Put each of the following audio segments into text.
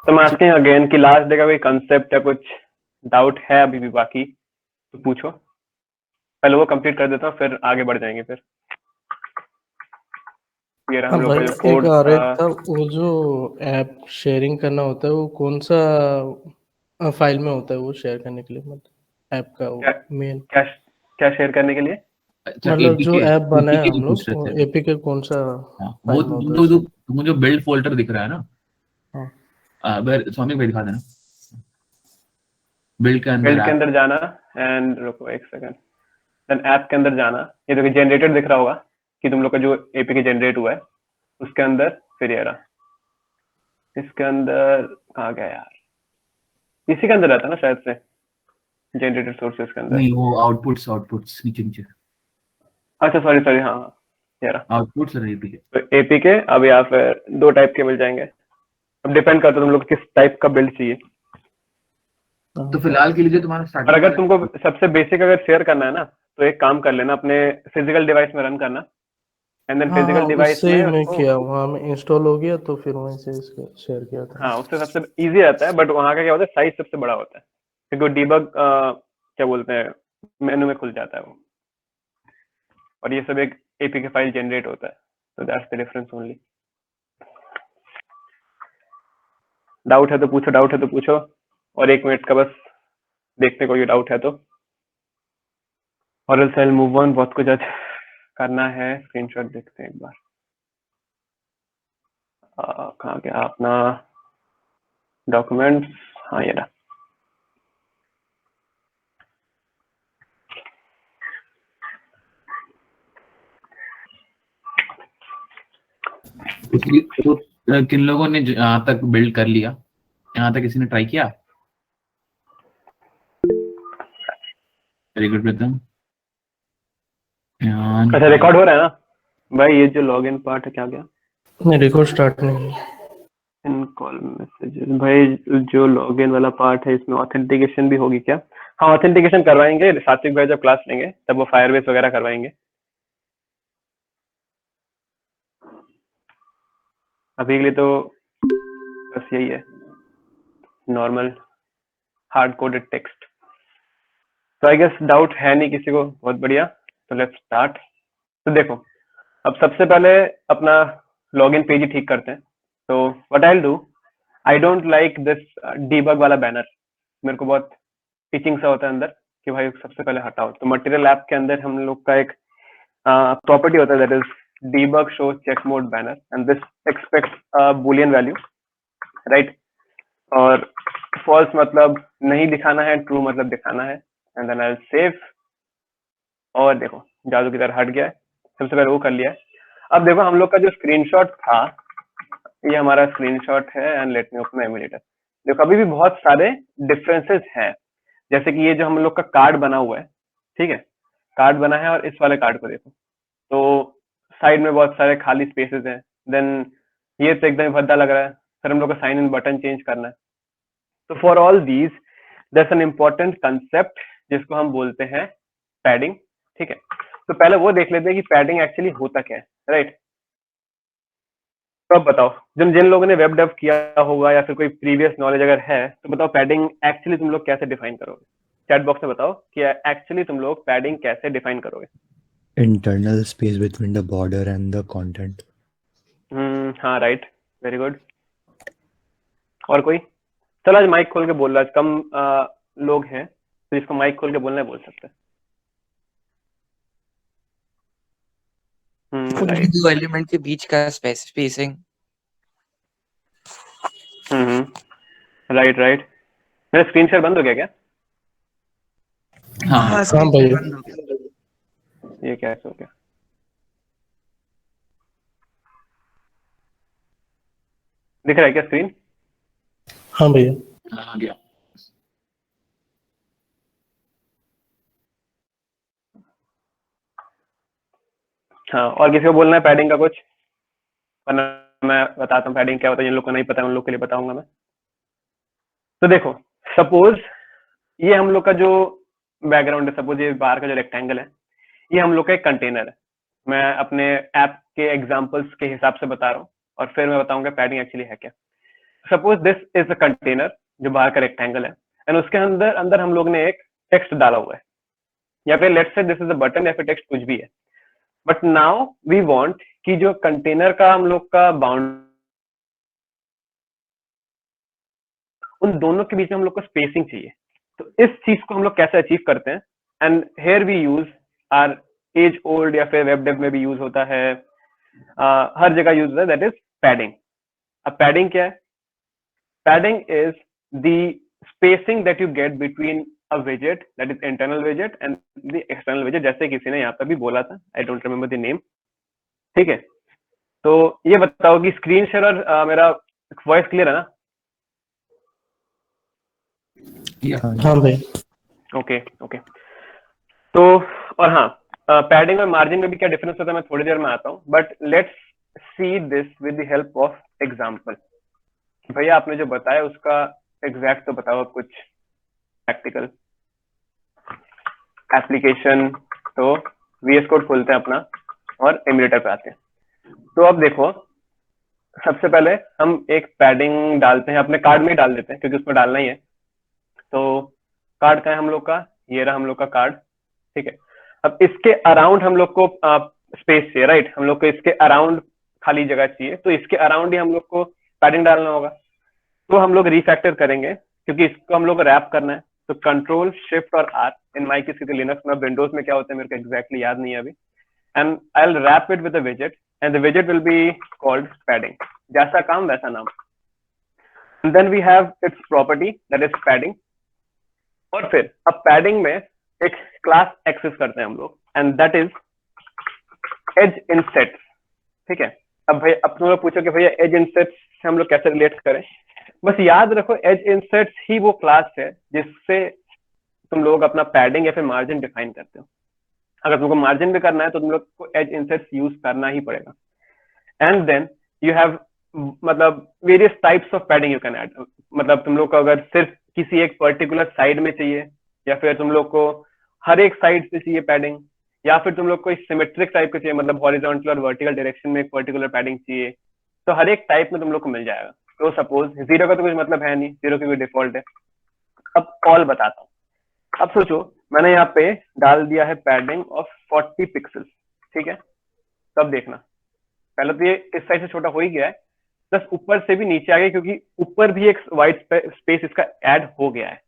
तो मैं asking again कि लास्ट डे का कोई कंसेप्ट या कुछ डाउट है अभी भी बाकी तो पूछो। पहले वो कंप्लीट कर देता हूँ फिर आगे बढ़ जाएंगे। फिर ये रहा हाँ हम लोग भाई, का जो एक कोड और था। एक था वो जो ऐप शेयरिंग करना होता है वो कौन सा फाइल में होता है वो शेयर करने के लिए, मतलब ऐप का वो क्या मेन, क्या क्या शेयर करने के लिए? अच्छा, मतलब जो एपीके ऐप बना है एपीके हम जो पूछ लोग रहे वो थे। एपीके कौन सा हाँ, वो फाइल में होता है जो उससे। तुमको जो बिल्ड फोल्डर दिख रहा है ना, हाँ स्वामी भाई दिखा देना। बिल्ड के अंदर बिल्ड के ऐप। अंदर जाना एंड रुको एक सेकंड। देन ऐप के अंदर जाना, ये देखो जनरेटर दिख रहा होगा कि तुम लोग का जो एपीके जनरेट हुआ है उसके अंदर। फिर ये रहा इसके अंदर। कहाँ गया यार? इसी के अंदर रहता है ना शायद से, जनरेटेड सोर्सेज के अंदर। नहीं, वो आउटपुट्स आउटपुट्स नीचे नीचे। अच्छा सॉरी सॉरी, हाँ हाँ ये रहा। आउटपुट्स और एपीके। तो एपीके अब यहाँ पे दो टाइप के मिल जाएंगे। अब डिपेंड करता है तुम लोग को किस टाइप का बिल्ड चाहिए। तो फिलहाल के लिए जो तुम्हारा और स्टार्टिंग अगर वाला तुमको सबसे बेसिक अगर शेयर करना है ना तो एक काम कर लेना, अपने फिजिकल डिवाइस में रन करना एंड देन हाँ हाँ, फिजिकल डिवाइस उससे ही में मैं उसको। किया, वहाँ में इंस्टॉल हो गया तो फिर वहीं से इसको शेयर किया था। हाँ उससे सबसे इजी रहता है, बट वहाँ का क्या होता है साइज सबसे बड़ा होता है क्योंकि डीबग क्या बोलते हैं मेनू में खुल जाता है वो। और ये सब एक एपीके फाइल जनरेट होता है। तो that's the difference only. Doubt है तो पूछो, डाउट है तो पूछो। और 1 मिनट का बस देखते कोई डाउट है तो। और else I will move on, बहुत कुछ आज करना है। स्क्रीनशॉट देखते हैं एक बार। कहाँ गया अपना डॉक्यूमेंट्स? हाँ ये रहा। तो किन लोगों ने यहाँ तक बिल्ड कर लिया? यहाँ तक किसी ने ट्राई किया? वेरी गुड प्रीतम। अच्छा रिकॉर्ड हो रहा है ना भाई? ये जो लॉग इन पार्ट है क्या गया? नहीं, रिकॉर्ड स्टार्ट नहीं है। इन कॉल मैसेजेस भाई, जो लॉगिन वाला पार्ट है इसमें ऑथेंटिकेशन भी होगी क्या? हाँ ऑथेंटिकेशन करवाएंगे सात्विक भाई, जब क्लास लेंगे तब वो फायरबेस वगैरह करवाएंगे। अभी के लिए तो बस यही है, नॉर्मल हार्ड कोडेड टेक्स्ट। तो आई गेस डाउट है नहीं किसी को, बहुत बढ़िया। तो लेट्स स्टार्ट। तो देखो, अब सबसे पहले अपना लॉगिन पेज ही ठीक करते हैं। तो what I will do, I don't like this debug वाला बैनर। मेरे को बहुत टीचिंग सा होता है अंदर कि भाई सबसे पहले हटाओ। तो मटेरियल ऐप के अंदर हम लोग का एक प्रॉपर्टी होता है that is debug show check mode banner and this expects a boolean value, right? और false मतलब नहीं दिखाना है, true मतलब दिखाना है। And then I save. और देखो जादू की तरह हट गया है। सबसे पहले वो कर लिया है। अब देखो हम लोग का जो स्क्रीनशॉट था, ये हमारा स्क्रीनशॉट है and let me open emulator. देखो अभी भी बहुत सारे डिफरेंसेस हैं, जैसे कि ये जो हम लोग का कार्ड बना हुआ है, ठीक है, कार्ड बना है और इस वाले कार्ड को देखो तो साइड में बहुत सारे खाली स्पेसेस हैं। देन ये तो एकदम भद्दा लग रहा है। फिर हम लोग को साइन इन बटन चेंज करना है। तो for all these that's an important concept जिसको हम बोलते हैं पैडिंग, ठीक है। तो पहले वो देख लेते हैं कि पैडिंग एक्चुअली होता क्या है, राइट? तो अब बताओ, जिन जिन लोगों ने वेब डेव किया होगा या फिर कोई प्रीवियस नॉलेज अगर है तो बताओ पैडिंग एक्चुअली तुम लोग कैसे डिफाइन करोगे? चैट बॉक्स में बताओ कि एक्चुअली तुम लोग पैडिंग कैसे डिफाइन करोगे। Internal space between the border and the content. हाँ राइट, वेरी गुड। और कोई? चलो आज माइक खोल के बोल रहा है, आज कम लोग हैं तो जिसको माइक खोल के बोलना है बोल सकते हैं। राइट। दो एलिमेंट के बीच का स्पेसिंग। Right right. मेरा स्क्रीन शेयर बंद हो गया क्या? हाँ हाँ स्क्रीन भाई, बंद हो गया। ये कैसे हो गया? दिख रहा है क्या स्क्रीन? हाँ भैया। आ गया। हाँ और किसी को बोलना है पैडिंग का कुछ? वरना मैं बताता हूँ पैडिंग क्या होता है, जिन लोग को नहीं पता है उन लोग के लिए बताऊंगा मैं। तो देखो सपोज ये हम लोग का जो बैकग्राउंड है, सपोज ये बाहर का जो रेक्टेंगल है, ये हम लोग का एक कंटेनर है। मैं अपने ऐप के एग्जांपल्स के हिसाब से बता रहा हूँ और फिर मैं बताऊंगा पैडिंग एक्चुअली है क्या। Suppose this is a container जो बाहर का रेक्टेंगल है, एंड उसके अंदर अंदर हम लोग ने एक टेक्स्ट डाला हुआ है, या फिर let's say this is a button या फिर टेक्स्ट कुछ भी है। बट नाउ वी वांट कि जो कंटेनर का हम लोग का बाउंड, उन दोनों के बीच में हम लोग को स्पेसिंग चाहिए। तो इस चीज को हम लोग कैसे अचीव करते हैं, and here we use our edge old, या फिर वेब डेव में भी यूज होता है, हर जगह यूज होता है, दैट इज पैडिंग। अब पैडिंग क्या है? Padding is the spacing that you get between a विजेट, that is internal विजेट, and the external विजेट, जैसे किसी ने यहाँ पे भी बोला था, I don't remember the name. ठीक है, तो ये बताओ कि स्क्रीन शेयर और मेरा वॉइस क्लियर है ना? हाँ भाई। Okay okay. तो और हाँ, पैडिंग और मार्जिन में भी क्या डिफरेंस होता है मैं थोड़ी देर में आता हूँ, but let's see this with the help of example. भैया आपने जो बताया उसका एग्जैक्ट तो बताओ कुछ प्रैक्टिकल एप्लीकेशन। तो VS कोड खोलते हैं अपना और एमुलेटर पे आते हैं। तो अब देखो, सबसे पहले हम एक पैडिंग डालते हैं, अपने कार्ड में ही डाल देते हैं क्योंकि उसमें डालना ही है। तो कार्ड का है हम लोग का, ये रहा हम लोग का कार्ड। ठीक है, अब इसके अराउंड हम लोग को स्पेस चाहिए, राइट? हम लोग को इसके अराउंड खाली जगह चाहिए, तो इसके अराउंड ही हम लोग को पैडिंग डालना होगा। तो हम लोग रिफैक्टर करेंगे क्योंकि इसको हम लोग रैप करना है। तो कंट्रोल शिफ्ट और आर, इन माई किसी के लिनक्स में, विंडोज में क्या होता है मेरे को एग्जैक्टली याद नहीं है अभी, and I will wrap it with a विजेट, and the विजेट will be called padding. जैसा काम वैसा नाम। And then we have it's property that is padding. और फिर अब पैडिंग में एक क्लास एक्सेस करते हैं हम लोग, and that is edge inset. ठीक है, अब भाई अब तुम लोग पूछो कि भैया एज इनसेट से हम लोग कैसे रिलेट करें। बस याद रखो, एज इनसेट ही वो क्लास है जिससे तुम लोग अपना पैडिंग या फिर मार्जिन डिफाइन करते हो। अगर तुमको मार्जिन भी करना है तो तुम लोग को एज इनसेट यूज करना ही पड़ेगा। एंड देन यू हैव मतलब various types of padding you can add. मतलब तुम लोग को अगर सिर्फ किसी एक पर्टिकुलर साइड में चाहिए, या फिर तुम लोग को हर एक साइड से चाहिए पैडिंग, या फिर तुम लोग को सिमेट्रिक टाइप का चाहिए, मतलब हॉरिजॉन्टल और वर्टिकल डायरेक्शन में एक पर्टिकुलर पैडिंग चाहिए, तो हर एक टाइप में तुम लोग को मिल जाएगा। तो सपोज जीरो का तो कुछ मतलब है नहीं, जीरो की कोई डिफॉल्ट है। अब ऑल बताता हूँ। अब सोचो, मैंने यहाँ पे डाल दिया है पैडिंग ऑफ 40 पिक्सल। ठीक है, तब देखना, पहले तो ये इस साइड से छोटा हो ही गया है, प्लस ऊपर से भी नीचे आ गया क्योंकि ऊपर भी एक वाइट स्पेस इसका ऐड हो गया है,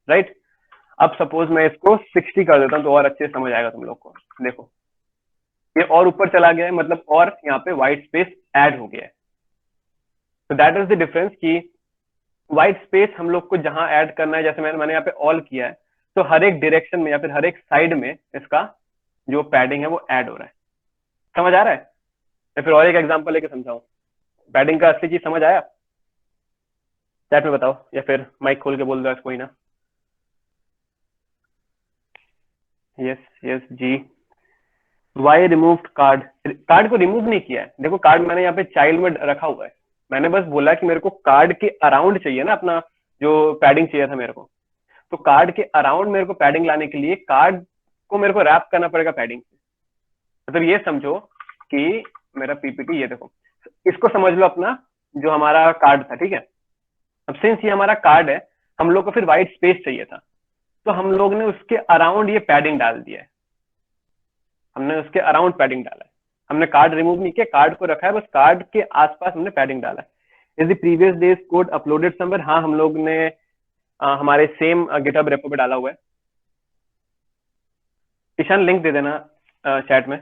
राइट? अब सपोज मैं इसको 60 कर देता हूँ तो और अच्छे से समझ आएगा तुम लोग को। देखो, ये और ऊपर चला गया है, मतलब और यहाँ पे व्हाइट स्पेस ऐड हो गया है। तो दैट इज द डिफरेंस कि व्हाइट स्पेस हम लोग को जहां ऐड करना है, जैसे मैंने यहाँ पे ऑल किया है, तो हर एक डायरेक्शन में या फिर हर एक साइड में इसका जो पैडिंग है वो ऐड हो रहा है। समझ आ रहा है? या फिर और एक एग्जांपल लेके समझाऊं? पैडिंग का असली चीज समझ आया? चैट में बताओ, या फिर माइक खोल के बोल दो कोई ना। यस यस जी। Why removed card? कार्ड को रिमूव नहीं किया है। देखो, कार्ड मैंने यहाँ पे चाइल्ड में रखा हुआ है। मैंने बस बोला कि मेरे को कार्ड के अराउंड चाहिए ना, अपना जो पैडिंग चाहिए था मेरे को। तो कार्ड के अराउंड मेरे को पैडिंग लाने के लिए कार्ड को मेरे को रैप करना पड़ेगा पैडिंग से। मतलब ये समझो कि मेरा पीपीटी, ये देखो, इसको समझ लो अपना जो हमारा कार्ड था। ठीक है, अब सिंस ये हमारा कार्ड है, हम लोग को फिर व्हाइट स्पेस चाहिए था, तो हम लोग ने उसके अराउंड ये पैडिंग डाल दिया है। हमने उसके अराउंड पैडिंग डाला है, हमने कार्ड रिमूव नहीं किया, कार्ड को रखा है, बस कार्ड के आसपास हमने पैडिंग डाला है। Is the previous days code uploaded somewhere? हाँ, हम लोग ने हमारे सेम गिटहब रेपो पे डाला हुआ है। ईशान लिंक दे देना चैट में।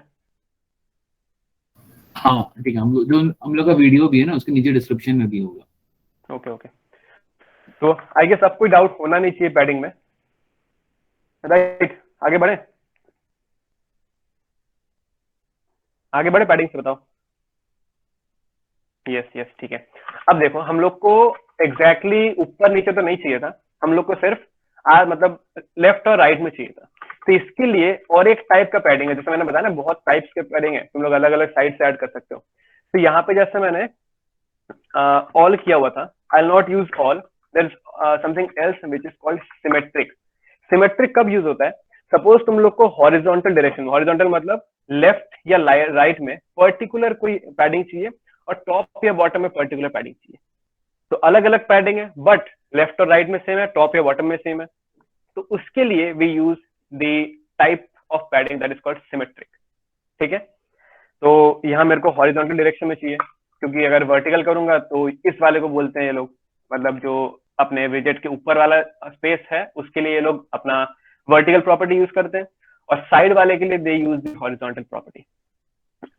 हाँ ठीक है, हम लोग का वीडियो भी है ना, उसके नीचे डिस्क्रिप्शन में भी होगा। Okay okay. तो आई गेस अब कोई डाउट होना नहीं चाहिए पैडिंग में, राइट? आगे बढ़े, आगे बढ़े, पैडिंग से बताओ। यस यस, ठीक है। अब देखो, हम लोग को एग्जैक्टली ऊपर नीचे तो नहीं चाहिए था, हम लोग को सिर्फ मतलब लेफ्ट और राइट में चाहिए था। तो इसके लिए और एक टाइप का पैडिंग है, जैसे मैंने बताया ना, बहुत टाइप्स के पैडिंग है, तुम लोग अलग अलग साइड से ऐड कर सकते हो। तो यहाँ पे जैसे मैंने ऑल किया हुआ था, I will not use all, there is something else which is called symmetric. Symmetric कब यूज होता है? सपोज तुम लोग को हॉरिजॉन्टल डायरेक्शन, हॉरिजॉन्टल मतलब लेफ्ट या राइट में पर्टिकुलर कोई पैडिंग चाहिए, और टॉप या बॉटम में पर्टिकुलर पैडिंग चाहिए। तो अलग अलग पैडिंग है, बट लेफ्ट और राइट में सेम है, टॉप या बॉटम में सेम है, तो उसके लिए we use the type of padding that is called symmetric. ठीक है, तो यहाँ मेरे को हॉरिजॉन्टल डायरेक्शन में चाहिए, क्योंकि अगर वर्टिकल करूंगा तो इस वाले को बोलते हैं ये लोग, मतलब जो अपने विजेट के ऊपर वाला स्पेस है उसके लिए ये लोग अपना वर्टिकल प्रॉपर्टी यूज करते हैं, और साइड वाले के लिए दे यूज द हॉरिजॉन्टल प्रॉपर्टी।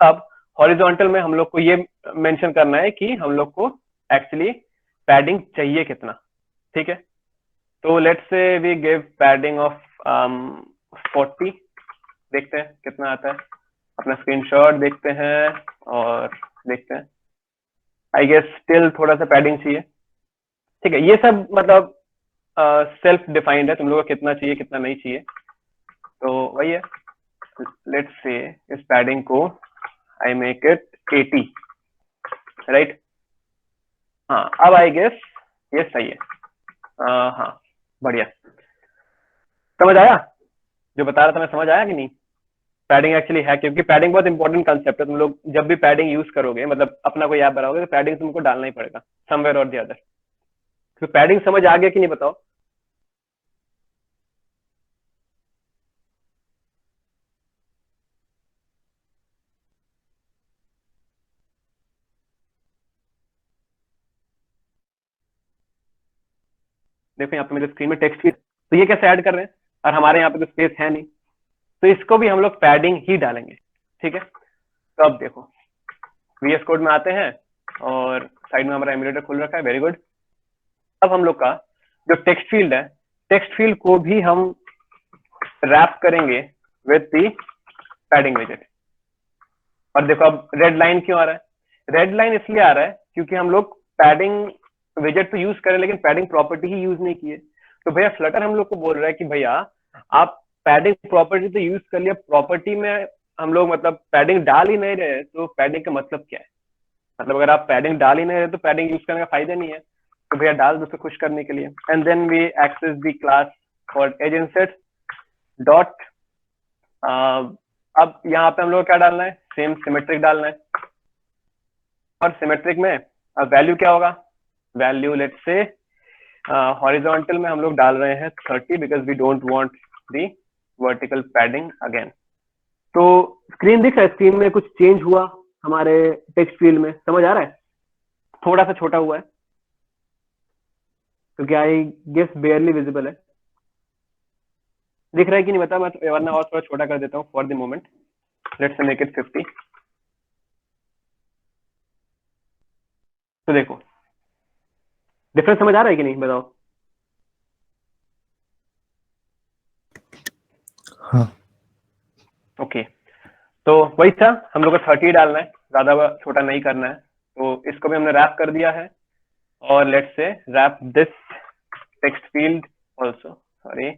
अब हॉरिजॉन्टल में हम लोग को ये मेंशन करना है कि हम लोग को एक्चुअली पैडिंग चाहिए कितना। ठीक है, तो let's say we give padding of 40, देखते हैं कितना आता है, अपना स्क्रीनशॉट देखते हैं और देखते हैं। आई गेस स्टिल थोड़ा सा पैडिंग चाहिए। ठीक है, ये सब मतलब सेल्फ डिफाइंड है, तुम लोगों को कितना चाहिए कितना नहीं चाहिए, तो वही है। लेट्स से इस पैडिंग को आई मेक इट 80, राइट। हाँ, अब आई गेस ये सही है। हाँ, बढ़िया, समझ आया जो बता रहा था मैं, समझ आया कि नहीं? पैडिंग एक्चुअली है, क्योंकि पैडिंग बहुत इंपॉर्टेंट कंसेप्ट है। तुम लोग जब भी पैडिंग यूज करोगे, मतलब अपना कोई ऐप बनाओगे, तो पैडिंग तुमको डालना ही पड़ेगा समवेयर और द अदर। तो पैडिंग समझ आ गया कि नहीं बताओ? देखो यहाँ पे मेरे स्क्रीन में टेक्स्ट, तो ये कैसे ऐड कर रहे हैं, और हमारे यहाँ पे तो स्पेस है नहीं, तो इसको भी हम लोग पैडिंग ही डालेंगे। ठीक है, तो अब देखो VS कोड में आते हैं और साइड में हमारा एमुलेटर खुल रखा है, वेरी गुड। अब हम लोग का जो टेक्स्ट फील्ड है, टेक्स्ट फील्ड को भी हम रैप करेंगे विद द पैडिंग विजेट। और देखो अब रेड लाइन क्यों आ रहा है? रेड लाइन इसलिए आ रहा है क्योंकि हम लोग पैडिंग विजेट तो यूज करें लेकिन पैडिंग प्रॉपर्टी ही यूज नहीं किए। तो भैया फ्लटर हम लोग को बोल रहा है कि भैया आप पैडिंग प्रॉपर्टी तो यूज कर लिया, प्रॉपर्टी में हम लोग मतलब पैडिंग डाल ही नहीं रहे, तो पैडिंग का मतलब क्या है? मतलब अगर आप पैडिंग डाल ही नहीं रहे तो पैडिंग यूज करने का फायदा नहीं है, तो भैया डाल दो, उसको खुश करने के लिए। And then we access the class for edge insets dot. अब यहाँ पे हम लोग क्या डालना है? सेम सिमेट्रिक डालना है, और सिमेट्रिक में वैल्यू क्या होगा? वैल्यू लेट्स से हॉरिजॉन्टल में हम लोग डाल रहे हैं 30 because we don't want the vertical padding again. तो स्क्रीन दिख रहा है, स्क्रीन में कुछ चेंज हुआ हमारे टेक्स्ट फील्ड में, समझ आ रहा है? थोड़ा सा छोटा हुआ है क्योंकि आई गेस बेयरली विजिबल है। दिख रहा है कि नहीं बता, मैं वरना और थोड़ा छोटा कर देता हूँ for the moment. Let's make it 50। तो देखो डिफरेंस समझ आ रहा है कि नहीं बताओ? हाँ। ओके, तो वही था, हम लोग को 30 डालना है, ज्यादा छोटा नहीं करना है। तो इसको भी हमने रैप कर दिया है, और let's say wrap this text field also, sorry,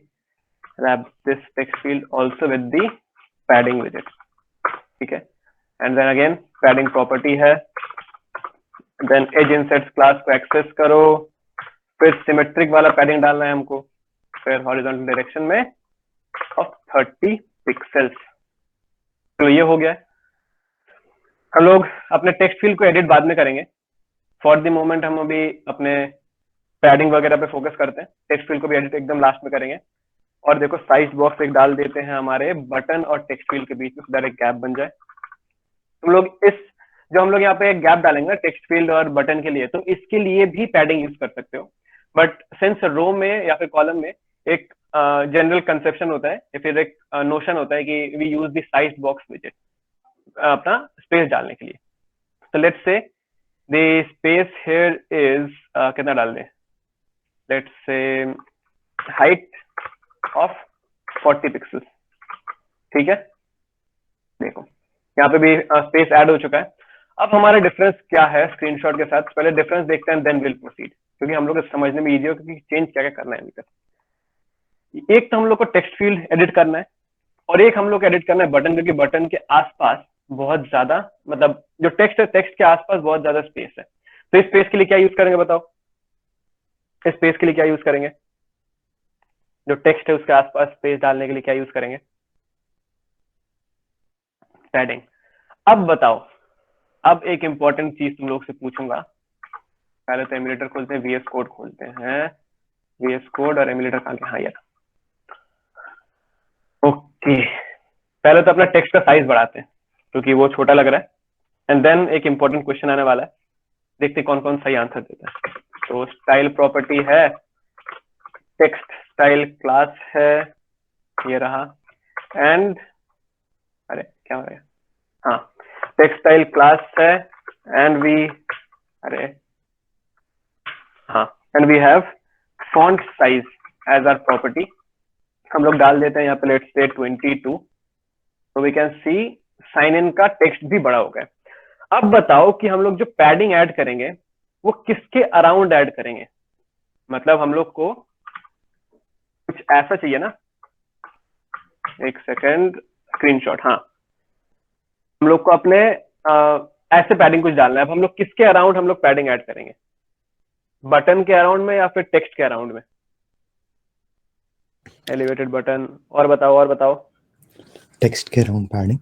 wrap this text field also with the padding विजेट। ठीक है, and then again padding property है, देन एज इंसर्ट्स क्लास को एक्सेस करो, फिर सिमेट्रिक वाला पैडिंग डालना है हमको, फिर हॉरिजॉन्टल डायरेक्शन में ऑफ 30 पिक्सेल्स। तो ये हो गया। हम लोग अपने टेक्स्ट फील्ड को एडिट बाद में करेंगे, फॉर द मोमेंट हम अभी अपने पैडिंग वगैरह पे फोकस करते हैं। टेक्स्ट फील्ड को भी एडिट एकदम लास्ट में करेंगे। और देखो साइज बॉक्स एक डाल देते हैं हमारे बटन और टेक्स्ट फील्ड के बीच में, डायरेक्ट गैप बन जाए। तुम लोग इस जो हम लोग यहाँ पे एक गैप डालेंगे टेक्स्ट फील्ड और बटन के लिए, तो इसके लिए भी पैडिंग यूज कर सकते हो, बट सिंस रो में या फिर कॉलम में एक जनरल कंसेप्शन होता है या फिर एक नोशन होता है कि we use the size box विजेट अपना स्पेस डालने के लिए। तो let's say the space here is कितना डाल दे, let's say height of 40 pixels. ठीक है, देखो यहाँ पे भी स्पेस ऐड हो चुका है। अब हमारा डिफरेंस क्या है स्क्रीनशॉट के साथ, पहले डिफरेंस देखते हैं देन विल प्रोसीड, क्योंकि हम लोग को समझने में इजी हो कि चेंज क्या क्या करना है अभी तक। एक तो हम लोग को टेक्स्ट फील्ड एडिट करना है, और एक हम लोग को एडिट करना है बटन, क्योंकि बटन के आसपास बहुत ज्यादा, मतलब जो टेक्स्ट है टेक्स्ट के आसपास बहुत ज्यादा स्पेस है। तो इस स्पेस के लिए क्या यूज करेंगे बताओ? इस स्पेस के लिए क्या यूज करेंगे? जो टेक्स्ट है उसके आसपास स्पेस डालने के लिए क्या यूज करेंगे? पैडिंग। अब बताओ, अब एक इंपॉर्टेंट चीज तुम लोग से पूछूंगा पहले तो एमुलेटर खोलते हैं, VS कोड खोलते हैं, VS कोड और एमुलेटर कहाँ के, हाँ यार ओके। पहले तो अपना टेक्स्ट का साइज बढ़ाते हैं क्योंकि वो छोटा लग रहा है, एंड देन एक इंपॉर्टेंट क्वेश्चन आने वाला है, देखते हैं कौन कौन सही आंसर देता है। तो स्टाइल प्रॉपर्टी है, टेक्स्ट स्टाइल क्लास है, ये रहा, एंड अरे क्या हो रहा है, हाँ टेक्स्ट स्टाइल क्लास है, एंड वी अरे हाँ and we have font size as our property. हम लोग डाल देते हैं यहाँ पे लेट्स से 22, तो we can see sign in का टेक्स्ट भी बड़ा हो गया। अब बताओ कि हम लोग जो पैडिंग ऐड करेंगे वो किसके अराउंड ऐड करेंगे, मतलब हम लोग को कुछ ऐसा चाहिए ना, एक सेकेंड स्क्रीनशॉट, हाँ हम लोग को अपने ऐसे पैडिंग कुछ डालना है। अब हम लोग किसके अराउंड हम लोग पैडिंग ऐड करेंगे, बटन के अराउंड में या फिर टेक्स्ट के अराउंड में, एलिवेटेड बटन, और बताओ टेक्स्ट के अराउंड पैडिंग।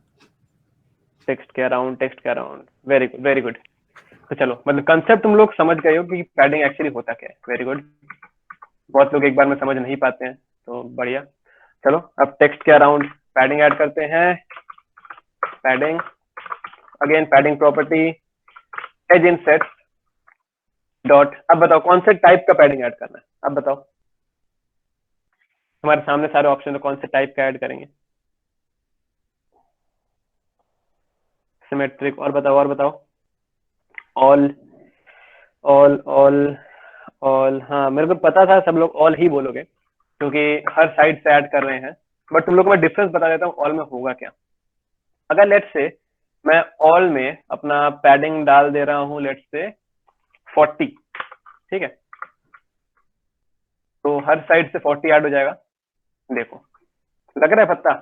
टेक्स्ट के around, very good very good. तो चलो मतलब कंसेप्ट तुम लोग समझ गए हो कि पैडिंग एक्चुअली होता क्या है, वेरी गुड। बहुत लोग एक बार में समझ नहीं पाते हैं, तो बढ़िया। चलो अब टेक्स्ट के अराउंड पैडिंग ऐड करते हैं, padding again padding property edge insets dot. अब बताओ कौन से टाइप का पैडिंग ऐड करना है, अब बताओ, हमारे सामने सारे ऑप्शन है, कौन से टाइप का ऐड करेंगे, सिमेट्रिक, और बताओ ऑल हाँ मेरे को पता था सब लोग ऑल ही बोलोगे क्योंकि हर साइड से ऐड कर रहे हैं, बट तुम लोग को मैं डिफरेंस बता देता हूँ ऑल में होगा क्या। अगर लेट्स से मैं ऑल में अपना पैडिंग डाल दे रहा हूँ लेट्स से 40, ठीक है, तो हर साइड से 40 ऐड हो जाएगा। देखो लग रहा है पत्ता,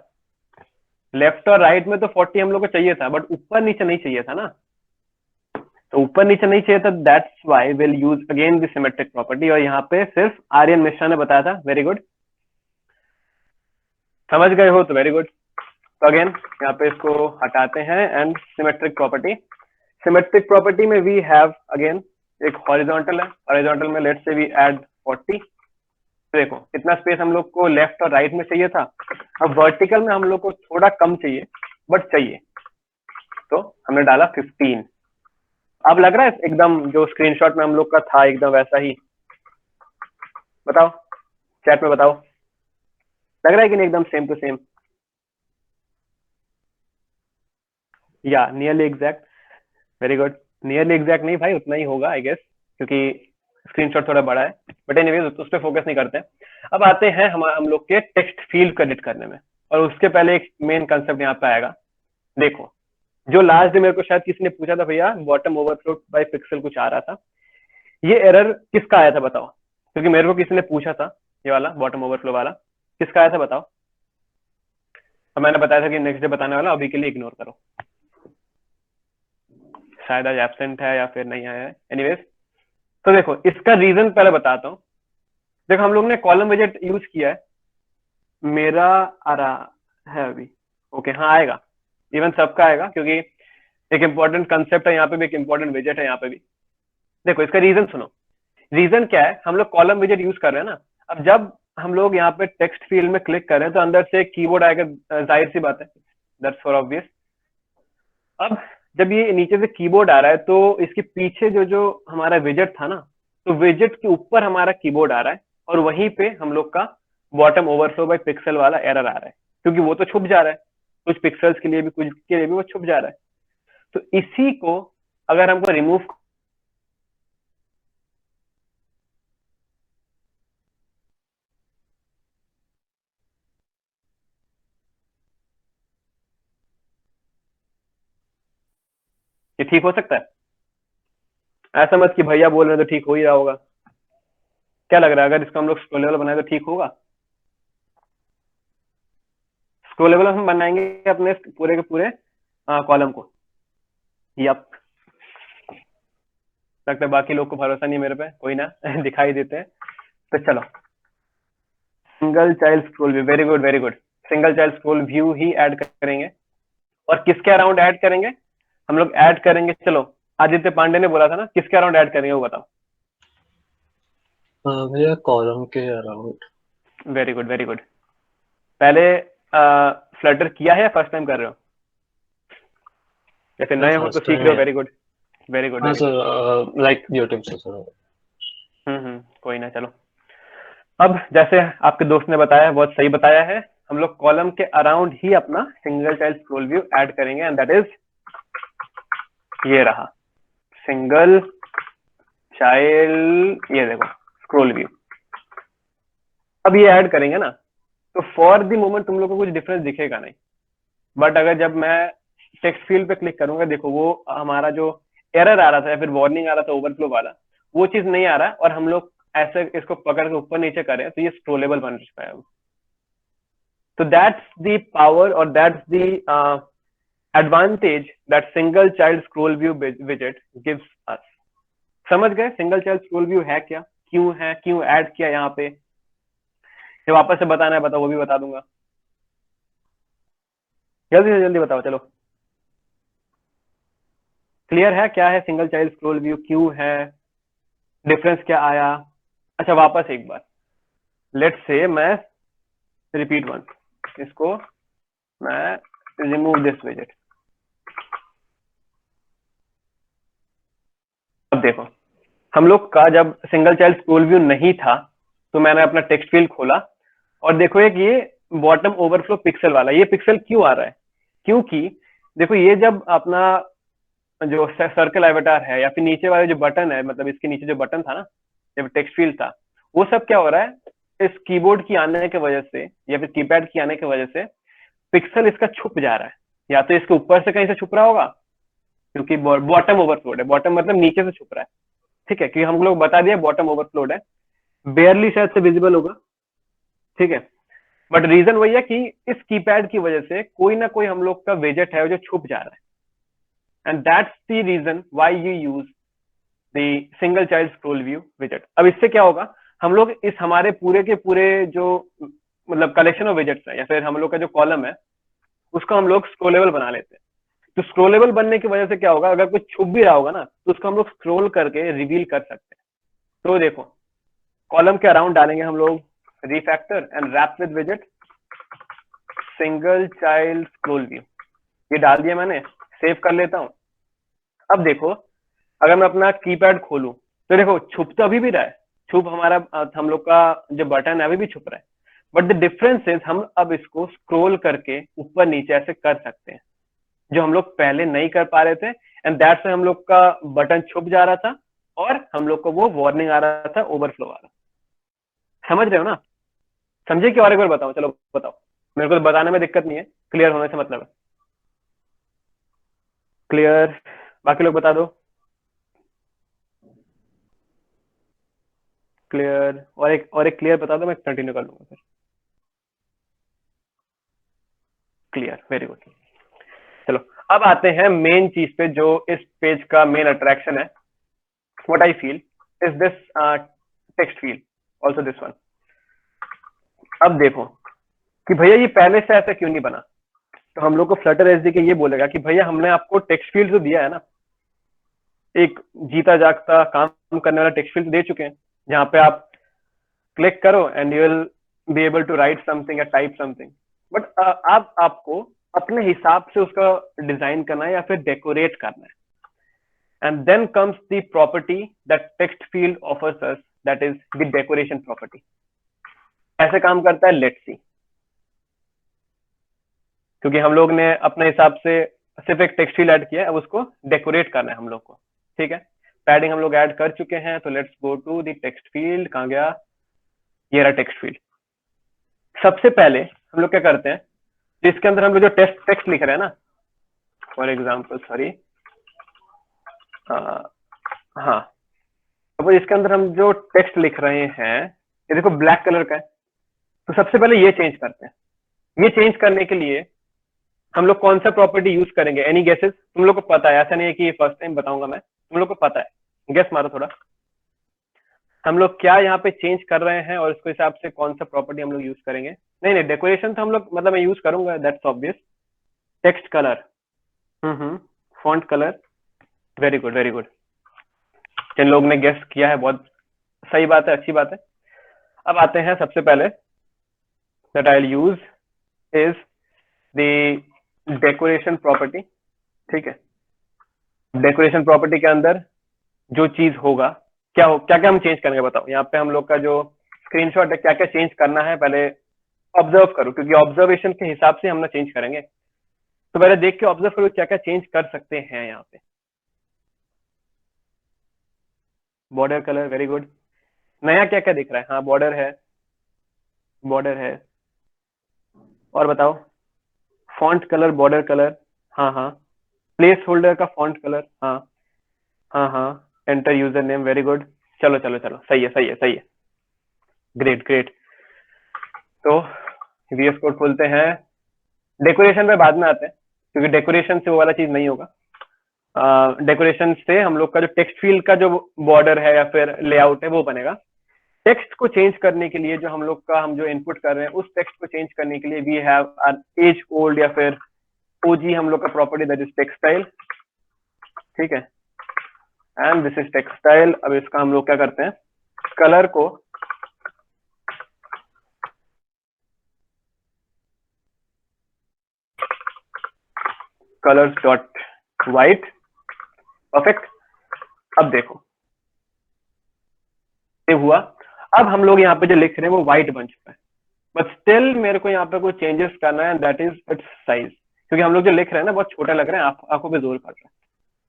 लेफ्ट और राइट में तो 40 हम लोग को चाहिए था, बट ऊपर नीचे नहीं चाहिए था ना, तो ऊपर नीचे नहीं चाहिए था, that's why will use again the symmetric property, और यहाँ पे सिर्फ आर्यन मिश्रा ने बताया था, वेरी गुड, समझ गए हो तो वेरी गुड। तो अगेन यहाँ पे इसको हटाते हैं एंड सिमेट्रिक प्रॉपर्टी में वी हैव अगेन एक हॉरिजॉन्टल है, हॉरिजॉन्टल में लेट्स से वी ऐड 40। देखो इतना स्पेस हम लोग को लेफ्ट और राइट में चाहिए था, अब वर्टिकल में हम लोग को थोड़ा कम चाहिए बट चाहिए, तो हमने डाला 15। अब लग रहा है एकदम जो स्क्रीनशॉट में हम लोग का था एकदम वैसा ही, बताओ चैट में बताओ, लग रहा है कि नहीं एकदम सेम टू सेम, या nearly exact, very good. Nearly exact नहीं भाई, उतना ही होगा आई गेस, क्योंकि स्क्रीनशॉट थोड़ा बड़ा है, बट एनीवेज उस पर फोकस नहीं करते। अब आते हैं हम लोग के टेक्स्ट फील्ड को एडिट करने में, और उसके पहले एक मेन कंसेप्ट यहाँ पे आएगा। देखो जो लास्ट डे मेरे को शायद किसी ने पूछा था भैया बॉटम ओवरफ्लो बाय पिक्सल कुछ आ रहा था, ये एरर किसका आया था बताओ, क्योंकि मेरे को किसी ने पूछा था ये वाला बॉटम ओवरफ्लो वाला किसका आया था बताओ। अब मैंने बताया था कि नेक्स्ट डे बताने वाला, अभी के लिए इग्नोर करो, शायद आज एब्सेंट है या फिर नहीं आया है, एनीवेज। तो देखो इसका रीजन पहले बताता हूँ। देखो हम लोग ने कॉलम विजेट यूज किया है, मेरा आ रहा है अभी, ओके हाँ आएगा, इवन सबका आएगा, क्योंकि एक इंपॉर्टेंट कंसेप्ट है यहाँ पे भी, एक इंपॉर्टेंट विजेट है यहाँ पे भी। देखो इसका रीजन सुनो, रीजन क्या है, हम लोग कॉलम विजेट यूज कर रहे हैं ना, अब जब हम लोग यहाँ पे टेक्स्ट फील्ड में क्लिक कर रहे हैं तो अंदर से कीबोर्ड आएगा, जाहिर सी बात है, दैट्स फॉर ऑब्वियस। अब जब ये नीचे से कीबोर्ड आ रहा है तो इसके पीछे जो हमारा विजेट था ना, तो विजेट के ऊपर हमारा कीबोर्ड आ रहा है, और वहीं पे हम लोग का बॉटम ओवरफ्लो बाय पिक्सल वाला एरर आ रहा है, क्योंकि वो तो छुप जा रहा है, कुछ पिक्सल्स के लिए भी कुछ के लिए भी वो छुप जा रहा है। तो इसी को अगर हमको रिमूव, ये ठीक हो सकता है, ऐसा मत कि भैया बोल रहे हैं तो ठीक हो ही रहा होगा, क्या लग रहा है अगर इसको हम लोग स्क्रोलेबल बनाए तो ठीक होगा? स्क्रोलेबल हम बनाएंगे अपने पूरे के पूरे कॉलम को, यप। लगता है बाकी लोग को भरोसा नहीं मेरे पे, कोई ना दिखाई देते हैं। तो चलो single child scroll view, very good very good, single child scroll view ही ऐड करेंगे, और किसके अराउंड ऐड करेंगे हम लोग? ऐड करेंगे, चलो आदित्य पांडे ने बोला था ना, किसके अराउंड ऐड करेंगे वो बताओ। भैया कॉलम के around. Very good very good. पहले फ्लटर किया है या फर्स्ट टाइम कर रहे हो, या फिर नए हो तो फर्स्ट सीख टाइम रहे हो? है। वेरी गुड वेरी गुड हाँ very good. Sir, like YouTube से सर। कोई ना, चलो। अब जैसे आपके दोस्त ने बताया, बहुत सही बताया है, हम लोग कॉलम के अराउंड ही अपना single child scroll view add करेंगे, एंड दैट इज ये रहा सिंगल चाइल्ड, ये देखो स्क्रॉल व्यू। अब ये ऐड करेंगे ना, तो फॉर द मोमेंट तुम लोग को कुछ डिफरेंस दिखेगा नहीं, बट अगर जब मैं टेक्स्ट फील्ड पे क्लिक करूंगा, देखो वो हमारा जो एरर आ रहा था या फिर वार्निंग आ रहा था ओवरफ्लो वाला, वो चीज नहीं आ रहा, और हम लोग ऐसे इसको पकड़ के ऊपर नीचे करें तो ये स्क्रोलेबल बन चुका है। तो दैट्स द पावर और that's the advantage that single child scroll view विजेट गिव्स अस। समझ गए सिंगल चाइल्ड स्क्रॉल व्यू है क्या, क्यों है, क्यों ऐड किया यहाँ पे? ये वापस से बताना है, बताओ, वो भी बता दूंगा। जल्दी से जल्दी बताओ, चलो। क्लियर है क्या है सिंगल चाइल्ड स्क्रॉल व्यू, क्यों है, डिफरेंस क्या आया? अच्छा, वापस एक बार, लेट्स से मैं रिपीट वन, इसको मैं रिमूव दिस विजेट। अब देखो, हम लोग का जब सिंगल चाइल्ड स्क्रॉल व्यू नहीं था, तो मैंने अपना टेक्स्ट फील्ड खोला, और देखो एक ये बॉटम ओवरफ्लो पिक्सल वाला, ये पिक्सल क्यों आ रहा है? क्योंकि देखो ये जब अपना जो सर्कल एवेटार है या फिर नीचे वाले जो बटन है, मतलब इसके नीचे जो बटन था ना, जब टेक्स्ट फील्ड था, वो सब क्या हो रहा है, इस कीबोर्ड की आने की वजह से या फिर कीपैड की आने की वजह से पिक्सल इसका छुप जा रहा है, या तो इसके ऊपर से कहीं से छुप रहा होगा, क्योंकि बॉटम ओवरफ्लोड है, बॉटम मतलब नीचे से छुप रहा है, ठीक है, क्योंकि हम लोग बता दिया बॉटम ओवरफ्लोड है, बेयरली शायद से विजिबल होगा, ठीक है, बट रीजन वही है कि इस कीपैड की वजह से कोई ना कोई हम लोग का विजेट है जो छुप जा रहा है, and that's the reason why you use the single child scroll view विजेट। अब इससे क्या होगा, हम लोग इस हमारे पूरे के पूरे जो मतलब कलेक्शन ऑफ विजेट्स है या फिर हम लोग का जो कॉलम है, उसको हम लोग स्क्रोलेबल बना लेते हैं। तो स्क्रोलेबल बनने की वजह से क्या होगा, अगर कुछ छुप भी रहा होगा ना, तो उसको हम लोग स्क्रोल करके रिवील कर सकते हैं। तो देखो, कॉलम के अराउंड डालेंगे हम लोग रिफैक्टर एंड रैप विद विजेट सिंगल चाइल्ड स्क्रॉल व्यू, ये डाल दिया मैंने, सेव कर लेता हूं। अब देखो, अगर मैं अपना कीपैड खोलूं, तो देखो छुप तो अभी भी रहा है, छुप हमारा हम लोग का जो बटन है अभी भी छुप रहा है, बट द डिफरेंस इज हम अब इसको स्क्रॉल करके ऊपर नीचे ऐसे कर सकते हैं, जो हम लोग पहले नहीं कर पा रहे थे, एंड दैट्स हम लोग का बटन छुप जा रहा था और हम लोग को वो वार्निंग आ रहा था ओवरफ्लो वाला। समझ रहे हो ना? समझे कि और एक बार बताओ? चलो बताओ, मेरे को तो बताने में दिक्कत नहीं है, क्लियर होने से मतलब है। क्लियर? बाकी लोग बता दो। क्लियर? और एक क्लियर बता दो, मैं कंटिन्यू कर लूंगा फिर। Clear, very good. चलो अब आते हैं मेन चीज पे, जो इस पेज का मेन अट्रैक्शन है। What I feel is this text field, also this one. अब देखो कि भैया ये पहले से ऐसा क्यों नहीं बना, तो हम लोग को फ्लटर एसडीके ये बोलेगा कि भैया हमने आपको टेक्स्ट फील्ड जो दिया है ना, एक जीता जागता काम करने वाला टेक्स्ट फील्ड दे चुके हैं, जहां पे आप क्लिक करो and you will be able to write something या टाइप समथिंग, बट अब आपको अपने हिसाब से उसका डिजाइन करना है या फिर डेकोरेट करना है, and then comes the property that text field offers us, that is the decoration property. ऐसे काम करता है, लेट्स सी, क्योंकि हम लोग ने अपने हिसाब से सिर्फ एक टेक्स्ट फील्ड ऐड किया है, अब उसको डेकोरेट करना है हम लोग को, ठीक है। पैडिंग हम लोग ऐड कर चुके हैं, तो let's go to the text field. कहाँ गया? ये रहा टेक्स्ट फील्ड। सबसे पहले हम लोग क्या करते हैं, इसके अंदर हम लोग जो टेक्स्ट लिख रहे हैं ना, फॉर एग्जाम्पल, सॉरी, हाँ, अब इसके अंदर हम जो टेक्स्ट लिख रहे हैं, ये देखो ब्लैक कलर का है, तो सबसे पहले ये चेंज करते हैं। ये चेंज करने के लिए हम लोग कौन सा प्रॉपर्टी यूज करेंगे? Any guesses? तुम लोग को पता है, ऐसा नहीं है कि फर्स्ट टाइम बताऊंगा मैं, तुम लोग को पता है, गेस मारो थोड़ा। हम लोग क्या यहाँ पे चेंज कर रहे हैं और इसके हिसाब से कौन सा प्रॉपर्टी हम लोग यूज करेंगे? नहीं, डेकोरेशन तो हम लोग मतलब मैं यूज करूंगा, that's obvious. Text colour, font colour, very good very good. जिन लोग ने गेस किया है बहुत सही बात है, अच्छी बात है। अब आते हैं सबसे पहले that I'll use is the decoration property। ठीक है, डेकोरेशन प्रॉपर्टी के अंदर जो चीज होगा, क्या क्या हम चेंज करेंगे बताओ। यहाँ पे हम लोग का जो स्क्रीनशॉट है, क्या क्या चेंज करना है पहले ऑब्जर्व करो, क्योंकि ऑब्जर्वेशन के हिसाब से हम ना चेंज करेंगे। तो पहले देख के ऑब्जर्व करो क्या क्या चेंज कर सकते हैं यहाँ पे। Border colour, very good. नया क्या क्या दिख रहा है? हाँ, बॉर्डर है, बॉर्डर है। और बताओ, फॉन्ट कलर, बॉर्डर कलर, हाँ हाँ। प्लेस होल्डर का फॉन्ट कलर, हाँ हाँ हाँ। Enter user name, very good. चलो चलो चलो, सही है सही है सही है, ग्रेट ग्रेट। तो वीएस कोड खोलते हैं। डेकोरेशन पे बाद में आते हैं, क्योंकि डेकोरेशन से वो वाला चीज नहीं होगा। डेकोरेशन से हम लोग का जो टेक्स्ट फील्ड का जो बॉर्डर है या फिर लेआउट है वो बनेगा। टेक्स्ट को चेंज करने के लिए जो हम लोग का हम जो इनपुट कर रहे हैं उस टेक्स्ट को चेंज करने के लिए we have an edge old या फिर ओजी हम लोग का प्रॉपर्टी, दैट इज टेक्सटाइल। ठीक है, एंड दिस इज टेक्सटाइल। अब इसका हम लोग क्या करते हैं, कलर को कलर्स डॉट वाइट, परफेक्ट। अब देखो ये हुआ। अब हम लोग यहाँ पे जो लिख रहे हैं वो व्हाइट बन चुका है, बट स्टिल मेरे को यहाँ पे कुछ चेंजेस करना है, दैट इज इट्स साइज। क्योंकि हम लोग जो लिख रहे हैं ना बहुत छोटा लग रहा है, आंखों पे जोर पड़ रहा है।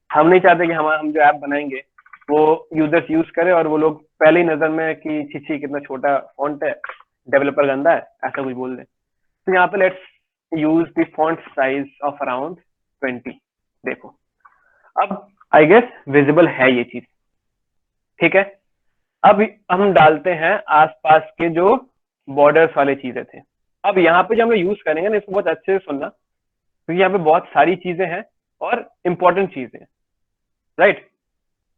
हम नहीं चाहते कि हम जो ऐप बनाएंगे वो यूजर्स यूज करे और वो लोग पहले ही नजर में कि छी कितना छोटा फॉन्ट है, डेवलपर गंदा है, ऐसा कुछ बोल दे। तो यहाँ पे let's use the font size of around 20। देखो अब आई गेस विजिबल है ये चीज, ठीक है। अब हम डालते हैं आसपास के जो बॉर्डर्स वाले चीजें थे। अब यहाँ पे जो हम लोग यूज करेंगे ना, इसको बहुत अच्छे से सुनना, क्योंकि यहाँ पे बहुत सारी चीजें हैं और इंपॉर्टेंट चीजें हैं, राइट।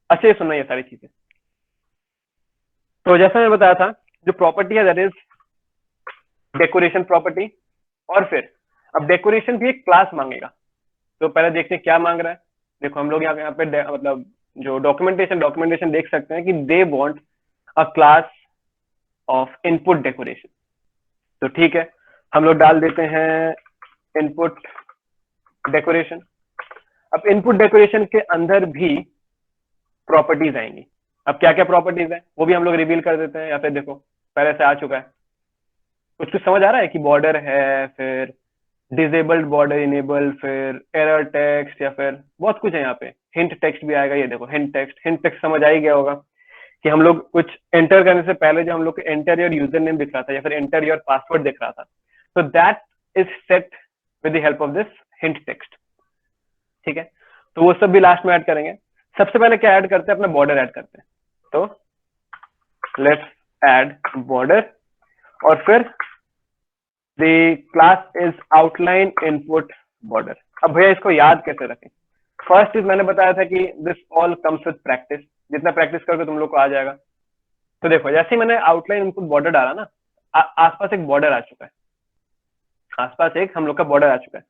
अच्छे से सुनना ये सारी चीजें। तो जैसा मैंने बताया था, जो प्रॉपर्टी है दैट इज डेकोरेशन प्रॉपर्टी। और फिर अब डेकोरेशन भी एक क्लास मांगेगा, तो पहले देखते हैं क्या मांग रहा है। देखो हम लोग यहाँ पे मतलब जो डॉक्यूमेंटेशन देख सकते हैं कि they want a class of input decoration. तो ठीक है, हम लोग डाल देते हैं इनपुट डेकोरेशन। अब इनपुट डेकोरेशन के अंदर भी प्रॉपर्टीज आएंगी। अब क्या क्या प्रॉपर्टीज है वो भी हम लोग रिवील कर देते हैं, या फिर देखो पहले से आ चुका है। कुछ समझ आ रहा है कि बॉर्डर है, फिर डिसेबल्ड बॉर्डर इनेबल, फिर एरर टेक्स्ट, या फिर बहुत कुछ है यहाँ पे। हिंट टेक्स्ट भी आएगा, ये देखो हिंट टेक्स्ट समझ आ ही गया होगा कि हम लोग कुछ एंटर करने से पहले जो हम लोग एंटर योर यूजर नेम दिख रहा था या फिर एंटर योर पासवर्ड दिख रहा था, तो that is set with the help of this hint text. ठीक है, तो वो सब भी लास्ट में ऐड करेंगे। सबसे पहले क्या ऐड करते हैं, अपना बॉर्डर ऐड करते हैं। तो लेट्स ऐड बॉर्डर, और फिर the class is outline input border. अब भैया इसको याद कैसे रखें? फर्स्ट चीज मैंने बताया था कि this all comes with practice, जितना प्रैक्टिस करोगे तुम लोग को आ जाएगा। तो देखो जैसे ही मैंने आउटलाइन इनपुट बॉर्डर डाला ना, आसपास एक बॉर्डर आ चुका है, आसपास एक हम लोग का बॉर्डर आ चुका है।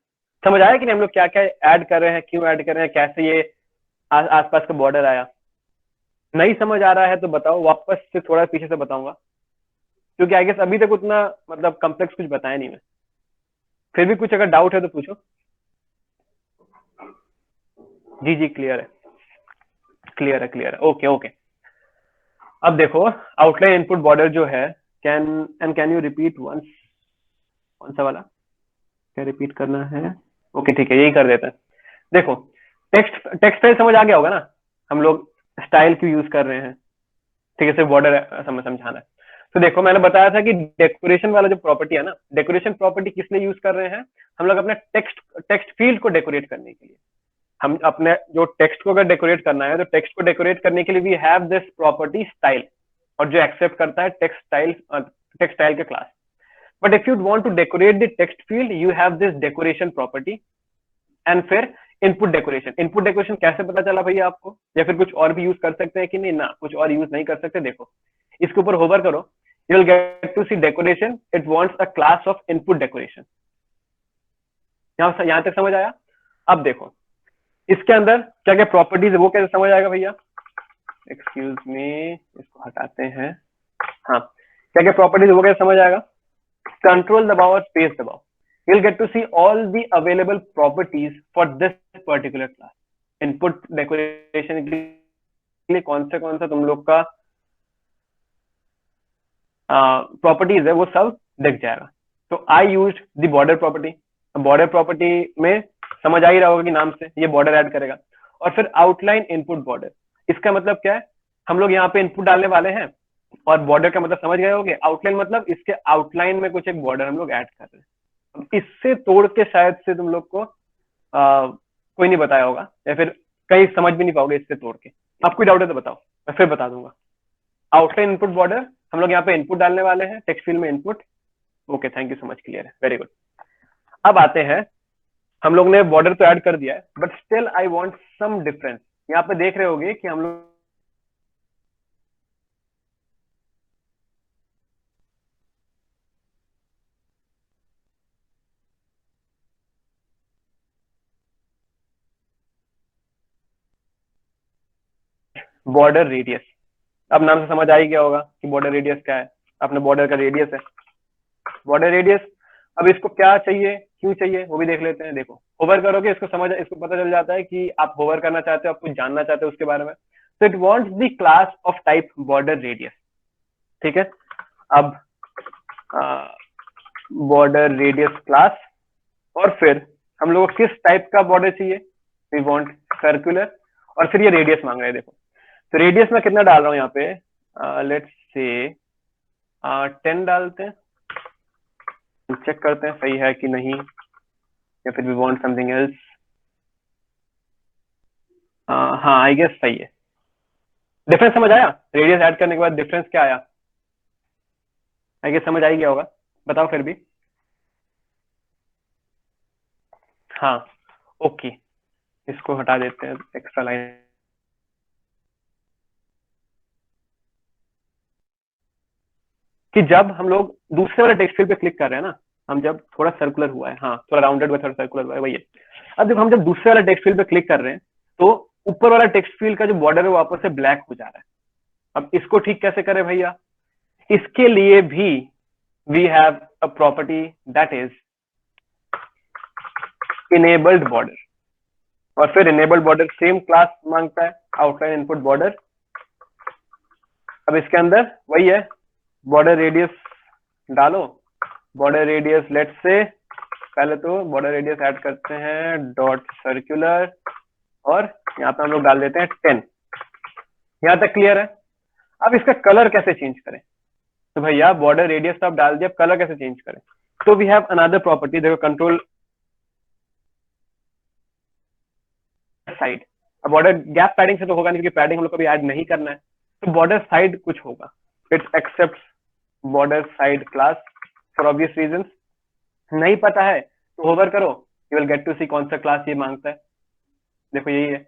समझ आया कि नहीं हम लोग क्या क्या ऐड कर रहे हैं, क्यों ऐड कर रहे हैं, कैसे ये आसपास का बॉर्डर आया? नहीं समझ आ रहा है तो बताओ, वापस से थोड़ा पीछे से बताऊंगा, क्योंकि आई गेस अभी तक उतना मतलब कॉम्प्लेक्स कुछ बताया नहीं मैं। फिर भी कुछ अगर डाउट है तो पूछो। जी जी क्लियर है, क्लियर है, क्लियर है, ओके ओके। अब देखो आउटलाइन इनपुट बॉर्डर जो है, कैन यू रिपीट वंस, कौन सा वाला, क्या रिपीट करना है? ओके ठीक है, यही कर देते हैं। देखो टेक्स्ट स्टाइल समझ आ गया होगा ना, हम लोग स्टाइल क्यों यूज कर रहे हैं, ठीक है, सिर्फ बॉर्डर समझाना है। तो देखो मैंने बताया था कि डेकोरेशन वाला जो प्रॉपर्टी है ना, डेकोरेशन प्रॉपर्टी किस लिए यूज कर रहे हैं हम लोग? अपने टेक्स्ट फील्ड को डेकोरेट करने के लिए। हम अपने जो टेक्स्ट को अगर डेकोरेट करना है तो टेक्स्ट को डेकोरेट करने के लिए we have this property style, और जो एक्सेप्ट करता है टेक्स्ट स्टाइल के class. But if you want to decorate the text field you have this decoration property. And फिर इनपुट डेकोरेशन कैसे पता चला भैया आपको? या फिर कुछ और भी यूज कर सकते हैं कि नहीं? ना, कुछ और यूज नहीं कर सकते। देखो इसके ऊपर होवर करो, you will get to see decoration, it wants a class of input decoration. यहां तक समझ आया? अब देखो इसके अंदर क्या क्या प्रॉपर्टीज है वो कैसे समझ आएगा भैया? एक्सक्यूज मी, इसको हटाते हैं। हाँ, क्या क्या प्रॉपर्टीज हो गया समझ आएगा। कंट्रोल दबाओ और स्पेस दबाओ, you'll get to see all the available properties for this particular class. Input decoration के लिए कौन सा तुम लोग का प्रॉपर्टीज है वो सब दिख जाएगा। तो I used the border property. Border property में समझ आ ही रहा होगा कि नाम से ये बॉर्डर ऐड करेगा। और फिर आउटलाइन इनपुट बॉर्डर, इसका मतलब क्या है, हम लोग यहाँ पे इनपुट डालने वाले हैं और बॉर्डर का मतलब समझ गए होंगे। आउटलाइन मतलब इसके आउटलाइन में कुछ एक बॉर्डर हम लोग ऐड कर रहे हैं। इससे तोड़ के शायद से तुम लोग को कोई नहीं बताया होगा या फिर कहीं समझ भी नहीं पाओगे इससे तोड़ के। आपको कोई डाउट है तो बताओ, मैं फिर बता दूंगा। आउटलाइन इनपुट बॉर्डर, हम लोग यहाँ पे इनपुट डालने वाले हैं, टेक्स्ट फील्ड में input. Okay, thank you so much, clear है, वेरी गुड। अब आते हैं, हम लोग ने बॉर्डर तो ऐड कर दिया है but still I want some difference. यहाँ पे देख रहे होगे कि हम लोग बॉर्डर रेडियस, अब नाम से समझ आ ही गया होगा कि बॉर्डर रेडियस क्या है। अपने बॉर्डर का रेडियस है बॉर्डर रेडियस। अब इसको क्या चाहिए, क्यों चाहिए, वो भी देख लेते हैं। देखो, होवर करोगे इसको पता चल जाता है कि आप होवर करना चाहते हो, आप कुछ जानना चाहते हो उसके बारे में। तो it wants the class of type border radius, ठीक है। अब बॉर्डर रेडियस क्लास, और फिर हम लोग को किस टाइप का बॉर्डर चाहिए, वी वांट सर्कुलर, और फिर ये रेडियस मांग रहे हैं। देखो, तो रेडियस में कितना डाल रहा हूँ यहाँ पे, लेट्स से 10 डालते हैं, चेक करते हैं सही है कि नहीं, या फिर वी वांट समथिंग एल्स। हाँ, आई गेस सही है। डिफरेंस समझ आया, रेडियस ऐड करने के बाद डिफरेंस क्या आया, आई गेस समझ आ ही गया होगा, बताओ फिर भी। हाँ, ओके, इसको हटा देते हैं, एक्स्ट्रा लाइन। कि जब हम लोग दूसरे वाले टेक्स्ट फील्ड पे क्लिक कर रहे हैं ना, हम जब थोड़ा सर्कुलर हुआ है, हाँ थोड़ा राउंडेड हुआ, थोड़ा सर्कुलर हुआ है, वही है। अब जब हम दूसरे वाले टेक्स्ट फील्ड पे क्लिक कर रहे हैं तो ऊपर वाला टेक्स्ट फील्ड का जो बॉर्डर है वो वापस से ब्लैक हो जा रहा है। अब इसको ठीक कैसे करें भैया, इसके लिए भी we have a property that is enabled border, और फिर इनेबल्ड बॉर्डर सेम क्लास मांगता है, आउटलाइन इनपुट बॉर्डर। अब इसके अंदर वही है, बॉर्डर रेडियस डालो, बॉर्डर रेडियस लेट्स से, पहले तो बॉर्डर रेडियस ऐड करते हैं डॉट सर्कुलर, और यहाँ पे हम लोग डाल देते हैं 10। यहाँ तक क्लियर है। अब इसका कलर कैसे चेंज करें, तो भैया बॉर्डर रेडियस तो आप डाल दिया, कलर कैसे चेंज करें, तो वी हैव अनदर प्रॉपर्टी। देखो, कंट्रोल साइड, अब बॉर्डर गैप पैडिंग से तो होगा नहीं क्योंकि पैडिंग हम लोग कभी ऐड नहीं करना है, तो बॉर्डर साइड कुछ होगा, it accept border side class for obvious reasons. नहीं पता है तो होवर करो, you will get to see कौन सा क्लास ये मांगता है। देखो यही है,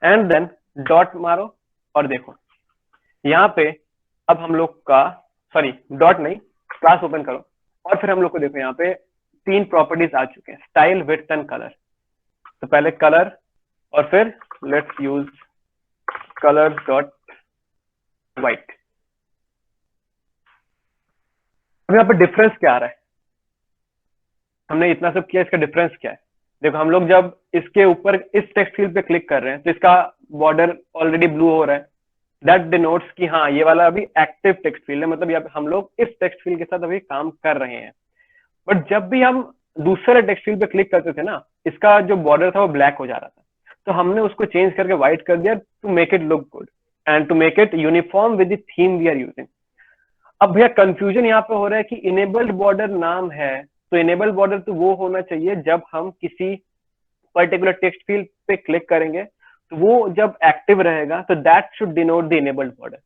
एंड देन डॉट मारो, और देखो यहाँ पे अब हम लोग का, सॉरी डॉट नहीं, क्लास ओपन करो, और फिर हम लोग को देखो यहाँ पे 3 प्रॉपर्टीज आ चुके हैं, स्टाइल, विड्थ एंड कलर। तो पहले कलर, और फिर let's use colour dot white. अब यहाँ पे डिफरेंस क्या आ रहा है, हमने इतना सब किया, इसका डिफरेंस क्या है। देखो, हम लोग जब इसके ऊपर इस टेक्स्ट फील्ड पे क्लिक कर रहे हैं तो इसका बॉर्डर ऑलरेडी ब्लू हो रहा है, दैट डिनोट्स कि हाँ ये वाला अभी एक्टिव टेक्स्ट फील्ड है, मतलब यहाँ पे हम लोग इस टेक्स्ट फील्ड के साथ अभी काम कर रहे हैं। बट जब भी हम दूसरे टेक्स्ट फील्ड पे क्लिक करते थे ना, इसका जो बॉर्डर था वो ब्लैक हो जा रहा था, तो हमने उसको चेंज करके व्हाइट कर दिया to make it look good and to make it uniform with the theme we are using. अब भैया कंफ्यूजन यहाँ पे हो रहा है कि इनेबल्ड बॉर्डर नाम है, तो इनेबल्ड बॉर्डर तो वो होना चाहिए जब हम किसी पर्टिकुलर टेक्स्ट फील्ड पे क्लिक करेंगे, तो वो जब एक्टिव रहेगा तो that should denote the enabled border.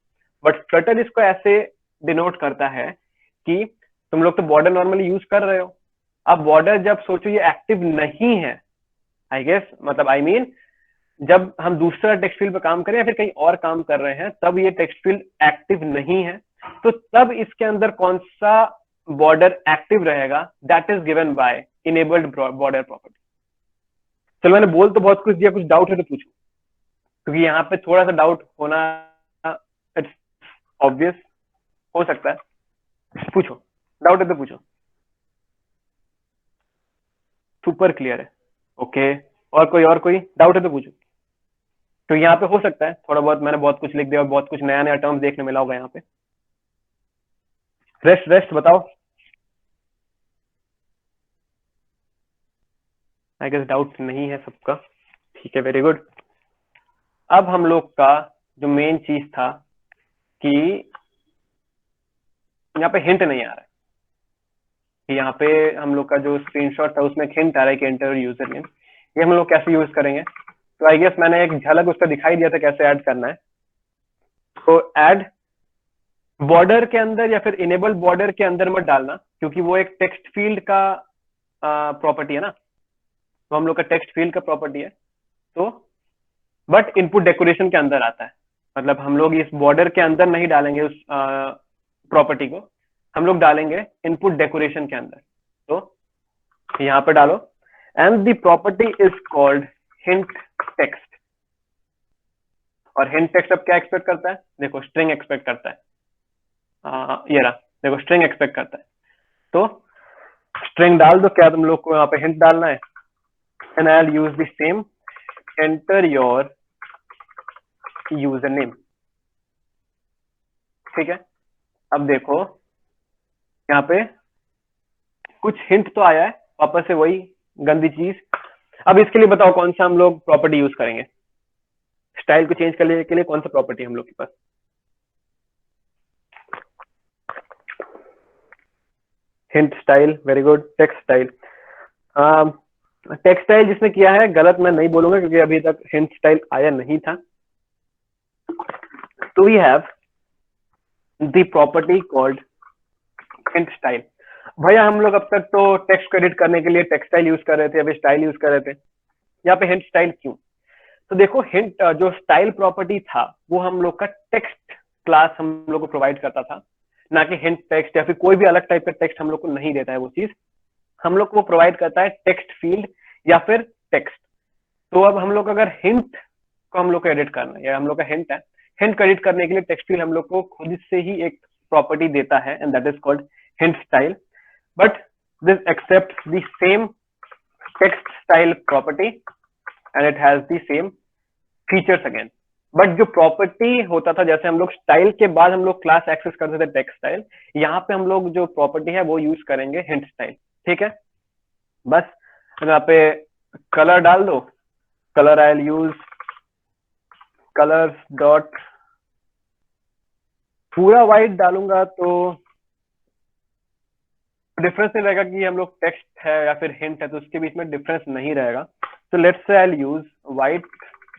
But Flutter इसको ऐसे डिनोट करता है कि तुम लोग तो बॉर्डर नॉर्मली यूज कर रहे हो, अब बॉर्डर जब सोचो ये एक्टिव नहीं है, आई गेस मतलब आई मीन जब हम दूसरा टेक्स्ट फील्ड पे काम करें या फिर कहीं और काम कर रहे हैं तब ये टेक्स्ट फील्ड एक्टिव नहीं है, तो तब इसके अंदर कौन सा बॉर्डर एक्टिव रहेगा, that is given bye enabled border property. चलो मैंने बोल तो बहुत कुछ दिया, कुछ डाउट है तो पूछो, क्योंकि यहाँ पे थोड़ा सा डाउट होना ऑब्वियस हो सकता है, पूछो, डाउट है तो पूछो। सुपर क्लियर है, ओके। और कोई डाउट है तो पूछो। तो यहाँ पे हो सकता है थोड़ा बहुत मैंने बहुत कुछ लिख दिया और बहुत कुछ नया नया टर्म्स देखने मिला होगा यहाँ पे। रेस्ट बताओ। आई गेस डाउट नहीं है सबका, ठीक है, वेरी गुड। अब हम लोग का जो मेन चीज था कि यहाँ पे हिंट नहीं आ रहा है, कि यहाँ पे हम लोग का जो स्क्रीनशॉट था उसमें हिंट आ रहा है कि एंटर यूजर नेम, ये हम लोग कैसे यूज करेंगे। तो आई गेस मैंने एक झलक उसका दिखाई दिया था कैसे ऐड करना है। तो ऐड बॉर्डर के अंदर या फिर इनेबल बॉर्डर के अंदर मत डालना, क्योंकि वो एक टेक्स्ट फील्ड का प्रॉपर्टी है ना, तो हम लोग का टेक्स्ट फील्ड का प्रॉपर्टी है। तो बट इनपुट डेकोरेशन के अंदर आता है, मतलब हम लोग इस बॉर्डर के अंदर नहीं डालेंगे उस प्रॉपर्टी को, हम लोग डालेंगे इनपुट डेकोरेशन के अंदर। तो यहाँ पे डालो and the property is called hint text. और हिंट टेक्स्ट अब क्या एक्सपेक्ट करता है, देखो स्ट्रिंग एक्सपेक्ट करता है, ये रहा, देखो स्ट्रिंग एक्सपेक्ट करता है। तो स्ट्रिंग डाल दो, क्या तुम लोग को यहाँ पे हिंट डालना है, and I will use the same enter your user name, ठीक है। अब देखो यहाँ पे कुछ हिंट तो आया है, वापस से वही गंदी चीज। अब इसके लिए बताओ कौन सा हम लोग प्रॉपर्टी यूज करेंगे, स्टाइल को चेंज करने के लिए कौन सा प्रॉपर्टी हम लोग के पास। Hint style, very good. Text style, text style जिसने किया है गलत मैं नहीं बोलूंगा क्योंकि अभी तक हिंट स्टाइल आया नहीं था। तो we have the property called hint style. भैया हम लोग अब तक तो टेक्स्ट को एडिट करने के लिए टेक्स्ट स्टाइल यूज कर रहे थे, अभी स्टाइल यूज कर रहे थे, यहाँ पे हिंट स्टाइल क्यों। तो देखो हिंट जो स्टाइल प्रॉपर्टी था वो हम लोग का टेक्स्ट क्लास हम लोग को प्रोवाइड करता था, ना कि हिंट टेक्स्ट या फिर कोई भी अलग टाइप का टेक्स्ट हम लोग को नहीं देता है। वो चीज हम लोग को प्रोवाइड करता है टेक्स्ट फील्ड या फिर टेक्स्ट। तो अब हम लोग अगर हिंट को हम लोग को एडिट करना है, या हम लोग का हिंट है, हिंट को एडिट करने के लिए टेक्स्ट फील्ड हम लोग को खुद से ही एक प्रॉपर्टी देता है and that is called hint style. But this accept the same text style property and it has the same features again. But जो प्रॉपर्टी होता था, जैसे हम लोग स्टाइल के बाद हम लोग क्लास एक्सेस करते थे टेक्स्ट स्टाइल, यहाँ पे हम लोग जो प्रॉपर्टी है वो यूज करेंगे हिंट स्टाइल, ठीक है। बस यहाँ पे कलर डाल दो, colour I will use colours dot, पूरा व्हाइट डालूंगा तो डिफरेंस नहीं रहेगा कि हम लोग टेक्स्ट है या फिर हिंट है, तो उसके बीच में डिफरेंस नहीं रहेगा। तो let's say I will use white,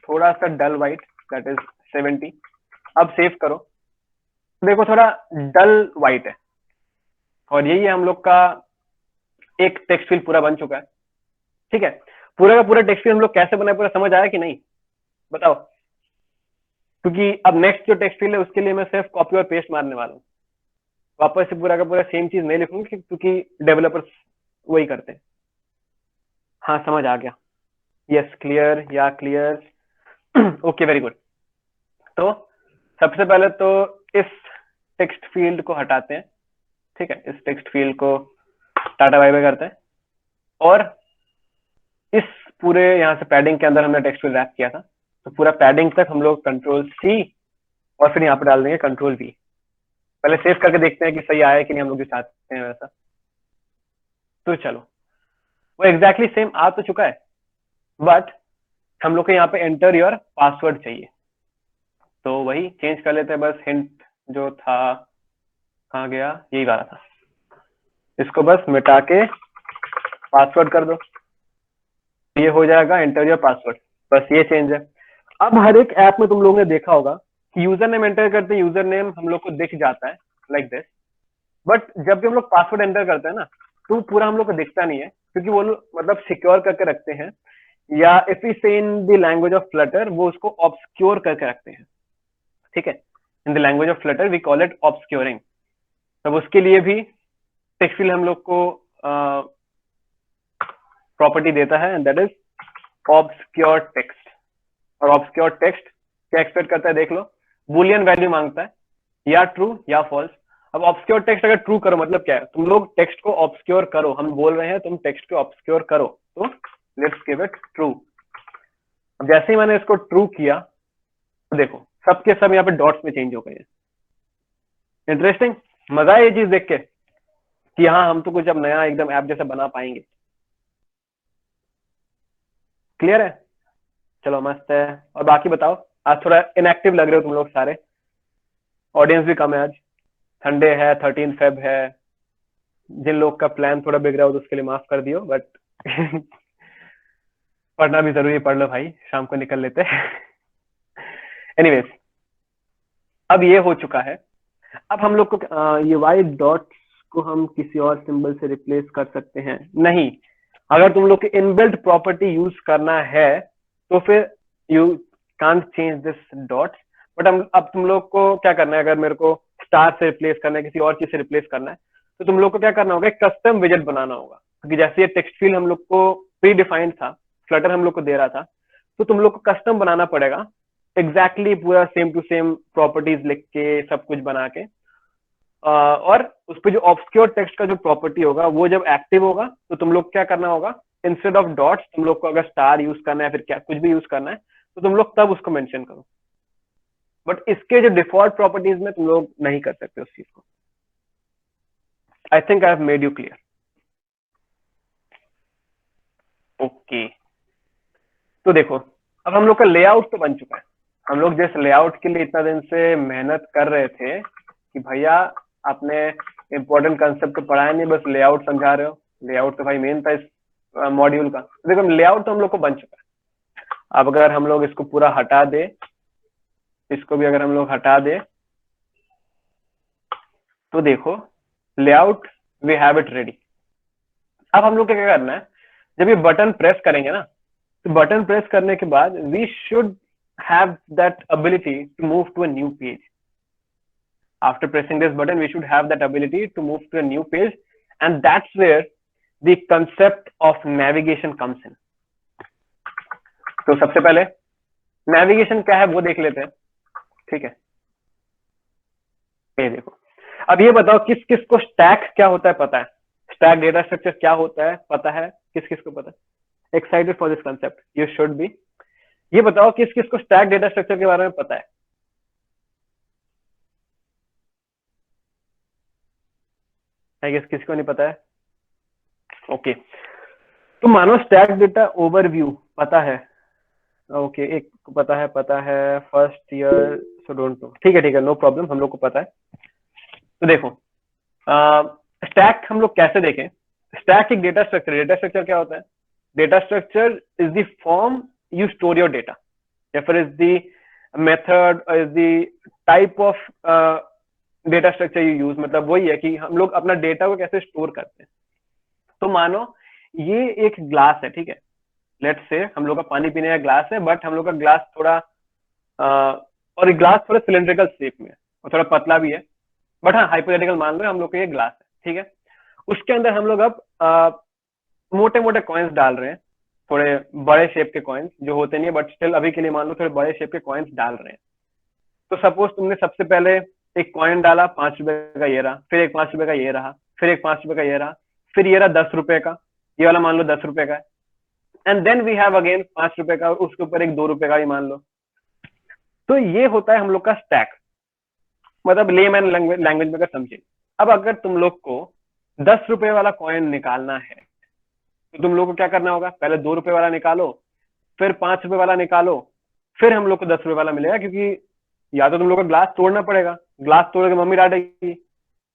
थोड़ा सा डल व्हाइट, दैट इज 70। अब सेव करो, देखो थोड़ा डल व्हाइट है, और यही है हम लोग का एक टेक्स्ट फील्ड पूरा बन चुका है, ठीक है। पूरा का पूरा टेक्स्ट फील्ड हम लोग कैसे बनाए पूरा समझ आया कि नहीं, बताओ। क्योंकि अब नेक्स्ट जो टेक्स्ट फील्ड है उसके लिए मैं सिर्फ कॉपी और पेस्ट मारने वाला हूँ, वापस से पूरा का पूरा सेम चीज नहीं लिखूंगा क्योंकि डेवलपर्स वही करते हैं। हाँ समझ आ गया, यस क्लियर या क्लियर, ओके वेरी गुड। तो सबसे पहले तो इस टेक्स्ट फील्ड को हटाते हैं, ठीक है, इस टेक्स्ट फील्ड को टाटा बाय बाय करते हैं, और इस पूरे यहाँ से पैडिंग के अंदर हमने टेक्स्ट फील्ड रैप किया था, तो पूरा पैडिंग तक हम लोग कंट्रोल सी और फिर यहाँ पे डाल देंगे कंट्रोल वी। पहले सेव करके देखते हैं कि सही आया कि नहीं हम लोग जो चाहते हैं वैसा। तो चलो वो एग्जैक्टली सेम आ तो चुका है, बट हम लोग को यहाँ पे एंटर योर पासवर्ड चाहिए, तो वही चेंज कर लेते हैं। बस हिंट जो था कहाँ गया, यही वाला था, इसको बस मिटा के पासवर्ड कर दो, ये हो जाएगा एंटर योर पासवर्ड, बस ये चेंज है। अब हर एक ऐप में तुम लोगों ने देखा होगा कि यूजर नेम एंटर करते हैं, यूजर नेम हम लोग को दिख जाता है लाइक दिस, बट जब भी हम लोग पासवर्ड एंटर करते हैं ना तो पूरा हम लोग को दिखता नहीं है, क्योंकि वो मतलब सिक्योर करके रखते हैं, या if we say in the language of Flutter वो उसको ऑब्सक्योर करके रखते हैं, ठीक है। In the language of Flutter we call it obscuring. तब उसके लिए भी टेक्स्ट फील्ड हम लोग को प्रॉपर्टी देता है and that is obscure text. और ऑब्सक्योर टेक्स्ट क्या एक्सपेक्ट करता है देख लो, बुलियन वैल्यू मांगता है, या ट्रू या फॉल्स। अब ऑब्सक्योर टेक्स्ट अगर ट्रू करो मतलब क्या है, तुम लोग टेक्स्ट को ऑब्सक्योर करो, हम बोल रहे हैं तुम टेक्स्ट को ऑब्सक्योर करो, तो लेट्स गिव इट ट्रू। अब जैसे ही मैंने इसको ट्रू किया तो देखो सबके सब यहाँ पे डॉट्स में चेंज हो गए हैं। इंटरेस्टिंग, मजा है ये चीज देख के कि हाँ हम तो कुछ अब नया एकदम ऐप जैसा बना पाएंगे। क्लियर है? चलो मस्त है। और बाकी बताओ, आज थोड़ा इनएक्टिव लग रहे हो तुम लोग सारे, ऑडियंस भी कम है आज, संडे है, 13 फेब है, जिन लोग का प्लान थोड़ा बिगड़ रहा हो तो उसके लिए माफ कर दियो, बट पढ़ना भी जरूरी है, पढ़ लो भाई, शाम को निकल लेते हैं। एनीवेज, अब ये हो चुका है। अब हम लोग को ये वाइट डॉट्स को हम किसी और सिंबल से रिप्लेस कर सकते हैं नहीं। अगर तुम लोग के इनबिल्ट प्रॉपर्टी यूज करना है तो फिर you can't change this dots. But अब तुम लोग को क्या करना है, अगर मेरे को स्टार से रिप्लेस करना है, किसी और चीज से रिप्लेस करना है, तो तुम लोग को क्या करना होगा, एक कस्टम विजेट बनाना होगा। क्योंकि जैसे ये टेक्स्ट फील्ड हम लोग को प्री डिफाइंड था, फ्लटर हम लोग को दे रहा था, तो तुम लोग को कस्टम बनाना पड़ेगा एग्जैक्टली पूरा सेम टू सेम प्रॉपर्टीज लिख के सब कुछ बना के। और उस पर जो ऑब्सक्योर टेक्स्ट का जो प्रॉपर्टी होगा वो जब एक्टिव होगा तो तुम लोग क्या करना होगा, इंस्टेड ऑफ डॉट्स तुम लोग को अगर स्टार यूज करना है फिर क्या कुछ भी यूज करना है तो तुम लोग तब उसको मेंशन करो। बट इसके जो डिफॉल्ट प्रॉपर्टीज में तुम लोग नहीं कर सकते उस चीज को। I think I have made you clear. Okay, तो देखो अब हम लोग का लेआउट तो बन चुका है। हम लोग जिस लेआउट के लिए इतना दिन से मेहनत कर रहे थे कि भैया आपने इंपॉर्टेंट कंसेप्ट तो पढ़ाया नहीं, बस लेआउट समझा रहे हो। लेआउट तो भाई मेन था इस मॉड्यूल का। देखो लेआउट तो हम लोग को बन चुका है। अब अगर हम लोग इसको पूरा हटा दे, इसको भी अगर हम लोग हटा दे, तो देखो layout we have it ready. अब हम लोग को क्या करना है, जब ये बटन प्रेस करेंगे ना, तो बटन प्रेस करने के बाद we should have that ability to move to a new page. After pressing this button, we should have that ability to move to a new page, and that's where the concept of navigation comes in. तो सबसे पहले navigation क्या है वो देख लेते हैं, ठीक है? ये देखो, अब ये बताओ किस किस को स्टैक क्या होता है पता है? स्टैक डेटा स्ट्रक्चर क्या होता है पता है? किस किस को पता है? Excited for this concept? You should be. ये बताओ किस किस को स्टैक डेटा स्ट्रक्चर के बारे में पता है? आई गेस किसी को नहीं पता है। ओके, तो मानो स्टैक डेटा ओवरव्यू पता है। ओके, एक को पता है first year so don't know, ठीक है नो प्रॉब्लम, हम लोग को पता है। तो देखो स्टैक हम लोग कैसे देखें। स्टैक एक डेटा स्ट्रक्चर क्या होता है? Data structure is the form you store your data, या फिर is the method, is the type of data structure you use. मतलब वही है कि हम लोग अपना डेटा को कैसे स्टोर करते हैं। तो मानो ये एक ग्लास है, ठीक है, लेट्स से हम लोग का पानी पीने का ग्लास है, बट हम लोग का ग्लास थोड़ा और ग्लास थोड़ा सिलेंड्रिकल शेप में है और थोड़ा पतला भी है, बट हाँ हाइपोथेटिकल मान लो हम लोग का ये ग्लास है, ठीक है। उसके अंदर हम लोग अब मोटे मोटे कॉइन्स डाल रहे हैं, थोड़े बड़े शेप के कॉइन्स जो होते नहीं है, बट स्टिल अभी के लिए मान लो थोड़े बड़े शेप के कॉइन्स डाल रहे हैं। तो सपोज तुमने सबसे पहले एक कॉइन डाला 5 रुपए का, ये रहा, फिर एक 5 रुपए का ये रहा, फिर एक 5 रुपए का ये रहा, फिर ये रहा 10 रुपए का, ये वाला मान लो 10 रुपए का है, and then we have again 5 रुपए का, उसके ऊपर एक 2 रुपए का भी मान लो। तो ये होता है हम लोग का स्टैक, मतलब लेमैन लैंग्वेज में अगर समझे। अब अगर तुम लोग को 10 रुपए वाला कॉइन निकालना है तो तुम लोग को क्या करना होगा, पहले 2 रुपए वाला निकालो, फिर 5 रुपए वाला निकालो, फिर हम लोग को 10 रुपए वाला मिलेगा। क्योंकि या तो तुम लोग को ग्लास तोड़ना पड़ेगा, ग्लास तोड़ोगे मम्मी डांटेगी,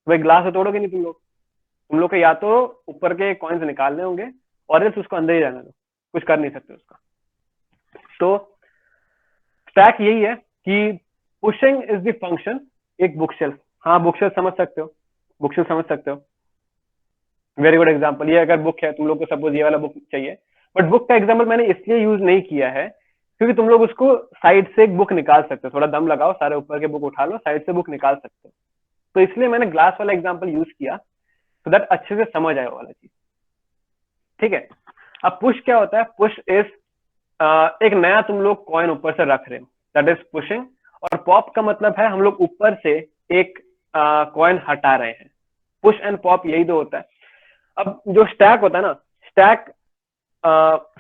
भाई ग्लास तो तोड़ोगे नहीं तुम लोग को या तो ऊपर के कॉइन्स निकालने होंगे और उसको अंदर ही रहने दो, कुछ कर नहीं सकते उसका। तो स्टैक यही है कि पुशिंग इज द फंक्शन। एक बुकशेल्फ, हाँ बुकशेल्फ समझ सकते हो, बुकशेल्फ समझ सकते हो, वेरी गुड एग्जाम्पल। ये अगर बुक है, तुम लोग को सपोज ये वाला बुक चाहिए, बट बुक का एग्जाम्पल मैंने इसलिए यूज नहीं किया है क्योंकि तुम लोग उसको साइड से एक बुक निकाल सकते हो, थोड़ा दम लगाओ, सारे ऊपर के बुक उठा लो, साइड से बुक निकाल सकते हो। तो इसलिए मैंने ग्लास वाला एग्जाम्पल यूज किया तो दैट अच्छे से समझ आए वाला चीज, ठीक है। अब पुश क्या होता है? पुश इज एक नया तुम लोग कॉइन ऊपर से रख रहे हो, दैट इज पुशिंग। और पॉप का मतलब है हम लोग ऊपर से एक कॉइन हटा रहे हैं। पुश एंड पॉप यही तो होता है। अब जो स्टैक होता है ना, stack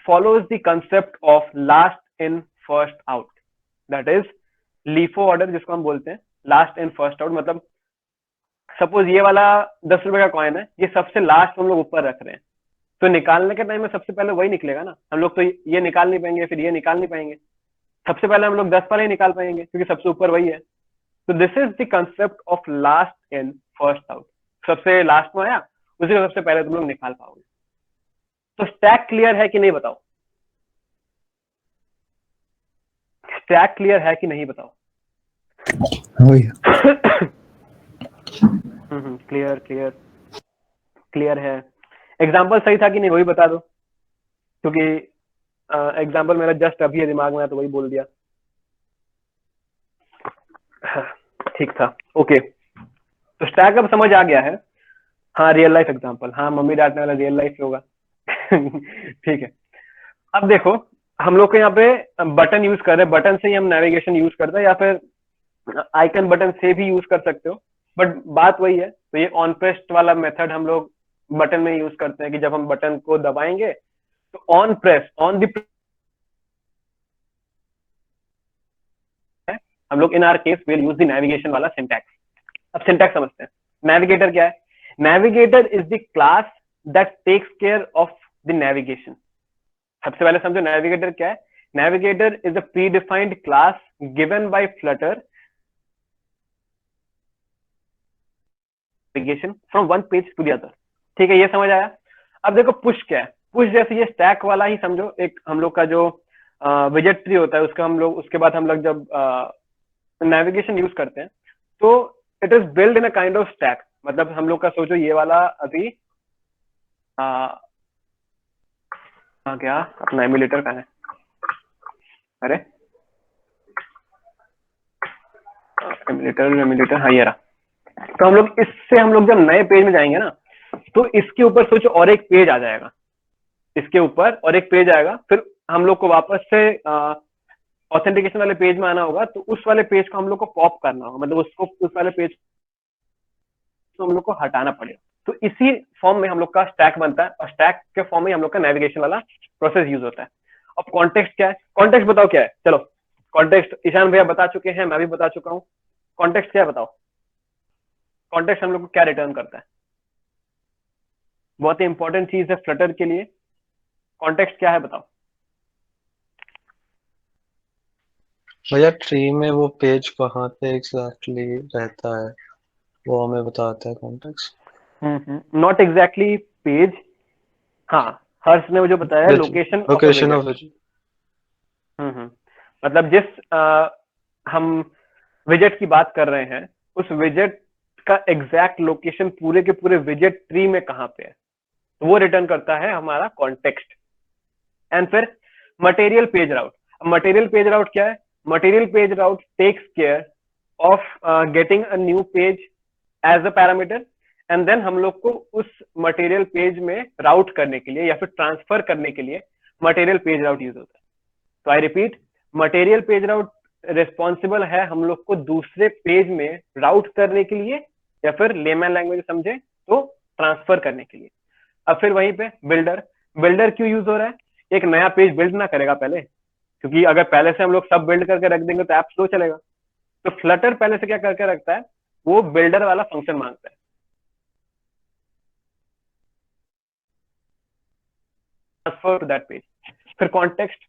follows the concept of last in first out, that is LIFO order जिसको हम बोलते हैं, last in first out। मतलब सपोज ये वाला 10 रुपए का कॉइन है, ये सबसे लास्ट हम लोग ऊपर रख रहे हैं, तो निकालने के टाइम में सबसे पहले वही निकलेगा ना। हम लोग तो ये निकाल नहीं पाएंगे, फिर ये निकाल नहीं पाएंगे, सबसे पहले हम लोग 10 वाला ही निकाल पाएंगे क्योंकि सबसे ऊपर वही है। तो this is the concept of last in first out. सबसे लास्ट में आया उसी को सबसे पहले तुम लोग निकाल पाओगे। तो स्टैक क्लियर है कि नहीं बताओ? स्टैक क्लियर है कि नहीं बताओ? क्लियर क्लियर क्लियर है। एग्जाम्पल सही था कि नहीं वही बता दो, क्योंकि एग्जाम्पल मेरा जस्ट अभी दिमाग में आया तो वही बोल दिया। ठीक था, ओके। तो स्टैक अब समझ आ गया है। हाँ, रियल लाइफ एग्जाम्पल, हाँ मम्मी डांटने वाला रियल लाइफ होगा। ठीक है। अब देखो हम लोग को यहाँ पे बटन यूज कर रहे हैं, बटन से ही हम नेविगेशन यूज करते हैं, या फिर आइकन बटन से भी यूज कर सकते हो, बट बात वही है। तो ये ऑन प्रेस्ड वाला मेथड हम लोग बटन में यूज करते हैं कि जब हम बटन को दबाएंगे तो ऑन प्रेस ऑन द हम लोग in our case will use the navigation वाला सिंटैक्स। अब सिंटैक्स समझते हैं। नेविगेटर क्या है? Navigator is the class that takes care of the navigation. सबसे पहले समझो नेविगेटर क्या है। Navigator is a pre defined class given by Flutter navigation from one page to the other. ठीक है, ये समझ आया। अब देखो पुश क्या है। पुश जैसे ये स्टैक वाला ही समझो, एक हम लोग का जो विजेट ट्री होता है उसका हम लोग उसके बाद हम लोग जब नेविगेशन यूज करते हैं तो it is build in a kind of stack. मतलब हम लोग का सोचो ये वाला अभी क्या अपना एमुलेटर का है, अरे एमुलेटर हाँ ये रहा। तो हम लोग इससे हम लोग जब नए पेज में जाएंगे ना तो इसके ऊपर सोचो और एक पेज आ जाएगा, इसके ऊपर और एक पेज आएगा, फिर हम लोग को वापस से ऑथेंटिकेशन वाले पेज में आना होगा। तो उस वाले पेज को हम लोग को पॉप करना होगा, मतलब उसको उस वाले पेज को हम लोग को हटाना पड़ेगा। तो इसी फॉर्म में हम लोग का स्टैक बनता है, और स्टैक के फॉर्म में हम लोग का नेविगेशन वाला प्रोसेस यूज होता है। अब कॉन्टेक्स्ट क्या है? कॉन्टेक्स्ट बताओ क्या है? चलो कॉन्टेक्स्ट ईशान भैया बता चुके हैं, मैं भी बता चुका हूँ। कॉन्टेक्स्ट क्या है बताओ? कॉन्टेक्स्ट हम लोग को क्या रिटर्न करता है? बहुत ही इंपॉर्टेंट चीज है फ्लटर के लिए। कॉन्टेक्स्ट क्या है बताओ? भैया ट्री में वो पेज कहाँ पे एग्जैक्टली रहता है वो हमें बताता है कॉन्टेक्स्ट। Not exactly page. हाँ, हर्ष ने मुझे बताया लोकेशन लोकेशन ऑफ मतलब जिस हम विजेट की बात कर रहे हैं उस विजेट का एग्जैक्ट लोकेशन पूरे के पूरे विजेट ट्री में कहाँ पे है, तो वो रिटर्न करता है हमारा कॉन्टेक्स्ट। एंड फिर material page route. Material page route क्या है? Material page route takes care of getting a new page as a parameter, and then हम लोग को उस मटेरियल पेज में राउट करने के लिए या फिर ट्रांसफर करने के लिए मटेरियल पेज राउट यूज होता है। तो I repeat, material page route responsible है हम लोग को दूसरे पेज में राउट करने के लिए, या फिर लेमैन लैंग्वेज समझे तो ट्रांसफर करने के लिए। अब फिर वहीं पे बिल्डर। बिल्डर क्यों यूज हो रहा है? एक नया पेज बिल्ड ना करेगा पहले, क्योंकि अगर पहले से हम लोग सब बिल्ड करके रख देंगे तो ऐप स्लो चलेगा। तो फ्लटर पहले से क्या करके रखता है, वो बिल्डर वाला फंक्शन मांगता है। Transfer to that page. फिर कॉन्टेक्स्ट।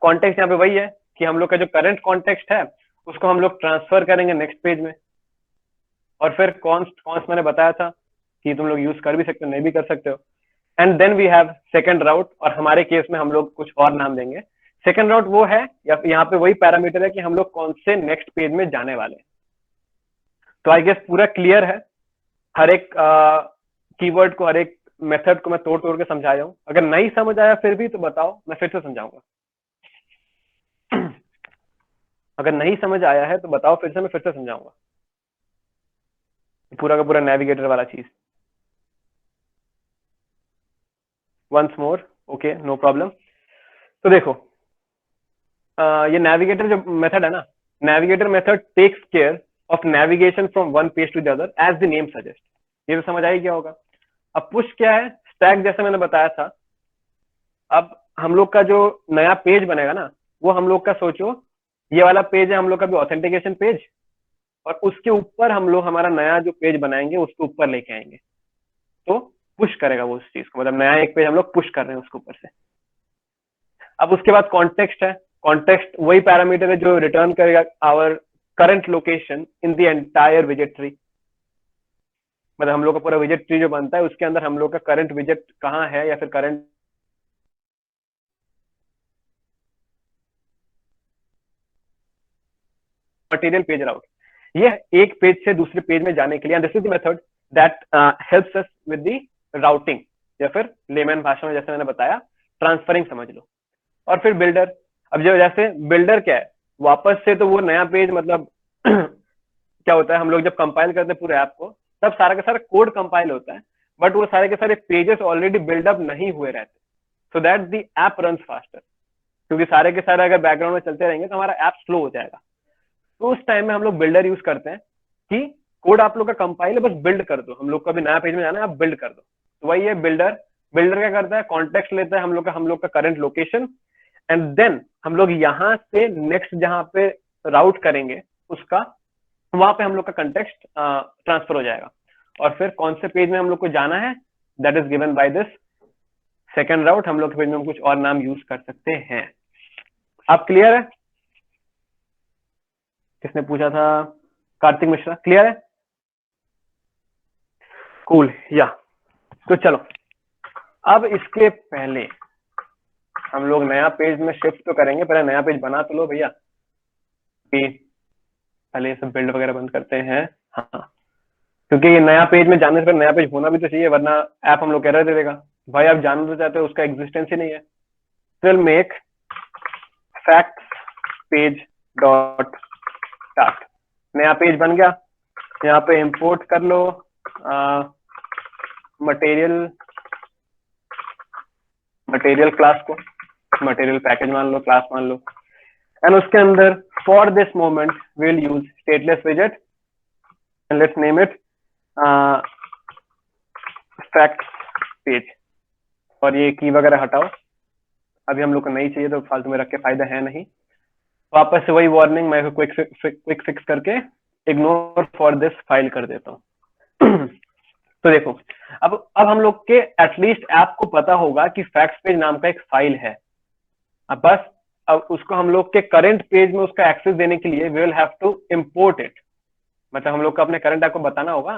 कॉन्टेक्स्ट यहाँ पे वही है कि हम लोग का जो करंट कॉन्टेक्स्ट है उसको हम लोग ट्रांसफर करेंगे नेक्स्ट पेज में। और फिर कॉन्स्ट मैंने बताया था कि तुम लोग यूज कर भी सकते हो, नहीं भी कर सकते हो। And then we have second route, और हमारे केस में हम लोग कुछ और नाम देंगे। सेकंड राउट वो है, या यहाँ पे वही पैरामीटर है कि हम लोग कौन से नेक्स्ट पेज में जाने वाले हैं। तो आई गेस पूरा क्लियर है। हर एक कीवर्ड को, हर एक मेथड को मैं तोड़ तोड़ के समझाया हूँ। अगर नहीं समझ आया फिर भी तो बताओ, मैं फिर से समझाऊंगा। अगर नहीं समझ आया है तो बताओ फिर से, मैं फिर से समझाऊंगा पूरा का पूरा नेविगेटर वाला चीज। Once more, okay, no problem. तो देखो ये नेविगेटर जो मेथड है ना, navigator method takes care of navigation from one page to the other as the name suggest. ये तो समझ आई क्या होगा। अब पुश क्या है, स्टैक जैसे मैंने बताया था। अब हम लोग का जो नया पेज बनेगा ना, वो हम लोग का सोचो ये वाला पेज है हम लोग का भी ऑथेंटिकेशन पेज, और उसके ऊपर हम लोग हमारा नया जो पेज बनाएंगे उसके ऊपर लेके आएंगे, तो पुश करेगा वो उस चीज को, मतलब नया एक पेज हम लोग पुश कर रहे हैं उसके ऊपर से। अब उसके बाद कॉन्टेक्स्ट है, कॉन्टेक्स्ट वही पैरामीटर है जो रिटर्न करेगा our current location in the entire विजेट ट्री। मतलब हम लोग का पूरा विजेट ट्री जो बनता है उसके अंदर हम लोग का करंट विजेट कहाँ है या फिर करंट मटेरियल पेज राउट, ये एक पेज से दूसरे पेज में जाने के लिए this is the method that helps us with the routing, या फिर लेमैन भाषा में जैसे मैंने बताया ट्रांसफरिंग समझ लो। और फिर बिल्डर, अब जो जैसे बिल्डर क्या है, वापस से तो वो नया पेज मतलब क्या होता है, हम लोग जब कंपाइल करते हैं पूरे ऐप को तब सारा का सारा कोड कंपाइल होता है, बट वो सारे के सारे पेजेस ऑलरेडी बिल्डअप नहीं हुए रहते, so that the app runs faster. क्योंकि सारे के सारे अगर बैकग्राउंड में चलते रहेंगे तो हमारा ऐप स्लो हो जाएगा। तो उस टाइम में हम लोग बिल्डर यूज करते हैं कि कोड आप लोग का कंपाइल है, बस बिल्ड कर दो, हम लोग का भी नया पेज में जाना है आप बिल्ड कर दो। तो वही है बिल्डर। बिल्डर क्या करता है, कॉन्टेक्स्ट लेता है हम लोग का करंट लोकेशन, एंड देन हम लोग यहाँ से नेक्स्ट जहां पे राउट करेंगे उसका, वहां पे हम लोग का कंटेक्स्ट ट्रांसफर हो जाएगा। और फिर कौन से पेज में हम लोग को जाना है that is given by this second route. हम लोग के पेज में हम कुछ और नाम यूज कर सकते हैं। आप क्लियर है? किसने पूछा था? कार्तिक मिश्रा, क्लियर है? कूल या। तो चलो अब इसके पहले हम लोग नया पेज में शिफ्ट तो करेंगे, पहले नया पेज बना तो लो भैया। पहले ये सब बिल्ड वगैरह बंद करते हैं। हाँ, क्योंकि ये नया पेज में जाने से पहले नया पेज होना भी तो चाहिए, वरना ऐप हम लोग एरर दे देगा। भाई आप जानना तो चाहते हो उसका एग्जिस्टेंस ही नहीं है। Will make facts page dot start. नया पेज बन गया, यहाँ पे इंपोर्ट कर लो मटेरियल क्लास को, मटेरियल पैकेज मान लो, क्लास मान लो, एंड उसके अंदर for this moment will use stateless विजेट and let's name it facts page. और ये की वगैरह हटाओ, अभी हम लोग को नहीं चाहिए तो फालतू में रख के फायदा है नहीं। वापस से वही वार्निंग मैं क्विक फिक्स करके इग्नोर फॉर दिस फाइल कर देता हूँ। तो देखो अब हम लोग के एटलीस्ट ऐप को पता होगा कि फैक्ट्स पेज नाम का एक फाइल है। अब बस अब उसको हम लोग के करंट पेज में उसका एक्सेस देने के लिए we will have to import it. मतलब हम लोग को अपने करंट ऐप को बताना होगा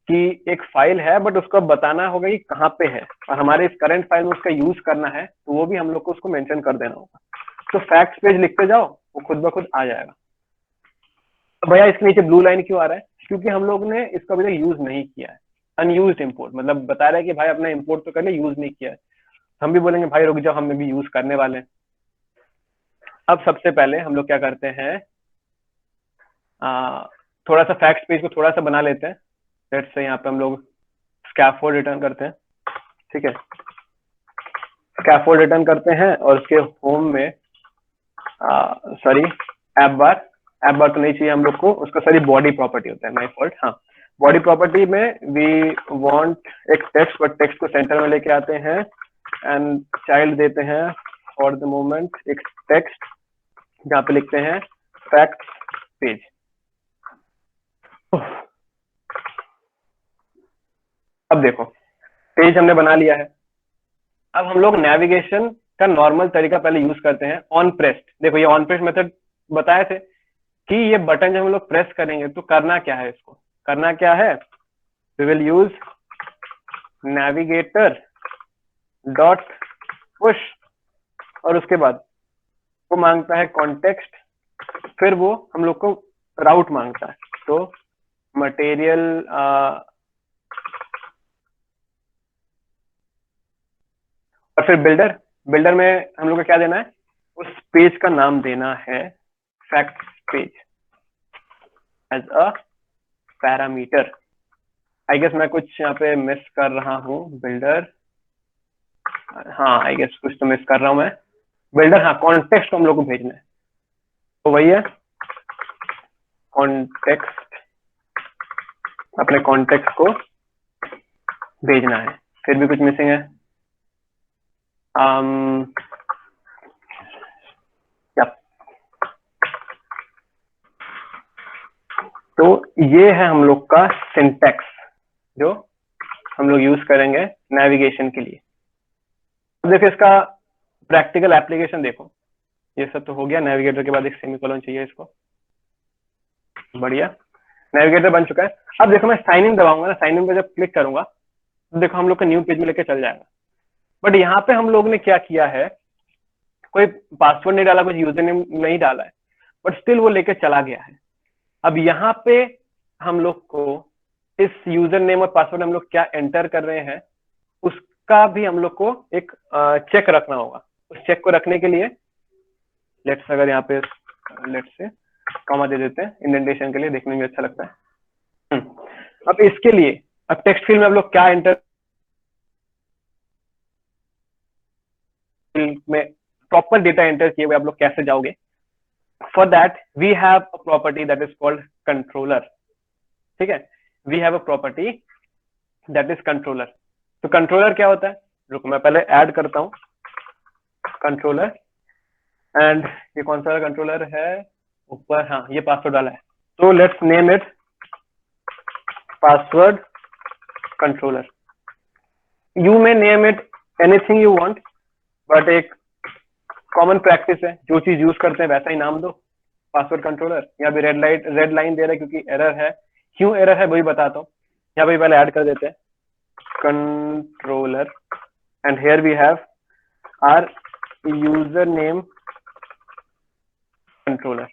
कि एक फाइल है, बट उसको बताना होगा कि कहाँ पे है, और हमारे इस करंट फाइल में उसका यूज करना है, तो वो भी हम लोग को उसको मेंशन कर देना होगा। तो फैक्ट्स पेज लिखते जाओ, वो खुद ब खुद आ जाएगा। तो भैया इसके नीचे ब्लू लाइन क्यों आ रहा है? क्योंकि हम लोग ने इसका अभी तक यूज नहीं किया है। अनयूज्ड इंपोर्ट मतलब बता रहा है कि भाई अपना इंपोर्ट तो कर ले, यूज नहीं किया है। हम भी बोलेंगे भाई रुक जाओ, हम भी यूज करने वाले हैं। अब सबसे पहले हम लोग क्या करते हैं, थोड़ा सा फैक्ट्स पेज को थोड़ा सा बना लेते हैं। लेट्स से यहाँ पे हम लोग स्कैफोल्ड रिटर्न करते हैं, ठीक है। स्कैफोल्ड रिटर्न करते हैं और उसके होम में सॉरी ऐप बार तो नहीं चाहिए हम लोग को, उसका सॉरी बॉडी प्रॉपर्टी होता है, माय फॉल्ट। हाँ, बॉडी प्रॉपर्टी में वी वांट एक टेक्स्ट, बट टेक्स्ट को सेंटर में लेके आते हैं एंड चाइल्ड देते हैं फॉर द मोमेंट एक टेक्स्ट जहाँ पे लिखते हैं फैक्ट्स पेज। अब देखो पेज हमने बना लिया है। अब हम लोग नेविगेशन का नॉर्मल तरीका पहले यूज करते हैं, ऑन प्रेस्ड। देखो ये ऑन प्रेस मेथड बताए थे कि ये बटन जब हम लोग प्रेस करेंगे तो करना क्या है, इसको करना क्या है, we will use navigator dot push, और उसके बाद वो मांगता है कॉन्टेक्स्ट, फिर वो हम लोग को राउट मांगता है। तो मटेरियल और फिर बिल्डर में हम लोग को क्या देना है, उस पेज का नाम देना है facts page as a parameter. I guess मैं कुछ यहाँ पे मिस कर रहा हूँ। बिल्डर, हाँ आई गेस कुछ तो मिस कर रहा हूँ मैं। बिल्डर, हाँ कॉन्टेक्स्ट को हम लोग को भेजना है, तो वही है कॉन्टेक्स्ट, अपने कॉन्टेक्स्ट को भेजना है। फिर भी कुछ मिसिंग है। yep. तो ये है हम लोग का सिंटैक्स जो हम लोग यूज करेंगे नेविगेशन के लिए। अब देखो इसका प्रैक्टिकल एप्लीकेशन देखो। ये सब तो हो गया, नेविगेटर के बाद एक सेमीकोलन चाहिए इसको। बढ़िया, नेविगेटर बन चुका है। अब देखो मैं साइन इन दबाऊंगा ना, साइन इन पे जब क्लिक करूंगा तो देखो हम लोग को न्यू पेज में लेके चल जाएगा। बट यहाँ पे हम लोग ने क्या किया है, कोई पासवर्ड नहीं डाला, कुछ यूजर नेम नहीं डाला है, बट स्टिल वो लेके चला गया है। अब यहाँ पे हम लोग को इस यूजर नेम और पासवर्ड हम लोग क्या एंटर कर रहे हैं उसका भी हम लोग को एक चेक रखना होगा। उस चेक को रखने के लिए लेट्स, अगर यहाँ पे लेट्स से कॉमा दे देते हैं इंडेंटेशन के लिए, देखने में अच्छा लगता है। अब इसके लिए अब टेक्स्ट फील्ड में हम लोग क्या एंटर में प्रॉपर डेटा एंटर किए हुए आप लोग कैसे जाओगे? For that we have a property that is called controller. ठीक है, we have a property that is controller. तो कंट्रोलर क्या होता है, रुको मैं पहले ऐड करता हूं कंट्रोलर। एंड ये कौन सा कंट्रोलर है ऊपर, हाँ ये पासवर्ड वाला है। तो let's name it password controller. You may name it anything you want, but एक कॉमन प्रैक्टिस है, जो चीज यूज करते हैं वैसा ही नाम दो, पासवर्ड कंट्रोलर। यहाँ भी रेड लाइन दे रहा है क्योंकि एरर है। क्यों एरर है वही बताता हूँ। यहाँ पे पहले ऐड कर देते हैं controller and here we have our user name controller.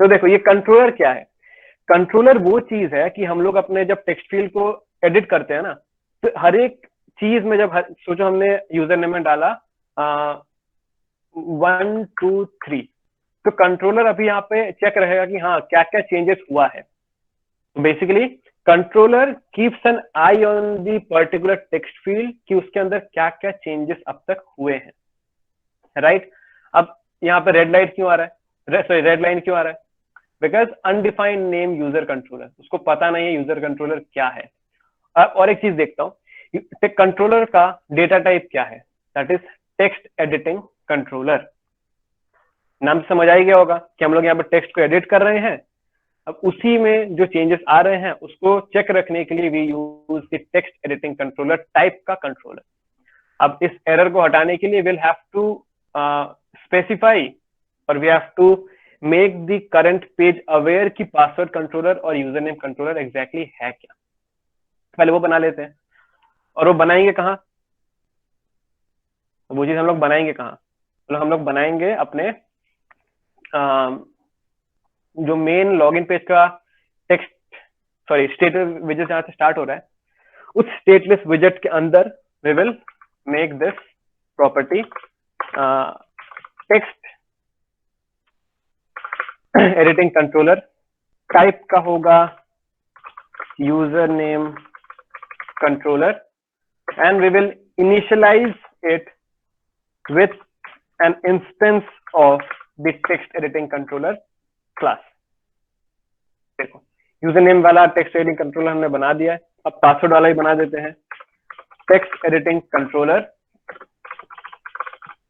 तो देखो ये कंट्रोलर क्या है, कंट्रोलर वो चीज है कि हम लोग अपने जब टेक्स्ट फील्ड को एडिट करते हैं ना, तो हर एक चीज में जब सोचो हमने यूजर नेम में डाला 1 2 3, तो कंट्रोलर अभी यहाँ पे चेक रहेगा कि हाँ क्या क्या चेंजेस हुआ है। तो basically controller keeps an eye on the particular text field कि उसके अंदर क्या क्या चेंजेस अब तक हुए हैं, राइट। अब यहाँ पे रेड लाइट क्यों आ रहा है, सॉरी रेड लाइन क्यों आ रहा है, because undefined name user controller, उसको पता नहीं है यूजर कंट्रोलर क्या है। अब और एक चीज देखता हूँ, कंट्रोलर का डेटा टाइप क्या है, that is text editing controller. नाम से समझ आ ही गया होगा कि हम लोग यहाँ पर टेक्स्ट को एडिट कर रहे हैं। अब उसी में जो चेंजेस आ रहे हैं उसको चेक रखने के लिए we use the text editing controller type का कंट्रोलर। अब इस एरर को हटाने के लिए विल हैव टू स्पेसिफाई और we have to make the current page aware कि पासवर्ड कंट्रोलर और यूजर नेम कंट्रोलर एग्जैक्टली है क्या। पहले वो बना लेते हैं। और वो बनाएंगे कहाँ, वो चीज हम लोग बनाएंगे कहाँ, तो हम लोग बनाएंगे अपने जो मेन लॉगिन पेज का टेक्स्ट सॉरी स्टेटस विजेट जहां से स्टार्ट हो रहा है, उस स्टेटलेस विजेट के अंदर we will make this property text editing controller. Type का होगा user name controller and we will initialize it with an instance of the text editing controller class। देखो यूजर नेम वाला टेक्स्ट एडिटिंग कंट्रोलर हमने बना दिया है, अब password वाला ही बना देते हैं, text editing controller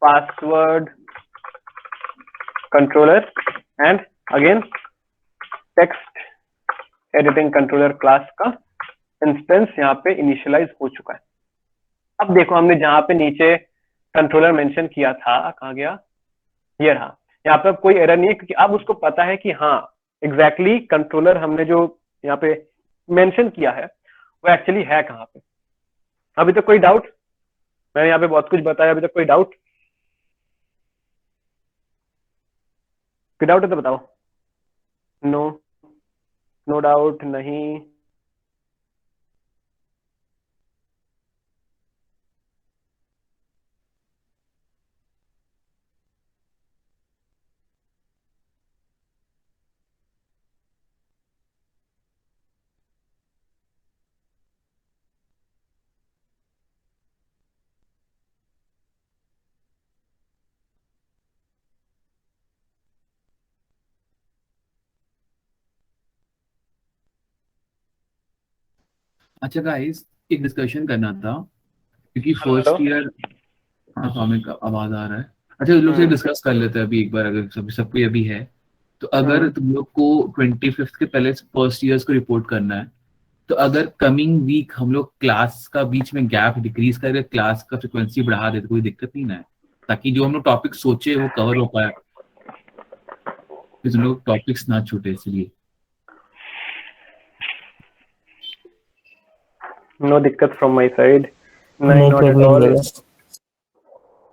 password controller and again text editing controller class का इंस्टेंस यहाँ पे इनिशियलाइज हो चुका है। अब देखो हमने जहां पे नीचे कंट्रोलर मेंशन किया था, कहाँ गया, ये रहा। यहाँ पे कोई एरर नहीं है क्योंकि अब उसको पता है कि हाँ एग्जैक्टली कंट्रोलर हमने जो यहाँ पे मेंशन किया है वो एक्चुअली है कहाँ पे। अभी तक कोई डाउट, मैंने यहाँ पे बहुत कुछ बताया, अभी तक कोई डाउट, कोई डाउट है तो बताओ। नो, नो डाउट नहीं। अच्छा गाइस, एक डिस्कशन करना था क्योंकि हेलो फर्स्ट ईयर। हाँ स्वामी का आवाज आ रहा है। अच्छा, लोग से हम्म डिस्कस कर लेते हैं अभी एक बार, अगर सबको अभी है तो। अगर हम्म तुम लोग को 25th के पहले फर्स्ट ईयर्स को रिपोर्ट करना है, तो अगर कमिंग वीक हम लोग क्लास का बीच में गैप डिक्रीज करके क्लास का फ्रिक्वेंसी बढ़ा दे तो कोई दिक्कत नहीं ना है, ताकि जो हम लोग टॉपिक सोचे वो कवर हो पाए, फिर तुम लोग टॉपिक्स ना छूटे इसलिए। नो दिक्कत from my side, no not at problem all. भैया।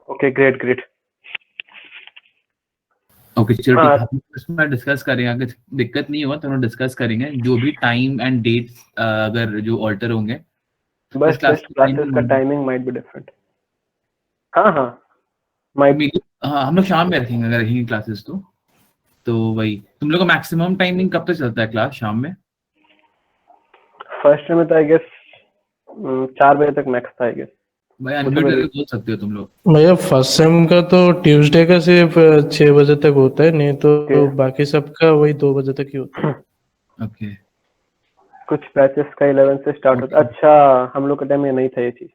Okay great great. ओके चलो ठीक हाँ है, हम इसमें डिस्कस करेंगे। अगर दिक्कत नहीं हुआ तो हम डिस्कस करेंगे जो भी टाइम एंड डेट्स अगर जो ऑल्टर होंगे तो बस किस क्लास जस्ट की क्लासेस टाइमिंग का होगी। Timing might be different. हाँ हाँ माइट। हाँ हम लोग शाम में रखेंगे, अगर रखेंगे क्लासेस तो वही। तुम लोग का मैक्सिमम टाइमिंग कब तक चलता है क्लास शाम में? फर्स्ट में तो आई गेस 4 बजे तक मैक्स था आई गेस। भाई उससे अनम्यूट पहले करके बोल सकते हो तुम लोग। भैया फर्स्ट सेम का तो ट्यूसडे का सिर्फ 6 बजे तक होता है, नहीं तो बाकी सबका वही 2 बजे तक ही होता है। ओके कुछ बैचेस का 11 से स्टार्ट होता। ओके अच्छा हम लोग के टाइम में नहीं था ये चीज।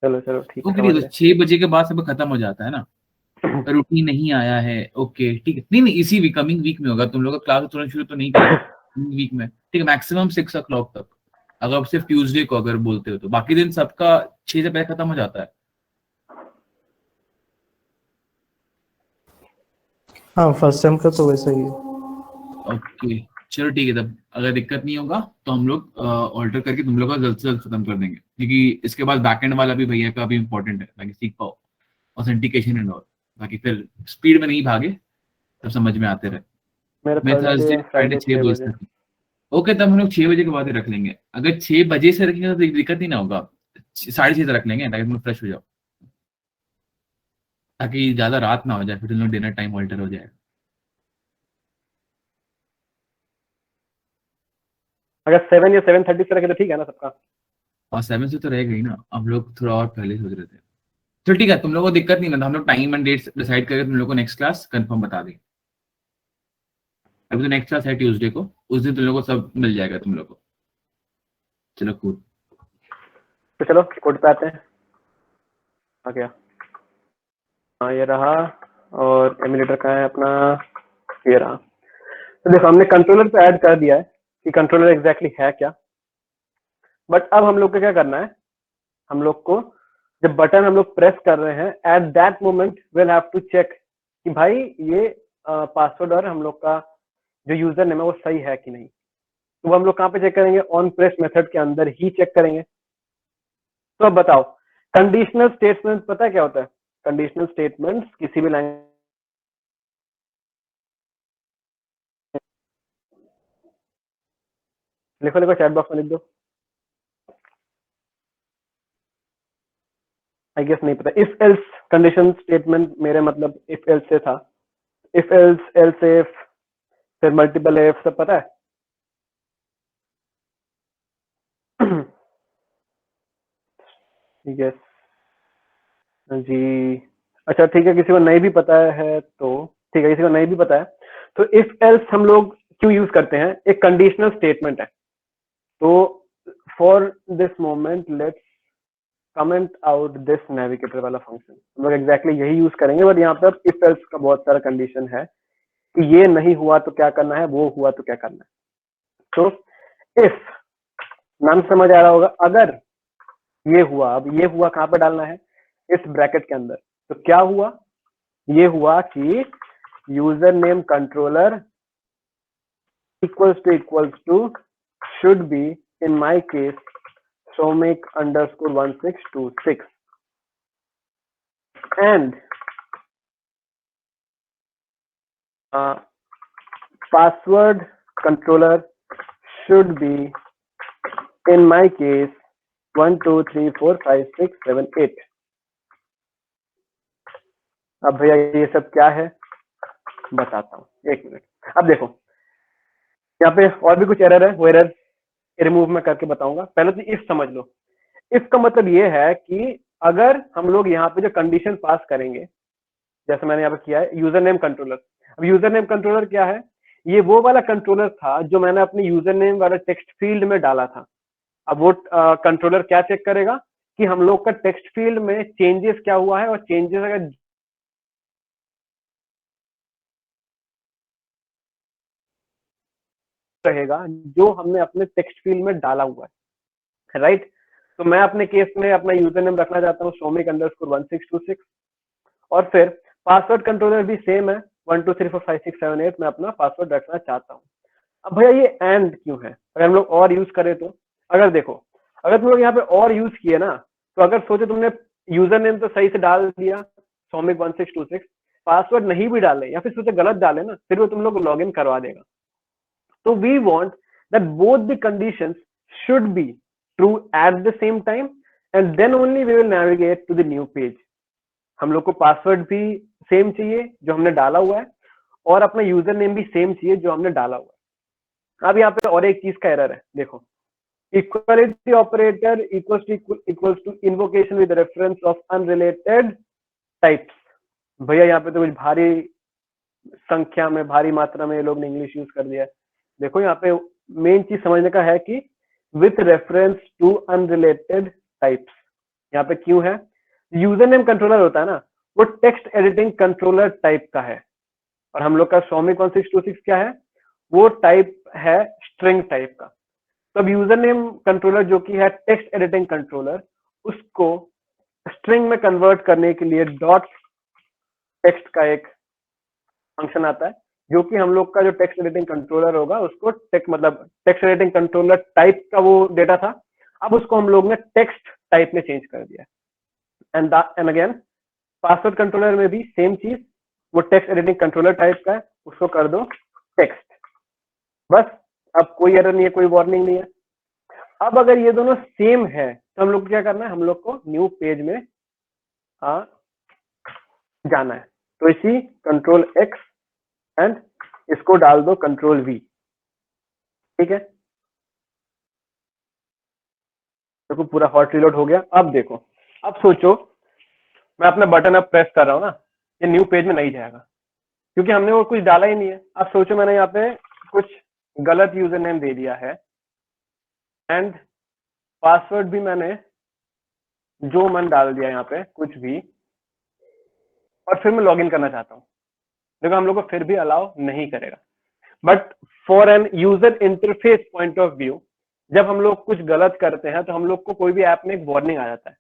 चलो चलो ठीक है ओके, समझ तो गए। 6 बजे के बाद सब खत्म हो जाता है ना? रूटीन नहीं आया है, ओके ठीक है। नहीं नहीं, इसी वीक कमिंग वीक में होगा। तुम लोग का क्लास तुरंत शुरू तो नहीं करेंगे वीक में, ठीक है। मैक्सिमम 6 o'clock तक, अगर आप सिर्फ ट्यूसडे को अगर बोलते हो तो। बाकी दिन सबका 6 से पहले खत्म हो जाता है। हाँ फर्स्ट सेम का तो वैसा ही है। ओके चलो ठीक है, तब अगर दिक्कत नहीं होगा तो हम लोग ऑल्टर करके तुम लोग का जल्द से जल्द खत्म कर देंगे, क्योंकि इसके बाद बैकएंड वाला भी भैया का भी इंपॉर्टेंट है, ताकि सीख पाओ ऑथेंटिकेशन एंड ऑल, ताकि फिर स्पीड में नहीं भागे, तब समझ में आते रहे। मेरा मैं Thursday Thursday and Friday Friday 6 बजे 6 बजे। तक। ओके तब हम लोग 6 बजे के बाद ही रख लेंगे। अगर 6 बजे से रखेंगे तो दिक्कत नहीं ना होगा, 6:30 तक रख लेंगे ताकि तुम फ्रेश हो जाओ, ताकि ज्यादा रात ना हो जाए, फिर तुम लोग डिनर टाइम ऑल्टर हो जाए। अगर 7 या 7:30 से रखे तो ठीक है ना सबका। और 7 से तो रह गई ना, हम लोग थोड़ा और पहले सोच रहे थे। तो ठीक है, तुम लोगों को दिक्कत नहीं ना, हम लोग टाइम एंड डेट्स डिसाइड करके तुम लोग को नेक्स्ट क्लास कंफर्म बता देंगे। अभी तो नेक्स्ट क्लास है ट्यूसडे को, उस दिन तुम लोग को सब मिल जाएगा तुम लोग को। चलो कूल। तो चलो कोड पे आते हैं। आ गया। हाँ ये रहा। और एमुलेटर का है अपना, ये रहा। तो देखो हमने कंट्रोलर पे ऐड कर दिया है कि कंट्रोलर एग्जैक्टली है क्या। बट अब हम लोग को क्या करना है, हम लोग को जब बटन हम लोग प्रेस कर रहे हैं at that moment will have to check कि भाई ये पासवर्ड और हम लोग का जो यूजर नेम है वो सही है कि नहीं। तो वो हम लोग कहाँ पे चेक करेंगे, ऑन प्रेस मेथड के अंदर ही चेक करेंगे। तो अब बताओ कंडीशनल स्टेटमेंट पता है क्या होता है? कंडीशनल स्टेटमेंट्स किसी भी लैंग्वेज, लिखो लिखो चैट बॉक्स में लिख दो। आई गेस नहीं पता। इफ एल्स कंडीशन स्टेटमेंट मेरे मतलब इफ एल्स से था। इफ एल्स एल्स इफ फिर मल्टीपल इफ सब पता है। यस जी। अच्छा ठीक है, किसी को नहीं भी पता है तो ठीक है, किसी को नहीं भी पता है तो इफ एल्स हम लोग क्यों यूज करते हैं, एक कंडीशनल स्टेटमेंट है। तो for this moment let's comment out this navigator वाला फंक्शन हम लोग एग्जैक्टली यही यूज करेंगे। बट यहाँ पर इफ एल्स का बहुत सारा कंडीशन है कि ये नहीं हुआ तो क्या करना है, वो हुआ तो क्या करना है। तो इफ नाम समझ आ रहा होगा, अगर ये हुआ, अब ये हुआ कहाँ पे डालना है, इस ब्रैकेट के अंदर। तो क्या हुआ, ये हुआ कि user name controller equals to should be in my case Somik _ 1626 and password controller should be in my case 1 2 3 4 5 6 7 8। अब भैया ये सब क्या है बताता हूँ, एक मिनट। अब देखो यहाँ पे और भी कुछ एरर है, वो एरर रिमूव में करके बताऊंगा। पहले तो इफ समझ लो। इफ का मतलब ये है कि अगर हम लोग यहाँ पे जो कंडीशन पास करेंगे, जैसे मैंने यहाँ पे किया है यूजर नेम कंट्रोलर। अब यूजर नेम कंट्रोलर क्या है, ये वो वाला कंट्रोलर था जो मैंने अपने यूजर नेम वाला टेक्स्ट फील्ड में डाला था। अब वो कंट्रोलर क्या चेक करेगा कि हम लोग का टेक्स्ट फील्ड में चेंजेस क्या हुआ है, और चेंजेस अगर रहेगा जो हमने अपने टेक्स्ट फील्ड में डाला हुआ है, राइट। तो मैं अपने केस में अपना यूजर नेम रखना चाहता हूँ Soumik_1626, और फिर पासवर्ड कंट्रोलर भी सेम है 1234567 मैं अपना पासवर्ड रखना चाहता हूँ। अब भैया ये एंड क्यों है, अगर हम लोग और यूज करें तो, अगर देखो अगर तुम लोग यहाँ पे और यूज किए ना, तो अगर सोचो तुमने यूजर नेम तो सही से डाल दिया Soumik1626, पासवर्ड नहीं भी डाले या फिर सोचे गलत डाले ना, फिर वो तुम लोग लॉग इन करवा देगा। तो we want that both the conditions should be true at the same time, and then only we will navigate to the new page. हम लोग को पासवर्ड भी सेम चाहिए जो हमने डाला हुआ है, और अपना यूजर नेम भी सेम चाहिए जो हमने डाला हुआ है। अब यहाँ पे और एक चीज का एरर है, देखो equality operator equals to invocation with reference of unrelated types. भैया यहाँ पे तो कुछ भारी संख्या में, भारी मात्रा में ये लोग ने इंग्लिश यूज कर दिया है। देखो यहाँ पे मेन चीज समझने का है कि with reference to unrelated types, यहाँ पे क्यों है, यूजर नेम कंट्रोलर होता है ना, वो टेक्स्ट एडिटिंग कंट्रोलर टाइप का है, और हम लोग का Soumik1626 क्या है, वो टाइप है स्ट्रिंग टाइप का। तो अब यूजर नेम कंट्रोलर जो कि है टेक्स्ट एडिटिंग कंट्रोलर, उसको स्ट्रिंग में कन्वर्ट करने के लिए डॉट टेक्स्ट का एक फंक्शन आता है, जो कि हम लोग का जो टेक्स्ट एडिटिंग कंट्रोलर होगा उसको टेक्स्ट एडिटिंग कंट्रोलर टाइप का वो डेटा था, अब उसको हम लोग ने टेक्स्ट टाइप में चेंज कर दिया। एंड अगेन पासवर्ड कंट्रोलर में भी सेम चीज, वो टेक्स्ट एडिटिंग कंट्रोलर टाइप का है, उसको कर दो टेक्स्ट, बस। अब कोई एरर नहीं है, कोई वार्निंग नहीं है। अब अगर ये दोनों सेम है तो हम लोग को क्या करना है, हम लोग को न्यू पेज में जाना है। तो इसी कंट्रोल X एंड इसको डाल दो कंट्रोल V, ठीक है। देखो पूरा हॉट रिलोड हो गया। अब देखो, अब सोचो मैं अपना बटन अब प्रेस कर रहा हूँ ना, ये न्यू पेज में नहीं जाएगा क्योंकि हमने वो कुछ डाला ही नहीं है। अब सोचो मैंने यहाँ पे कुछ गलत यूजर नेम दे दिया है, एंड पासवर्ड भी मैंने जो मन डाल दिया यहाँ पे कुछ भी, और फिर मैं लॉगिन करना चाहता हूँ। देखो हम लोग को फिर भी अलाउ नहीं करेगा। But for an user interface point of view, जब हम लोग कुछ गलत करते हैं तो हम लोग को कोई भी ऐप में एक वार्निंग आ जाता है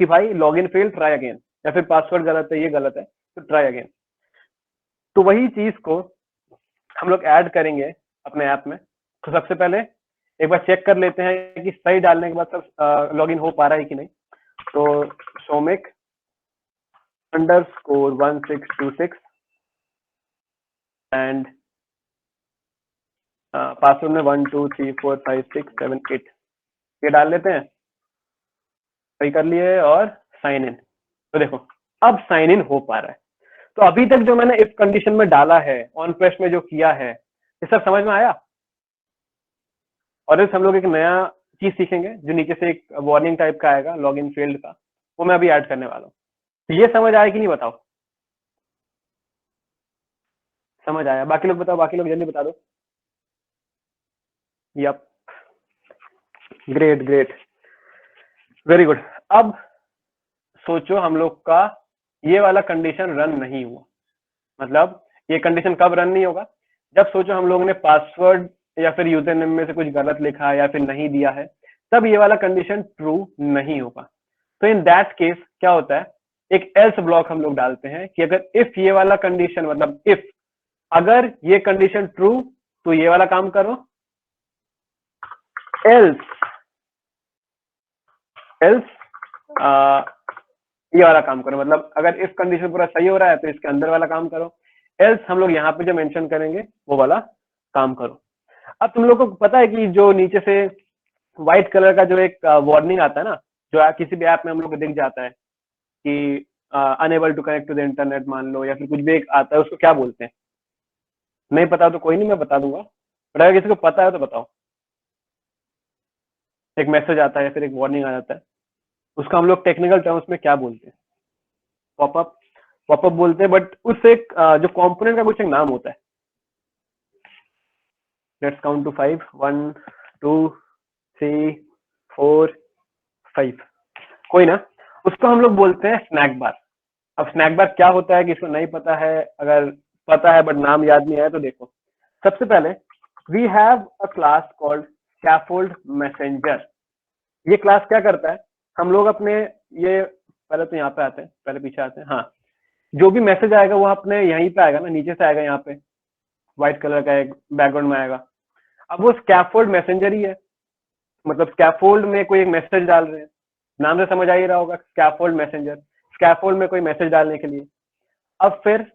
कि भाई लॉगिन फेल, ट्राई अगेन, या फिर पासवर्ड गलत है, ये गलत है, तो ट्राई अगेन। तो वही चीज को हम लोग ऐड करेंगे अपने ऐप में। तो सबसे पहले एक बार चेक कर लेते हैं कि सही डालने के बाद सब लॉगिन हो पा रहा है कि नहीं। तो Soumik_1626 एंड पासवर्ड में 1 2 3 4 5 6 7 8 ये डाल लेते हैं, सही कर लिए, और साइन इन। तो देखो अब साइन इन हो पा रहा है। तो अभी तक जो मैंने इफ कंडीशन में डाला है, ऑन प्रेस में जो किया है, ये सब समझ में आया। और इस हम लोग एक नया चीज सीखेंगे जो नीचे से एक वार्निंग टाइप का आएगा लॉगिन फेल्ड का, वो मैं अभी ऐड करने वाला हूँ। तो ये समझ आया कि नहीं बताओ? समझ आया? बाकी लोग बताओ, बाकी लोग जल्दी बता दो। Yep, great great, very good. अब सोचो हम लोग का ये वाला कंडीशन रन नहीं हुआ, मतलब ये कंडीशन कब रन नहीं होगा, जब सोचो हम लोग ने पासवर्ड या फिर यूजर नेम में से कुछ गलत लिखा है या फिर नहीं दिया है, तब ये वाला कंडीशन ट्रू नहीं होगा। तो इन दैट केस क्या होता है, एक एल्स ब्लॉक हम लोग डालते हैं कि अगर इफ ये वाला कंडीशन, मतलब इफ अगर ये कंडीशन ट्रू तो ये वाला काम करो, एल्स ये वाला काम करो। मतलब अगर इफ कंडीशन पूरा सही हो रहा है तो इसके अंदर वाला काम करो, एल्स हम लोग यहाँ पे जो मेंशन करेंगे वो वाला काम करो। अब तुम लोग को पता है कि जो नीचे से व्हाइट कलर का जो एक वार्निंग आता है ना, जो किसी भी ऐप में हम लोग को दिख जाता है कि unable to connect to the internet मान लो, या फिर कुछ भी एक आता है, उसको क्या बोलते हैं? नहीं पता तो कोई नहीं, मैं बता दूंगा, बट अगर किसी को पता है तो बताओ। एक मैसेज आता है या फिर एक वार्निंग आ जाता है, उसका हम लोग टेक्निकल टर्म्स में क्या बोलते हैं? पॉपअप बोलते हैं, बट उस एक जो कंपोनेंट का कुछ एक नाम होता है। लेट्स काउंट टू 5 1 2 3 4 5, कोई ना, उसको हम लोग बोलते हैं स्नैक बार। अब स्नैक बार क्या होता है किसको नहीं पता है, अगर पता है बट नाम याद नहीं आया तो देखो, सबसे पहले we have a class called scaffold messenger. ये क्लास क्या करता है, हम लोग अपने ये पहले तो यहाँ पे आते हैं, पहले पीछे आते हैं, हाँ, जो भी मैसेज आएगा वो अपने यहीं पे आएगा ना, नीचे से आएगा, यहाँ पे व्हाइट कलर का एक बैकग्राउंड में आएगा। अब वो स्कैफोल्ड मैसेंजर ही है, मतलब स्कैफोल्ड में कोई एक मैसेज डाल रहे हैं, नाम से समझ आ ही रहा होगा, स्कैफोल्ड मैसेंजर, स्कैफोल्ड में कोई मैसेज डालने के लिए। अब फिर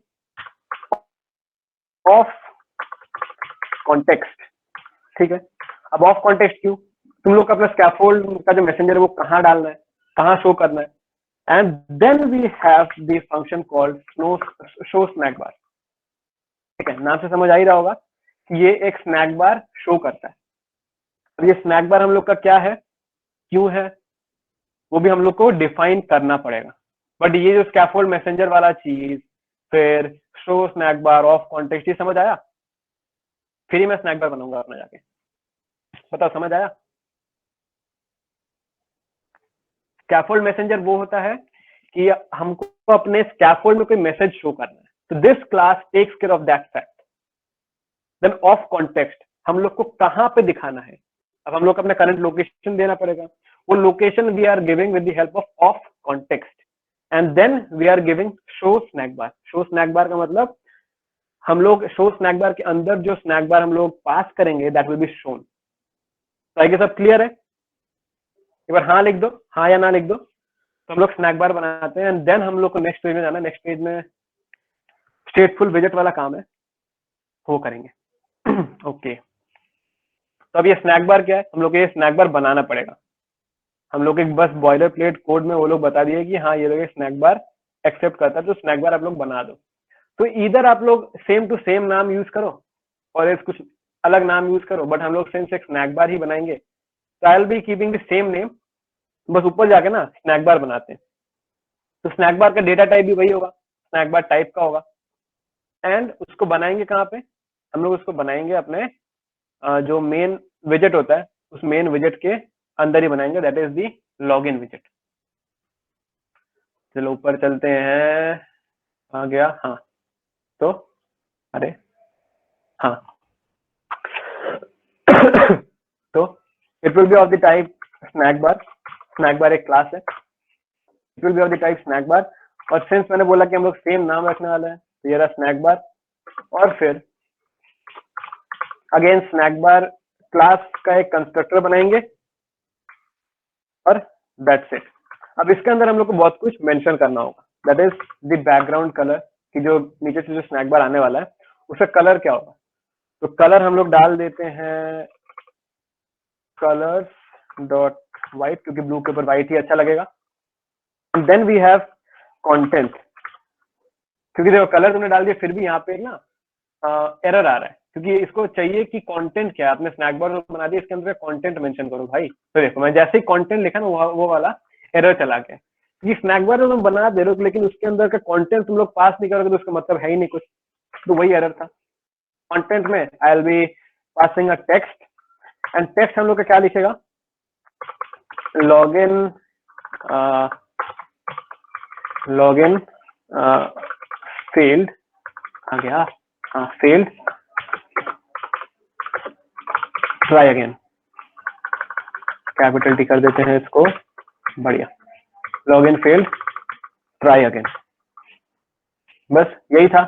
ऑफ कॉन्टेक्स्ट, ठीक है, अब ऑफ कॉन्टेक्स्ट क्यों, तुम लोग का अपना स्कैफोल्ड का जो मैसेंजर है वो कहाँ डालना है, कहाँ शो करना है, and then we have the function called show snack bar. ठीक है, नाम से समझ आ ही रहा होगा कि ये एक स्नैक बार शो करता है। अब ये स्नैक बार हम लोग का क्या है, क्यों है, वो भी हम लोग को डिफाइन करना पड़ेगा। बट ये जो स्कैफोल्ड मैसेंजर वाला चीज, फिर show snack bar, of context, ये समझ आया, फिर ही मैं स्नैक बार बनाऊंगा अपना जाके, बताओ समझ आया। स्कैफोल्ड मैसेंजर वो होता है कि हमको अपने स्कैफोल्ड में कोई मैसेज शो करना है, तो this class takes care of that fact. Then of context, हम लोग को कहाँ पे दिखाना है, अब हम लोग को अपना करंट लोकेशन देना पड़ेगा, वो location we are giving with the help of context, and then we are giving show snack bar. Show snack bar का मतलब हम लोग शो स्नैक बार के अंदर जो स्नैक बार हम लोग पास करेंगे दैट विल बी शोन। तो आई गेस सब क्लियर है, एक बार हाँ लिख दो, हाँ या ना लिख दो। तो हम लोग स्नैक बार बनाते हैं एंड देन हम लोग को नेक्स्ट पेज में जाना है, नेक्स्ट पेज में स्टेटफुल विजेट वाला काम है, वो करेंगे। ओके तो अब ये स्नैक बार क्या है, हम लोग को ये स्नैक बार बनाना पड़ेगा। हम लोग एक बस बॉयलर प्लेट कोड में वो लोग बता दिए कि हाँ ये लोग स्नैक बार एक्सेप्ट करता है, तो स्नैक बार आप लोग बना दो। तो इधर आप लोग सेम टू सेम नाम यूज करो और कुछ अलग नाम यूज करो, बट हम लोग सेम से स्नैक बार ही बनाएंगे। तो I will be keeping the same name, बस ऊपर जाके ना स्नैक बार बनाते हैं। तो स्नैक बार का डेटा टाइप भी वही होगा, स्नैक बार टाइप का होगा, एंड उसको बनाएंगे कहाँ पे, हम लोग उसको बनाएंगे अपने जो मेन विजेट होता है उस मेन विजेट के अंदर ही बनाएंगे, that is the login विजेट। चलो ऊपर चलते हैं, आ गया, हाँ तो अरे हाँ तो it will be of the type snack bar. Snack bar एक क्लास है, it will be of the type snack bar, और सिंस मैंने बोला कि हम लोग सेम नाम रखने वाले हैं तो ये रहा स्नैक बार, और फिर अगेन स्नैक बार क्लास का एक कंस्ट्रक्टर बनाएंगे और दैट्स इट। अब इसके अंदर हम लोग को बहुत कुछ मेंशन करना होगा, that is the background colour, कि जो नीचे से जो स्नैक बार आने वाला है उसका कलर क्या होगा। तो कलर हम लोग डाल देते हैं कलर्स डॉट वाइट, क्योंकि ब्लू के ऊपर वाइट ही अच्छा लगेगा। देन वी हैव कंटेंट, क्योंकि देखो कलर तुमने डाल दिया फिर भी यहाँ पे ना एरर आ रहा है, क्योंकि इसको चाहिए कि कंटेंट क्या है, आपने स्नैक बार बना दिया इसके अंदर कंटेंट मेंशन करो भाई। तो देखो मैं जैसे ही कंटेंट लिखा ना वो वाला एरर चला गया, क्योंकि स्नैक बार तुम बना दे रहे हो लेकिन उसके अंदर का कंटेंट तुम लोग पास नहीं करोगे तो उसका मतलब है ही नहीं कुछ, तो वही एरर था। कंटेंट में I will be passing a text, and text हम लोग का क्या लिखेगा, लॉगिन फील्ड आ गया, हाँ field try again, capital T कर देते हैं इसको, बढ़िया, लॉगिन फील्ड ट्राई अगेन, बस यही था।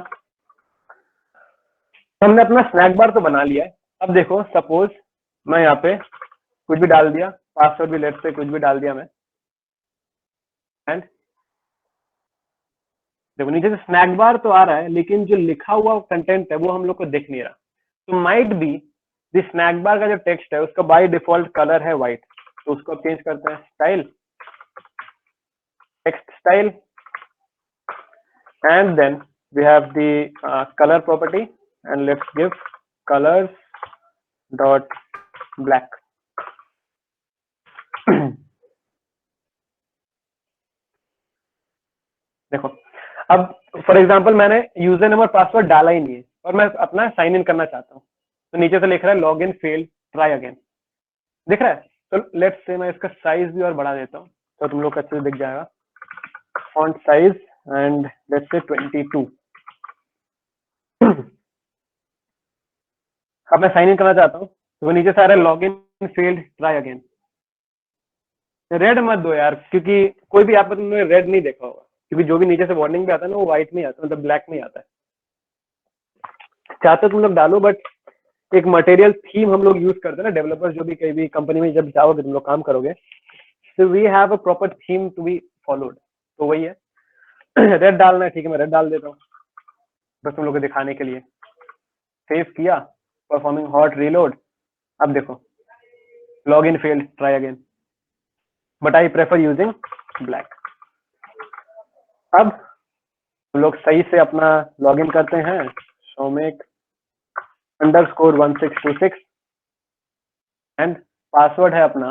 हमने अपना स्नैक बार तो बना लिया है। अब देखो सपोज मैं यहाँ पे कुछ भी डाल दिया, पासवर्ड भी लेट से कुछ भी डाल दिया मैं, एंड देखो नीचे से स्नैक बार तो आ रहा है लेकिन जो लिखा हुआ कंटेंट है वो हम लोग को दिख नहीं रहा। तो might be the snack bar का जो टेक्स्ट है उसका बाय डिफॉल्ट कलर है व्हाइट, तो उसको चेंज करते हैं style, text style, and then we have the colour property and let's give colours dot black. देखो अब फॉर एग्जांपल मैंने यूजर नेम और पासवर्ड डाला ही नहीं है और मैं अपना साइन इन करना चाहता हूँ, तो नीचे से लिख रहा है log in failed try again, दिख रहा है, तो लेट्स से मैं इसका साइज भी और बढ़ा देता हूँ तो तुम लोग को अच्छे से दिख जाएगा। Font size and let's say 22। अब मैं साइन इन करना चाहता हूँ तो वो नीचे से आ रहा है log in failed try again. Red मत दो यार, क्योंकि कोई भी ऐप में तुमने रेड नहीं देखा होगा, क्योंकि जो भी नीचे से वार्निंग भी आता है ना वो व्हाइट में आता है, मतलब ब्लैक में आता है। चाहते तुम लोग डालो, बट एक मटेरियल थीम हम लोग यूज करते हैं ना, डेवलपर्स जो भी कहीं भी कंपनी में जब जाओगे तुम लोग काम करोगे, तो we have a proper theme to be followed. तो वही है। रेड डालना है, ठीक है मैं रेड डाल देता हूँ बस तुम लोग को दिखाने के लिए। सेव किया, परफॉर्मिंग हॉट रीलोड। अब देखो log in failed try again, but I prefer using black. अब हम लोग सही से अपना लॉग इन करते हैं, शोमेक _1626 एंड पासवर्ड है अपना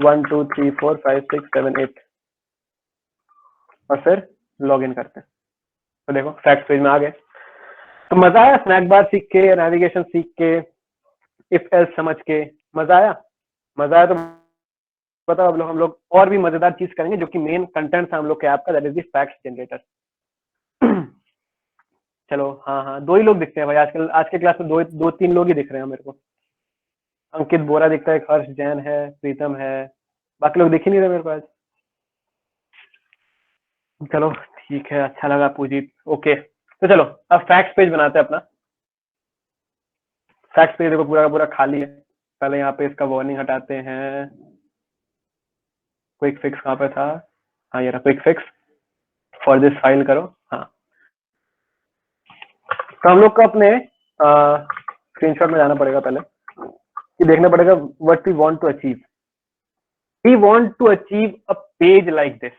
1 2 3 4 5 6 7 8 और फिर लॉग इन करते हैं। तो देखो फैक्ट पेज में आ गए। तो मजा आया स्नैक बार सीख के, नेविगेशन सीख के, इफ एल्स समझ के, मजा आया? मजा आया तो बताओ। अब लोग हम लोग और भी मजेदार चीज करेंगे जो कि मेन कंटेंट है हम लोग के ऐप का, that is the fact generator. चलो हाँ, दो ही लोग दिखते हैं भाई आजकल। आज के क्लास में दो तीन लोग ही दिख रहे हैं मेरे को। अंकित बोरा दिखता है, हर्ष जैन है, प्रीतम है, बाकी लोग दिख ही नहीं रहे मेरे को आज। चलो ठीक है, अच्छा लगा पूजीत। ओके तो चलो अब फैक्ट पेज बनाते हैं अपना। फैक्ट पेज देखो पूरा का पूरा खाली है। पहले यहाँ पे इसका वार्निंग हटाते हैं। क्विक फिक्स कहाँ पे था? हाँ ये रहा, quick fix for this file करो। हाँ तो हम लोग को अपने स्क्रीनशॉट में जाना पड़ेगा पहले, कि देखना पड़ेगा what we want to achieve. We want to achieve a page like this.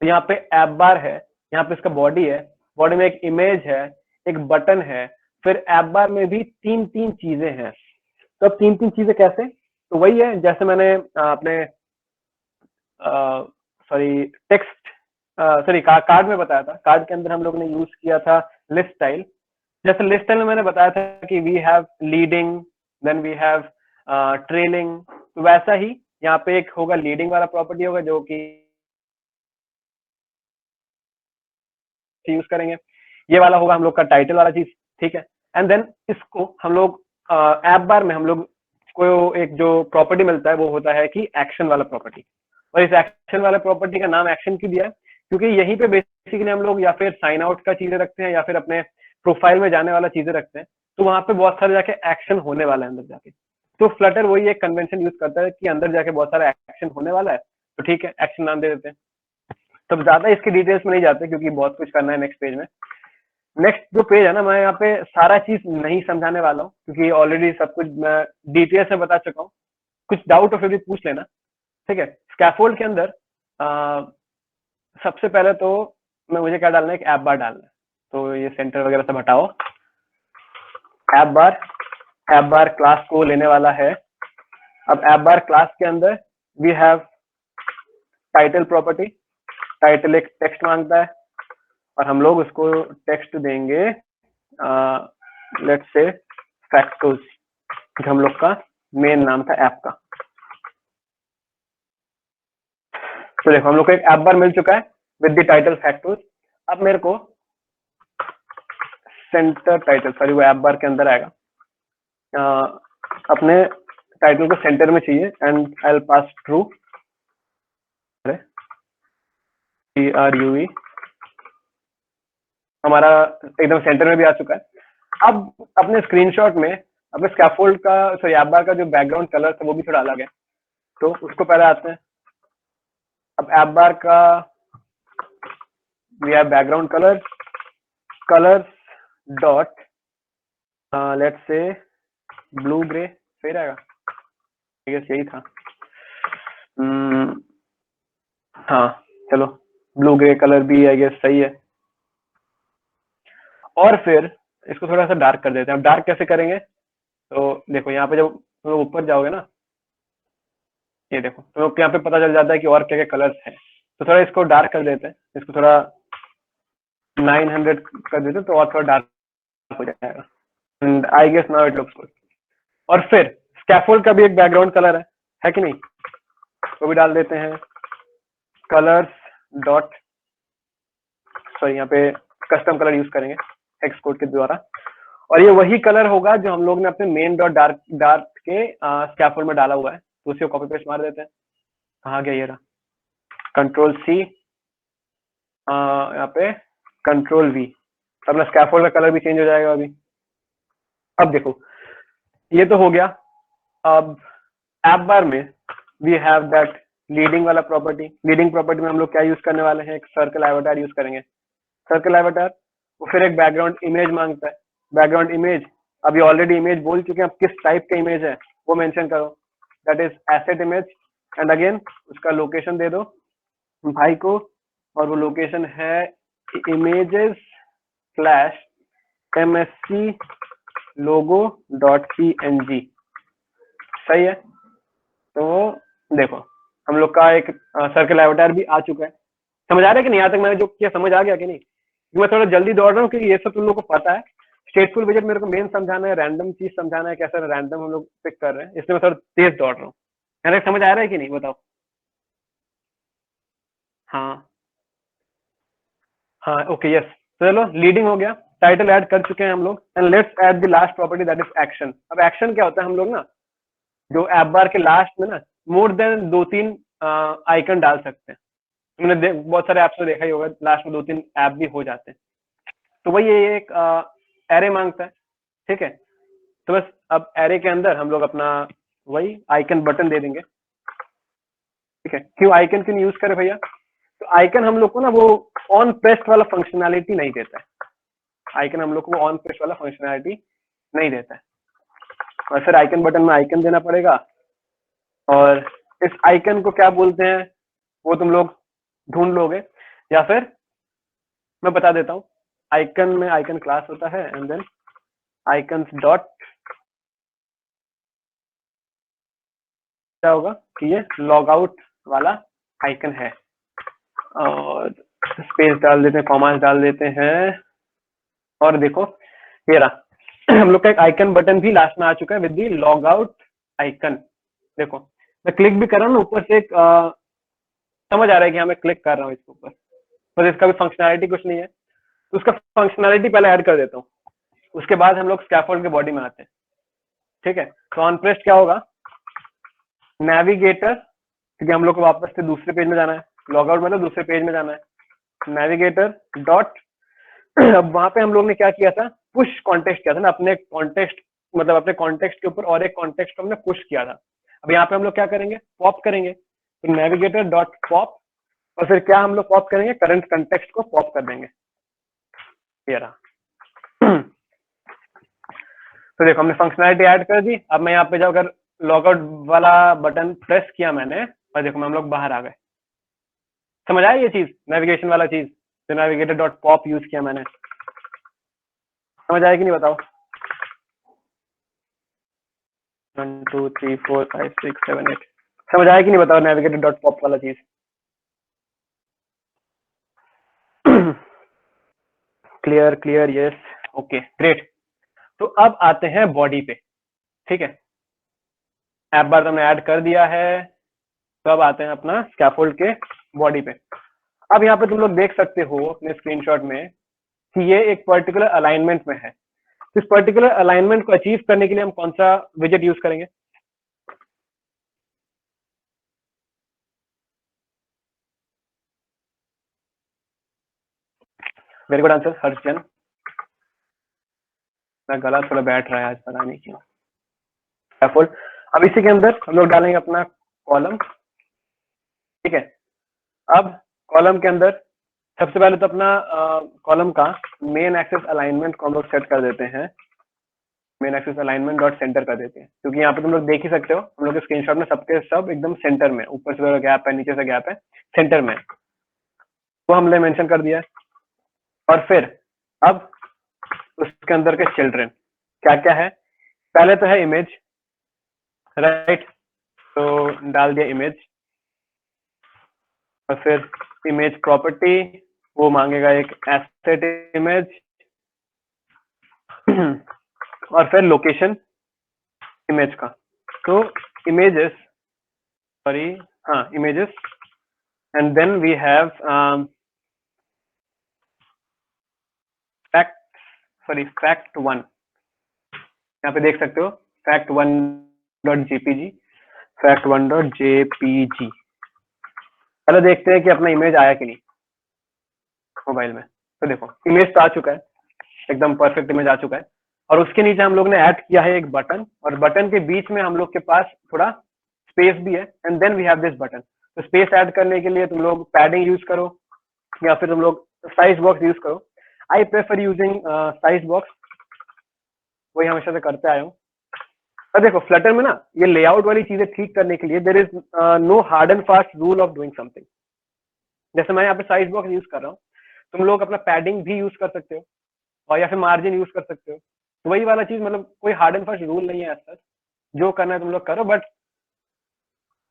तो यहाँ पे ऐप बार है, यहाँ पे इसका बॉडी है, बॉडी में एक इमेज है, एक बटन है, फिर ऐप बार में भी तीन चीजें हैं। तो अब तीन चीजें कैसे? तो वही है जैसे मैंने अपने सॉरी टेक्स्ट सॉरी कार्ड में बताया था। कार्ड के अंदर हम लोग ने यूज किया था लिस्ट स्टाइल। जैसे लिस्ट स्टाइल में मैंने बताया था कि we have leading, then we have trailing, तो वैसा ही यहाँ पे एक होगा लीडिंग वाला प्रॉपर्टी होगा जो कि यूज करेंगे। ये वाला होगा हम लोग का टाइटल वाला चीज, ठीक है। एंड देन इसको हम लोग ऐप बार में हम लोग को एक जो प्रॉपर्टी मिलता है वो होता है कि एक्शन वाला प्रॉपर्टी। और इस एक्शन वाला प्रॉपर्टी का नाम एक्शन क्यों दिया है? क्योंकि यहीं पे बेसिकली हम लोग या फिर साइन आउट का चीजें रखते हैं या फिर अपने प्रोफाइल में जाने वाला चीजें रखते हैं, तो वहां पे बहुत सारे जाके एक्शन होने वाला है अंदर जाके। तो फ्लटर वही एक कन्वेंशन यूज करता है कि अंदर जाके बहुत सारा एक्शन होने वाला है, तो ठीक है एक्शन नाम दे देते हैं। तो ज्यादा इसकी डिटेल्स में नहीं जाते क्योंकि बहुत कुछ करना है नेक्स्ट पेज में। नेक्स्ट जो पेज है ना, मैं यहाँ पे सारा चीज नहीं समझाने वाला हूँ क्योंकि ऑलरेडी सब कुछ मैं डिटेल्स में बता चुका हूँ। कुछ डाउट हो फिर भी पूछ लेना, ठीक है। स्कैफोल्ड के अंदर सबसे पहले तो मुझे क्या डालना है, एक ऐप बार डालना है। तो ये सेंटर वगैरह सब हटाओ। ऐप बार क्लास को लेने वाला है। अब ऐप बार क्लास के अंदर we have title property. Title एक टेक्स्ट मांगता है और हम लोग उसको टेक्स्ट देंगे लेट्स से फैक्टोस, जो हम लोग का मेन नाम था ऐप का। तो देखो हम लोग को एक ऐप बार मिल चुका है विद द टाइटल फैक्टोस। अब मेरे को सेंटर टाइटल, सॉरी वो ऐप बार के अंदर आएगा, अपने टाइटल को सेंटर में चाहिए and I will pass true, TRUE हमारा एकदम सेंटर में भी आ चुका है। अब अपने स्क्रीनशॉट में अपने स्कैफोल्ड का सॉरी ऐप बार का जो बैकग्राउंड कलर था वो भी थोड़ा अलग है, तो उसको पहले आते हैं। अब ऐप बार का we have background colours dot let's say blue grey, सही रहेगा? आई गेस यही था। हाँ चलो ब्लू ग्रे कलर भी आई गेस सही है। और फिर इसको थोड़ा सा डार्क कर देते हैं। अब डार्क कैसे करेंगे? तो देखो यहाँ पे जब तुम लोग ऊपर जाओगे ना, ये देखो तो यहाँ पे पता चल जाता है कि और क्या क्या कलर्स हैं। तो थोड़ा इसको डार्क कर देते हैं, इसको थोड़ा 900 कर देते हैं तो और थोड़ा डार्क हो जाएगा। And I guess now it looks good. और फिर स्कैफोल्ड का भी एक बैकग्राउंड कलर है कि नहीं, वो भी डाल देते हैं कलर्स डॉट, सॉरी यहाँ पे कस्टम कलर यूज करेंगे हेक्स कोड के द्वारा, और ये वही कलर होगा जो हम लोग ने अपने मेन डॉट डार्क के स्कैफोल्ड में डाला हुआ है, तो उसी को कॉपी पेस्ट मार देते हैं। कहाँ गया ये रहा, कंट्रोल सी, यहाँ पे कंट्रोल वी, अपना स्कैफोल्ड का कलर भी चेंज हो जाएगा अभी। अब देखो ये तो हो गया। अब ऐप बार में वी हैव दैट लीडिंग वाला प्रॉपर्टी, लीडिंग प्रॉपर्टी में हम लोग क्या यूज करने वाले हैं, एक सर्कल एवटार यूज करेंगे। सर्कल एवटार वो फिर एक बैकग्राउंड इमेज मांगता है, बैकग्राउंड इमेज अभी ऑलरेडी इमेज बोल चुके हैं, अब किस टाइप का इमेज है वो मेंशन करो, that is asset image, and again उसका लोकेशन दे दो भाई को, और वो लोकेशन है images / msc logo .png, सही है। तो देखो हम लोग का एक सर्कल एवटार भी आ चुका है। समझ आ रहा है कि नहीं, यहाँ तक मैंने जो किया समझ आ गया कि नहीं? मैं थोड़ा जल्दी दौड़ रहा हूँ क्योंकि ये सब तुम लोग को पता है। स्टेटफुल विजेट मेरे को मेन समझाना है, रैंडम चीज समझाना है, कैसे रैंडम हम लोग पिक कर रहे हैं, इसलिए मैं थोड़ा तेज दौड़ रहा हूँ। यहाँ तक समझ आ रहा है कि नहीं, बताओ। हाँ हाँ, ओके, यस। चलो लीडिंग हो गया, टाइटल ऐड कर चुके हैं हम लोग, and let's add the last property that is action. अब एक्शन क्या होता है, हम लोग ना जो ऐप बार के लास्ट में ना मोर देन 2-3 आइकन डाल सकते हैं। तुमने बहुत सारे ऐप्स में देखा ही होगा, लास्ट में 2-3 ऐप भी हो जाते हैं। तो वही ये एक एरे मांगता है, ठीक है। तो बस अब एरे के अंदर हम लोग अपना वही आइकन बटन दे देंगे, ठीक है। क्यों आइकन क्यों यूज करें भैया, तो आइकन हम लोग को ना वो ऑन प्रेस्ड वाला फंक्शनैलिटी नहीं देता है, आइकन हम लोग को ऑन प्रेस्ड वाला फंक्शनैलिटी नहीं देता है, और फिर आइकन बटन में आइकन देना पड़ेगा, और इस आइकन को क्या बोलते हैं वो तुम लोग ढूंढ लोगे, या फिर मैं बता देता हूँ। आइकन में आइकन क्लास होता है, एंड देन आइकन्स डॉट क्या होगा कि ये लॉग आउट वाला आइकन है, और स्पेस डाल देते हैं, कॉमास डाल देते हैं, और देखो ये रहा हम लोग का एक आइकन बटन भी लास्ट में आ चुका है with the log out icon. देखो मैं क्लिक भी कर रहा हूँ ना ऊपर से, एक समझ आ रहा है कि हाँ मैं क्लिक कर रहा हूँ इसके ऊपर, पर इसका भी फंक्शनैलिटी कुछ नहीं है, तो उसका फंक्शनैलिटी पहले ऐड कर देता हूँ, उसके बाद हम लोग स्कैफोल्ड के बॉडी में आते हैं, ठीक है। तो ऑन प्रेस्ड क्या होगा, नेविगेटर, क्योंकि हम लोग को वापस से दूसरे पेज में जाना है, लॉग आउट मतलब दूसरे पेज में जाना है, नेविगेटर डॉट अब वहां पे हम लोग ने क्या किया था, पुश कॉन्टेक्स्ट किया था ना, अपने कॉन्टेक्स्ट मतलब अपने कॉन्टेक्स्ट के ऊपर और एक कॉन्टेक्स्ट को हमने पुश किया था। अब यहाँ पे हम लोग क्या करेंगे, पॉप करेंगे, तो नेविगेटर डॉट पॉप, और फिर क्या हम लोग पॉप करेंगे, करंट कॉन्टेक्स्ट को पॉप कर देंगे, ये रहा तो देखो हमने फंक्शनैलिटी ऐड कर दी। अब मैं यहाँ पे जाकर लॉगआउट वाला बटन प्रेस किया मैंने, और देखो हम लोग बाहर आ गए। समझ आया ये चीज, नेविगेशन वाला चीज, तो नेविगेटर डॉट पॉप यूज किया मैंने, समझ आया कि नहीं बताओ। 1 2 3 4 5 6 7 8 समझ आया कि नहीं बताओ, नेविगेटर डॉट पॉप वाला चीज। Clear clear, yes, okay, great. तो अब आते हैं बॉडी पे, ठीक है। ऐप बार तो हमने ऐड कर दिया है, तो अब आते हैं अपना स्कैफोल्ड के बॉडी पे। अब यहाँ पे तुम लोग देख सकते हो अपने स्क्रीनशॉट में कि ये एक पर्टिकुलर अलाइनमेंट में है। इस पर्टिकुलर अलाइनमेंट को अचीव करने के लिए हम कौन सा विजेट यूज करेंगे, वेरी गुड आंसर हर्षजन। मेरा गला थोड़ा बैठ रहा है आज, पता नहीं क्यों। स्कैफोल्ड, अब इसी के अंदर हम लोग डालेंगे अपना कॉलम, ठीक है। अब कॉलम के अंदर सबसे पहले तो अपना कॉलम का मेन एक्सेस अलाइनमेंट को हम लोग सेट कर देते हैं, main axis alignment dot centre कर देते हैं, क्योंकि यहाँ पे तुम लोग देख ही सकते हो हम लोग के स्क्रीनशॉट में सबके सब एकदम सेंटर में, ऊपर से गैप है, नीचे से गैप है, सेंटर में, वो हमने मेंशन कर दिया है। और फिर अब उसके अंदर के चिल्ड्रन क्या क्या है, पहले तो है इमेज, राइट, तो डाल दिया इमेज, और फिर इमेज प्रॉपर्टी वो मांगेगा एक एसेट इमेज, और फिर लोकेशन इमेज का, तो images, sorry, images, and then we have fact1, यहाँ पे देख सकते हो fact1.jpg, fact1.jpg। चलो देखते हैं कि अपना इमेज आया कि नहीं मोबाइल में। तो देखो इमेज तो आ चुका है, एकदम परफेक्ट इमेज आ चुका है, और उसके नीचे हम लोग ने ऐड किया है एक बटन, और बटन के बीच में हम लोग के पास थोड़ा स्पेस भी है, and then we have this button. तो स्पेस ऐड करने के लिए तुम लोग पैडिंग यूज करो या फिर तुम लोग साइज बॉक्स यूज करो। I prefer using size box, वही हमेशा से करते आया हूँ। और देखो फ्लटर में ना ये लेआउट वाली चीजें ठीक करने के लिए there is no hard and fast rule of doing something. जैसे मैं यहाँ पे साइज बॉक्स यूज कर रहा हूँ, तुम लोग अपना पैडिंग भी यूज कर सकते हो और या फिर मार्जिन यूज कर सकते हो। तो वही वाला चीज, मतलब कोई हार्ड एंड फास्ट रूल नहीं है ऐसा, जो करना है तुम लोग करो, बट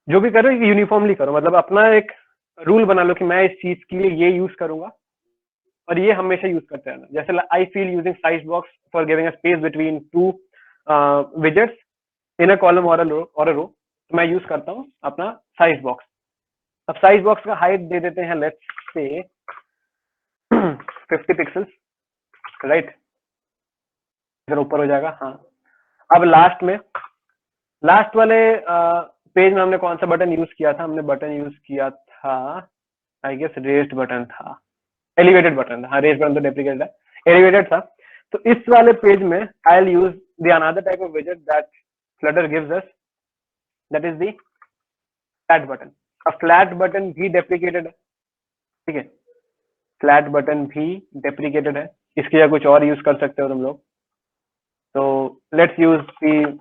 जो भी करो यूनिफॉर्मली करो। मतलब अपना एक रूल बना लो कि मैं इस चीज के लिए ये यूज करूंगा और ये हमेशा यूज करते रहना। जैसे I feel using size box for giving a space between two widgets in a column और अ रो, तो मैं यूज करता हूँ अपना साइज बॉक्स। अब साइज बॉक्स का हाइट दे देते हैं लेट्स से 50 पिक्सल्स, राइट, इधर ऊपर हो जाएगा। हाँ, अब लास्ट वाले पेज में हमने कौन सा बटन यूज किया था? हमने बटन यूज किया था आई गेस रेस्ड बटन था, एलिवेटेड बटन था। हाँ, रेस्ड बटन तो डेप्रिकेटेड है, एलिवेटेड था। तो इस वाले पेज में I will use the another type of विजेट that Flutter gives us, that is the flat button. अब फ्लैट बटन भी डेप्रिकेटेड है, ठीक है, फ्लैट बटन भी डेप्रिकेटेड है, इसके या कुछ और यूज कर सकते हो तुम लोग। तो let's use the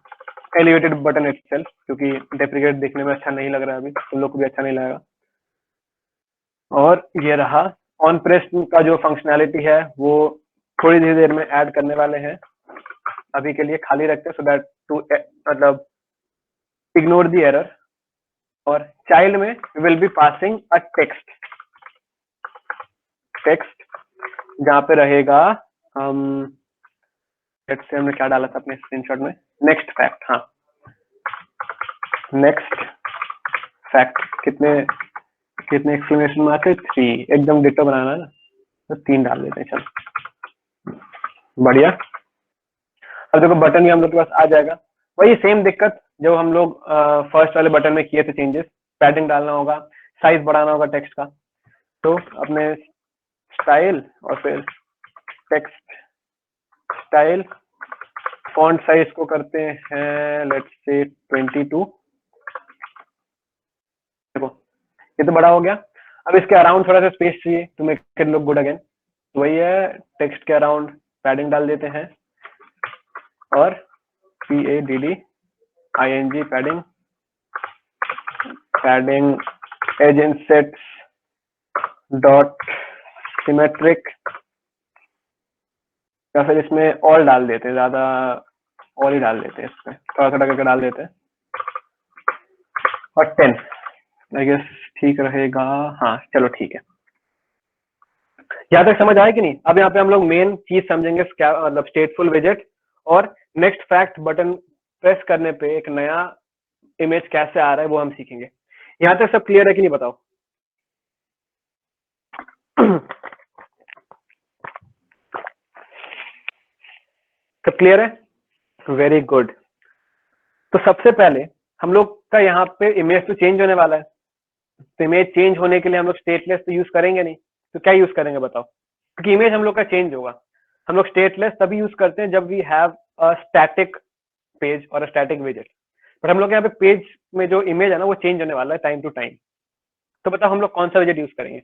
elevated button itself, क्योंकि डेप्रिकेट देखने में अच्छा नहीं लग रहा है, अभी तुम लोग को भी अच्छा नहीं लगेगा। और ये रहा ऑन प्रेस का जो फंक्शनैलिटी है वो थोड़ी देर में ऐड करने वाले हैं, अभी के लिए खाली रखते हैं सो दैट टू मतलब इग्नोर द एरर। और चाइल्ड में will be passing a text जहाँ पे रहेगा लेट्स से हमने क्या डाला था अपने स्क्रीनशॉट में, नेक्स्ट फैक्ट। हाँ, नेक्स्ट फैक्ट कितने एक्सक्लेमेशन मार्क है? 3, एकदम डिटो बनाना है ना, तो 3 डाल देते हैं। चलो बढ़िया। अब देखो बटन भी हम लोग के पास आ जाएगा, वही सेम दिक्कत जो हम लोग फर्स्ट वाले बटन में किए थे चेंजेस। पैडिंग डालना होगा, साइज बढ़ाना होगा टेक्स्ट का, तो अपने स्टाइल और फिर टेक्स्ट स्टाइल, फॉन्ट साइज को करते हैं लेट्स से 22। देखो ये तो बड़ा हो गया। अब इसके अराउंड थोड़ा सा स्पेस चाहिए to make it look good again, तो वही है टेक्स्ट के अराउंड पैडिंग डाल देते हैं, और PADDING padding edge insets dot symmetric, या फिर इसमें ऑल डाल देते हैं, ज्यादा ऑल ही डाल देते हैं, इसमें थोड़ा थोड़ा करके डाल देते हैं। और 10 आई गेस ठीक रहेगा। हाँ चलो ठीक है, यहाँ तक समझ आया कि नहीं? अब यहाँ पे हम लोग मेन चीज समझेंगे, क्या मतलब स्टेटफुल विजेट और नेक्स्ट फैक्ट बटन प्रेस करने पे एक नया इमेज कैसे आ रहा है वो हम सीखेंगे। यहाँ तक सब क्लियर है कि नहीं बताओ? सब क्लियर है? Very good. तो सबसे पहले हम लोग का यहाँ पे इमेज तो चेंज होने वाला है, तो इमेज चेंज होने के लिए हम लोग स्टेटलेस तो यूज करेंगे नहीं, तो क्या यूज करेंगे बताओ? क्योंकि इमेज हम लोग का चेंज होगा। हम लोग स्टेटलेस तभी यूज करते हैं जब we have a static page और अ स्टैटिक विजेट, बट हम लोग यहाँ पे पेज में जो इमेज है ना वो चेंज होने वाला है टाइम टू टाइम। तो बताओ हम लोग कौन सा विजेट यूज करेंगे?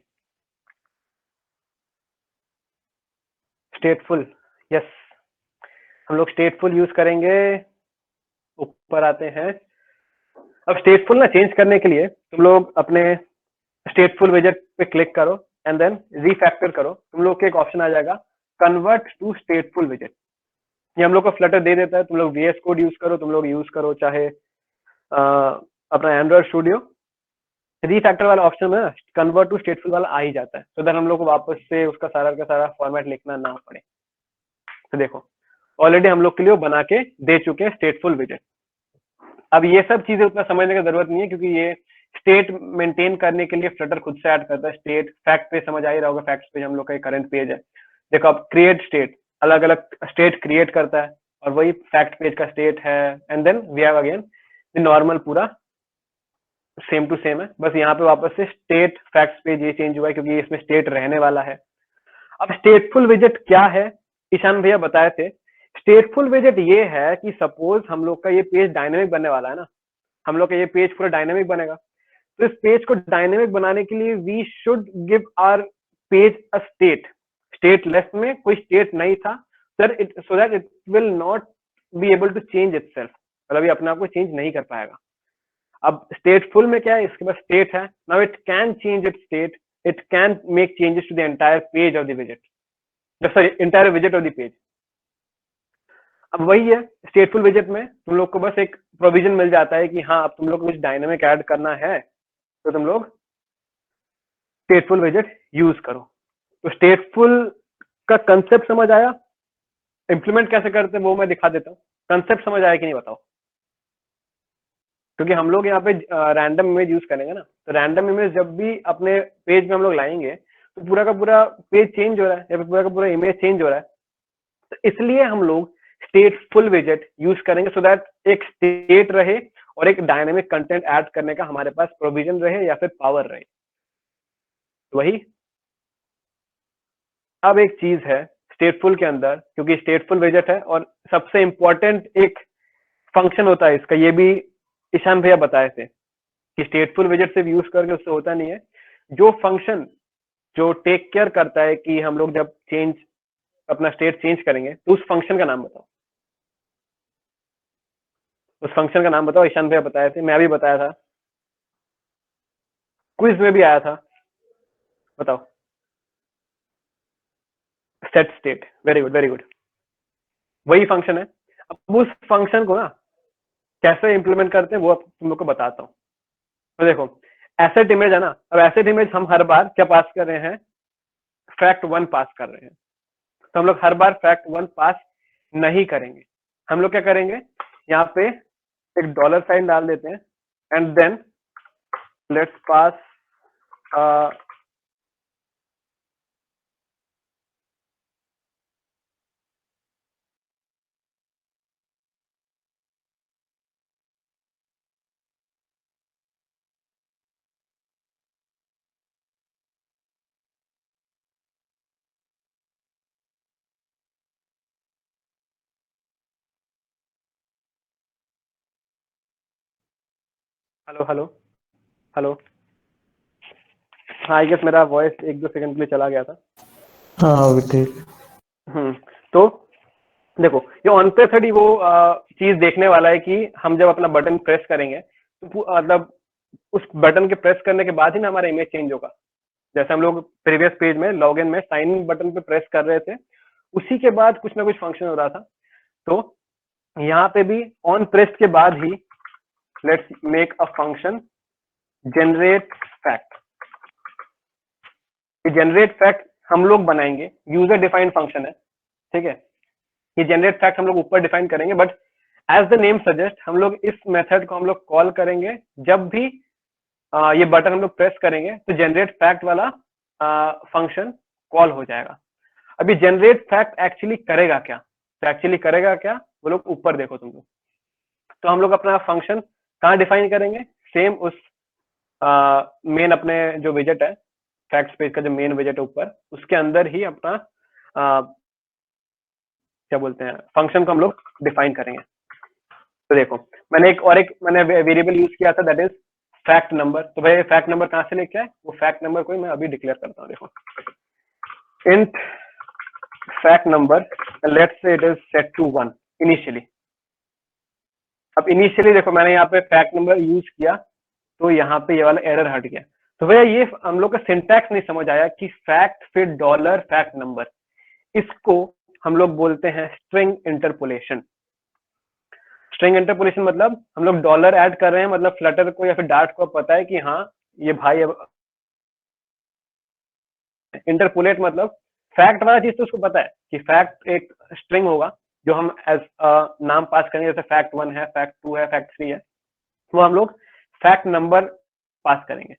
स्टेटफुल, यस, हम लोग स्टेटफुल यूज करेंगे। ऊपर आते हैं। अब स्टेटफुल ना चेंज करने के लिए तुम लोग अपने स्टेटफुल विजेट पे क्लिक करो एंड देन रीफैक्टर करो, तुम लोग के एक ऑप्शन आ जाएगा कन्वर्ट टू स्टेटफुल विजेट। ये हम लोग को फ्लटर दे देता है, तुम लोग VS कोड यूज करो, तुम लोग यूज करो चाहे अपना एंड्रॉइड स्टूडियो, रीफैक्टर वाला ऑप्शन में कन्वर्ट टू स्टेटफुल वाला आ ही जाता है, तो देन हम लोग को वापस से उसका सारा का सारा फॉर्मेट लिखना ना पड़े। तो देखो ऑलरेडी हम लोग के लिए बना के दे चुके हैं स्टेटफुल विजेट। अब ये सब चीजें उतना समझने की जरूरत नहीं है, क्योंकि ये स्टेट मेंटेन करने के लिए फ्लटर खुद से ऐड करता है स्टेट। फैक्ट पेज समझ आ ही रहा होगा, फैक्ट पेज हम लोग का करंट पेज है। देखो अब क्रिएट स्टेट, अलग अलग स्टेट क्रिएट करता है, और वही फैक्ट पेज का स्टेट है। And then we have again normal, पूरा सेम टू सेम है, बस यहाँ पे वापस से स्टेट फैक्ट पेज ये चेंज हुआ है, क्योंकि इसमें स्टेट रहने वाला है। अब स्टेटफुल विजेट क्या है, ईशान भैया बताए थे। स्टेटफुल विजेट ये है कि सपोज हम लोग का ये पेज डायनेमिक बनने वाला है ना, हम लोग का ये पेज पूरा डायनेमिक बनेगा, तो इस पेज को डायनेमिक बनाने के लिए we should give our page a state. Stateless में कोई स्टेट नहीं था sir, so that it will not be able to change itself, मतलब ये अपने आप को चेंज नहीं कर पाएगा। अब स्टेटफुल में क्या है, इसके पास स्टेट है, now it can change it state, it can make changes to the entire page of the विजेट, sorry entire विजेट of the page. अब वही है, स्टेटफुल विजेट में तुम लोग को बस एक प्रोविजन मिल जाता है कि हाँ अब तुम लोग को कुछ डायनेमिक ऐड करना है तो तुम लोग स्टेटफुल विजेट यूज करो। तो स्टेटफुल का कंसेप्ट समझ आया, इंप्लीमेंट कैसे करते हैं वो मैं दिखा देता हूँ। कंसेप्ट समझ आया कि नहीं बताओ, क्योंकि हम लोग यहाँ पे रैंडम इमेज यूज करेंगे ना, तो रैंडम इमेज जब भी अपने पेज में हम लोग लाएंगे तो पूरा का पूरा पेज चेंज हो रहा है या फिर पूरा का पूरा इमेज चेंज हो रहा है, तो इसलिए हम लोग स्टेटफुल विजेट यूज करेंगे, सो दैट एक स्टेट रहे और एक डायनेमिक कंटेंट ऐड करने का हमारे पास प्रोविजन रहे या फिर पावर रहे। वही अब एक चीज है स्टेटफुल के अंदर, क्योंकि स्टेटफुल विजेट है और सबसे इंपॉर्टेंट एक फंक्शन होता है इसका, ये भी ईशान भैया बताए थे कि स्टेटफुल विजेट से यूज करके उससे होता नहीं है। जो फंक्शन जो टेक केयर करता है कि हम लोग जब चेंज अपना स्टेट चेंज करेंगे, तो उस फंक्शन का नाम बताओ, उस फंक्शन का नाम बताओ। ईशान भैया बताए थे, मैं भी बताया था, क्विज में भी आया था, बताओ। Set state, very good very good, वही फंक्शन है। अब उस फंक्शन को ना कैसे इंप्लीमेंट करते हैं वो अब तुम लोग को बताता हूँ। तो देखो एसेट इमेज है ना, अब एसेट इमेज हम हर बार क्या पास कर रहे हैं, फैक्ट 1 पास कर रहे हैं, तो हम लोग हर बार फैक्ट 1 पास नहीं करेंगे। हम लोग क्या करेंगे, यहाँ पे एक डॉलर साइन डाल देते हैं and then let's pass hello hello hello, हाँ आई गेस मेरा वॉइस 1-2 सेकंड के लिए चला गया था। हाँ अभी ठीक। तो देखो ये ऑन मेथड ही वो चीज देखने वाला है कि हम जब अपना बटन प्रेस करेंगे तो मतलब उस बटन के प्रेस करने के बाद ही ना हमारा इमेज चेंज होगा। जैसे हम लोग प्रीवियस पेज में लॉगिन में साइन इन बटन पे प्रेस कर रहे थे, उसी के बाद कुछ ना कुछ फंक्शन हो रहा था। तो यहाँ पे भी ऑन प्रेस के बाद ही let's make a function generate fact. ये जनरेट फैक्ट हम लोग बनाएंगे, यूजर डिफाइंड फंक्शन है, ठीक है। ये जनरेट फैक्ट हम लोग ऊपर डिफाइन करेंगे, but as the name suggest हम लोग इस मेथड को हम लोग कॉल करेंगे जब भी ये बटन हम लोग प्रेस करेंगे तो जनरेट फैक्ट वाला फंक्शन कॉल हो जाएगा। अभी जनरेट फैक्ट एक्चुअली करेगा क्या, तो एक्चुअली करेगा क्या वो लोग ऊपर देखो तुम लोग। तो हम लोग अपना फंक्शन कहाँ डिफाइन करेंगे, सेम उस मेन अपने जो विजेट है फैक्ट पेज का जो मेन विजेट है ऊपर, उसके अंदर ही अपना क्या बोलते हैं फंक्शन को हम लोग डिफाइन करेंगे। तो देखो मैंने मैंने वेरिएबल यूज किया था दैट इज फैक्ट नंबर। तो भाई फैक्ट नंबर कहाँ से लेके आए, वो फैक्ट नंबर को मैं अभी डिक्लेयर करता हूँ। देखो int fact number, let's say it is set to 1 initially. अब इनिशियली देखो मैंने यहाँ पे फैक्ट नंबर यूज किया तो यहाँ पे ये वाला एरर हट गया। तो भैया ये हम लोग का सिंटैक्स नहीं समझ आया कि फैक्ट फिर डॉलर फैक्ट नंबर, इसको हम लोग बोलते हैं स्ट्रिंग इंटरपोलेशन। स्ट्रिंग इंटरपोलेशन मतलब हम लोग डॉलर ऐड कर रहे हैं, मतलब फ्लटर को या फिर डार्ट को पता है कि हाँ ये भाई अब इंटरपोलेट मतलब फैक्ट वाला चीज तो उसको पता है कि फैक्ट एक स्ट्रिंग होगा जो हम एज नाम पास करेंगे, जैसे फैक्ट 1 है, फैक्ट 2 है, फैक्ट 3 है, वो हम लोग फैक्ट नंबर पास करेंगे,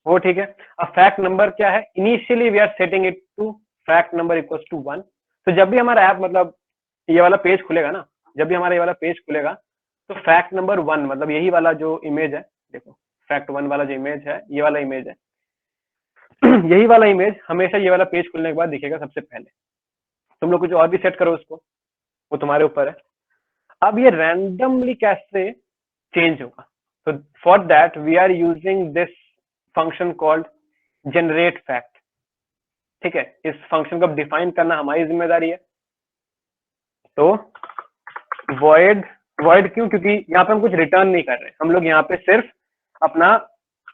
वो ठीक है। अब फैक्ट नंबर क्या है, initially we are setting it to fact number equals to 1। तो जब भी हमारा ऐप मतलब ये वाला पेज खुलेगा ना, जब भी हमारा ये वाला पेज खुलेगा तो फैक्ट नंबर 1 मतलब यही वाला जो इमेज है, देखो फैक्ट 1 वाला जो इमेज है, ये वाला इमेज है यही वाला इमेज हमेशा ये वाला पेज खुलने के बाद दिखेगा सबसे पहले। तुम लोग कुछ और भी सेट करो उसको, वो तुम्हारे ऊपर है। अब ये रैंडमली कैसे चेंज होगा, तो for that we are using this function called generate fact, ठीक है। इस फंक्शन को डिफाइन करना हमारी जिम्मेदारी है। तो void क्यों, क्योंकि यहाँ पे हम कुछ रिटर्न नहीं कर रहे, हम लोग यहाँ पे सिर्फ अपना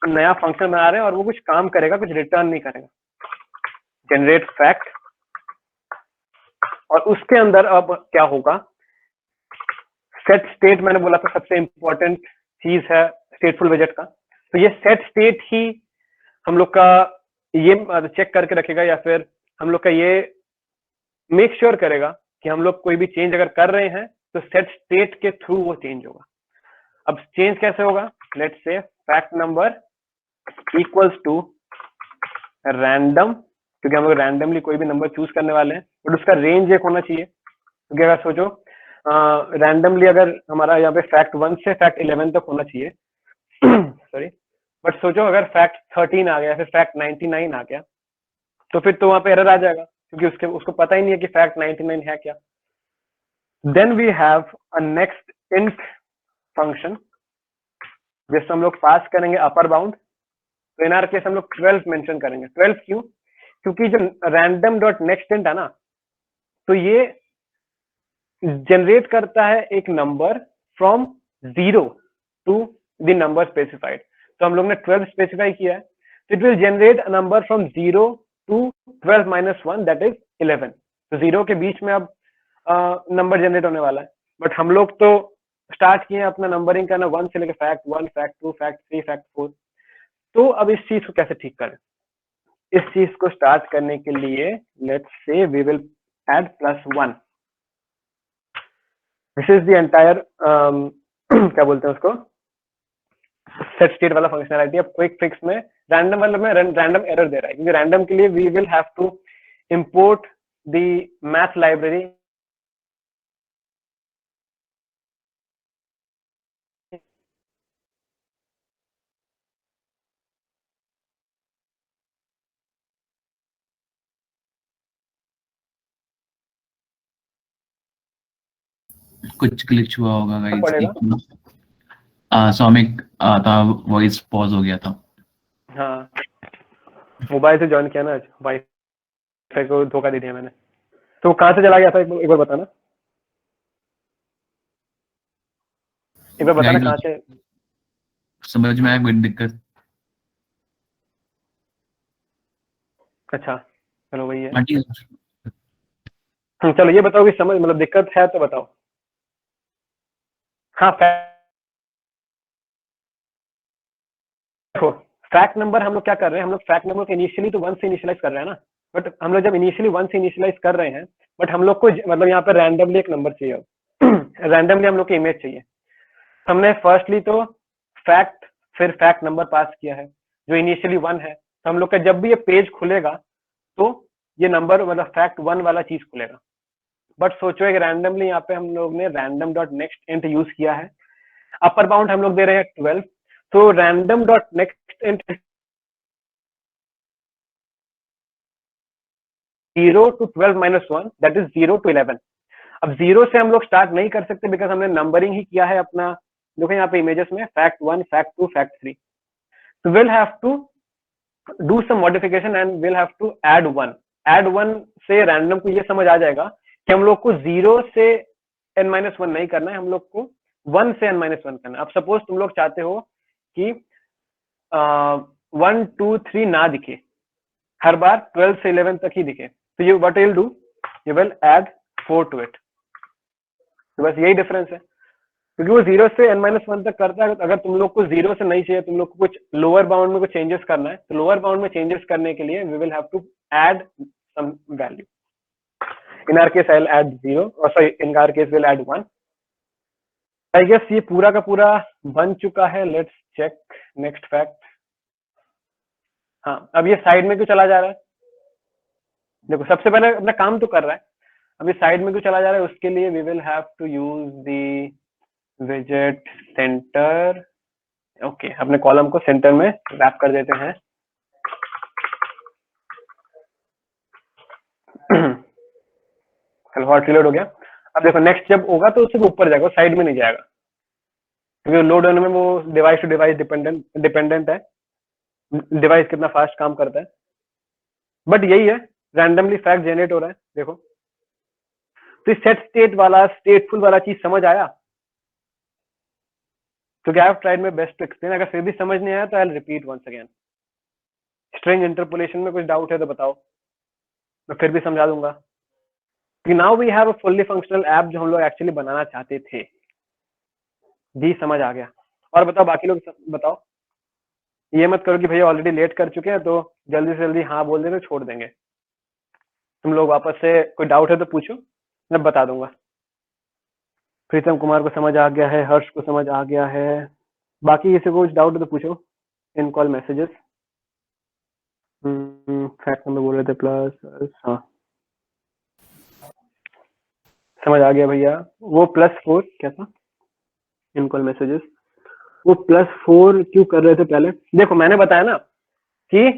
नया फंक्शन बना रहे हैं और वो कुछ काम करेगा, कुछ रिटर्न नहीं करेगा। जनरेट फैक्ट, और उसके अंदर अब क्या होगा, सेट स्टेट मैंने बोला था सबसे इंपॉर्टेंट चीज है स्टेटफुल विजेट का। तो ये सेट स्टेट ही हम लोग का ये चेक करके रखेगा, या फिर हम लोग का ये मेक श्योर करेगा कि हम लोग कोई भी चेंज अगर कर रहे हैं तो सेट स्टेट के थ्रू वो चेंज होगा। अब चेंज कैसे होगा, let's say fact number equals to random, क्योंकि हम लोग रैंडमली कोई भी नंबर चूज करने वाले हैं, बट उसका रेंज एक होना चाहिए। क्योंकि अगर सोचो रैंडमली अगर हमारा यहाँ पे फैक्ट 1 से फैक्ट 11 तक होना चाहिए सॉरी, बट सोचो अगर फैक्ट 13 आ गया, फिर फैक्ट 99 आ गया, तो फिर तो वहां पे एरर आ जाएगा, क्योंकि उसको पता ही नहीं है कि फैक्ट 99 है क्या। Then we have a next int function जिससे हम लोग पास करेंगे अपर बाउंड। तो इन आर केस हम लोग 12 मेंशन करेंगे। 12 क्यों, क्योंकि जो रैंडम डॉट नेक्स्ट इंट है ना, तो ये जनरेट करता है एक number from 0 to the number specified. तो हम लोग ने 12 स्पेसिफाई किया है, तो it will generate a number from 0 to 12 minus 1 that is 11। तो 0 के बीच में अब नंबर जनरेट होने वाला है, बट हम लोग तो स्टार्ट किए अपना नंबरिंग करना 1 से लेकर फैक्ट 1, फैक्ट 2, फैक्ट 3, फैक्ट 4। तो अब इस चीज को कैसे ठीक करें, इस चीज को स्टार्ट करने के लिए let's say we will add +1। This is the entire क्या बोलते हैं उसको, सेट स्टेट वाला फंक्शनैलिटी। अब क्विक फिक्स में रैंडम वाला में रैंडम एरर दे रहा है, क्योंकि रैंडम के लिए we will have to import the math library. कुछ ग्लिच हुआ होगा पड़ेगा। गाइस, सौमिक था, वॉइस पॉज हो गया था। हाँ, मोबाइल से ज्वाइन किया ना आज, वाईफाई को धोखा दे दिया मैंने। तो कहाँ से चला गया था, एक बार बताना, एक बार बताना कहाँ से। समझ में आया कोई दिक्कत? अच्छा चलो वही है। हाँ, ठीक है। चलो ये बताओ कि समझ मतलब दिक्कत है तो बताओ। हाँ, देखो फैक्ट नंबर हम लोग क्या कर रहे हैं, हम लोग फैक्ट नंबर को इनिशियली तो 1 से इनिशियलाइज कर रहे हैं ना, बट हम लोग जब इनिशियली 1 से इनिशियलाइज कर रहे हैं, बट हम लोग को मतलब यहाँ पे रैंडमली एक नंबर चाहिए, रैंडमली हम लोग की इमेज चाहिए। हमने फर्स्टली तो फैक्ट फिर फैक्ट नंबर पास किया है जो इनिशियली 1 है। तो हम लोग का जब भी ये पेज खुलेगा तो ये नंबर मतलब फैक्ट 1 वाला चीज खुलेगा। बट सोचो एक रैंडमली यहाँ पे हम लोग ने random dot next int use किया है, अपर बाउंड हम लोग दे रहे हैं 12। तो random dot next int 0 to 12 minus 1 that is 0 to 11। अब 0 से हम लोग स्टार्ट नहीं कर सकते बिकॉज हमने नंबरिंग ही किया है अपना। देखो यहाँ पे इमेजेस में फैक्ट 1, फैक्ट 2, फैक्ट 3। तो we'll have to do some modification and we'll have to add 1। add 1 से रैंडम को ये समझ आ जाएगा कि हम लोग को 0 से n-1 नहीं करना है, हम लोग को 1 से n-1 करना है। अब सपोज तुम लोग चाहते हो कि 1, 2, 3 ना दिखे, हर बार 12 से 11 तक ही दिखे, तो you what you'll do, you will add 4 to it। तो बस यही डिफरेंस है, क्योंकि वो 0 से n-1 तक करता है। अगर तुम लोग को 0 से नहीं चाहिए, तुम लोग को कुछ लोअर बाउंड में कुछ चेंजेस करना है, तो लोअर बाउंड में चेंजेस करने के लिए we will have to add some value. In our case I will add 0 और sorry in our case will add 1। I guess ये पूरा का पूरा बन चुका है। Let's check next fact. हाँ, अब ये साइड में क्यों चला जा रहा है? देखो, सबसे पहले अपना काम तो कर रहा है, अभी साइड में क्यों चला जा रहा है उसके लिए we will have to use the विजेट सेंटर। ओके, अपने कॉलम को सेंटर में रैप कर देते हैं। चलो, हॉट रिलोड हो गया। अब देखो, नेक्स्ट जब होगा तो सिर्फ ऊपर जाएगा, साइड में नहीं जाएगा, क्योंकि लोड होने में वो डिवाइस टू डिवाइस डिपेंडेंट है, डिवाइस कितना फास्ट काम करता है। बट यही है, रैंडमली फैक्ट जनरेट हो रहा है। देखो, तो सेट स्टेट वाला स्टेटफुल वाला चीज समझ आया? क्योंकि I have tried my best to explain. अगर फिर भी समझ नहीं आया तो I will repeat once again. String interpolation में कुछ डाउट है तो बताओ, मैं फिर भी समझा दूंगा। कि now we have a fully functional app जो हम लोग एक्चुअली बनाना चाहते थे। जी, समझ आ गया। और बताओ, बाकी लोग बताओ। ये मत करो कि भैया ऑलरेडी लेट कर चुके हैं तो जल्दी से जल्दी हाँ बोल दे तो छोड़ देंगे। तुम लोग वापस से कोई डाउट है तो पूछो, मैं बता दूंगा। प्रीतम कुमार को समझ आ गया है, हर्ष को समझ आ गया है। बाकी किसी को कुछ डाउट है तो पूछो इन कॉल मैसेजेस। फैक्ट नंबर बोल रहे थे प्लस, हाँ समझ आ गया भैया। वो +4 क्या था? इन कॉल मैसेजेस वो +4 क्यों कर रहे थे पहले? देखो, मैंने बताया ना कि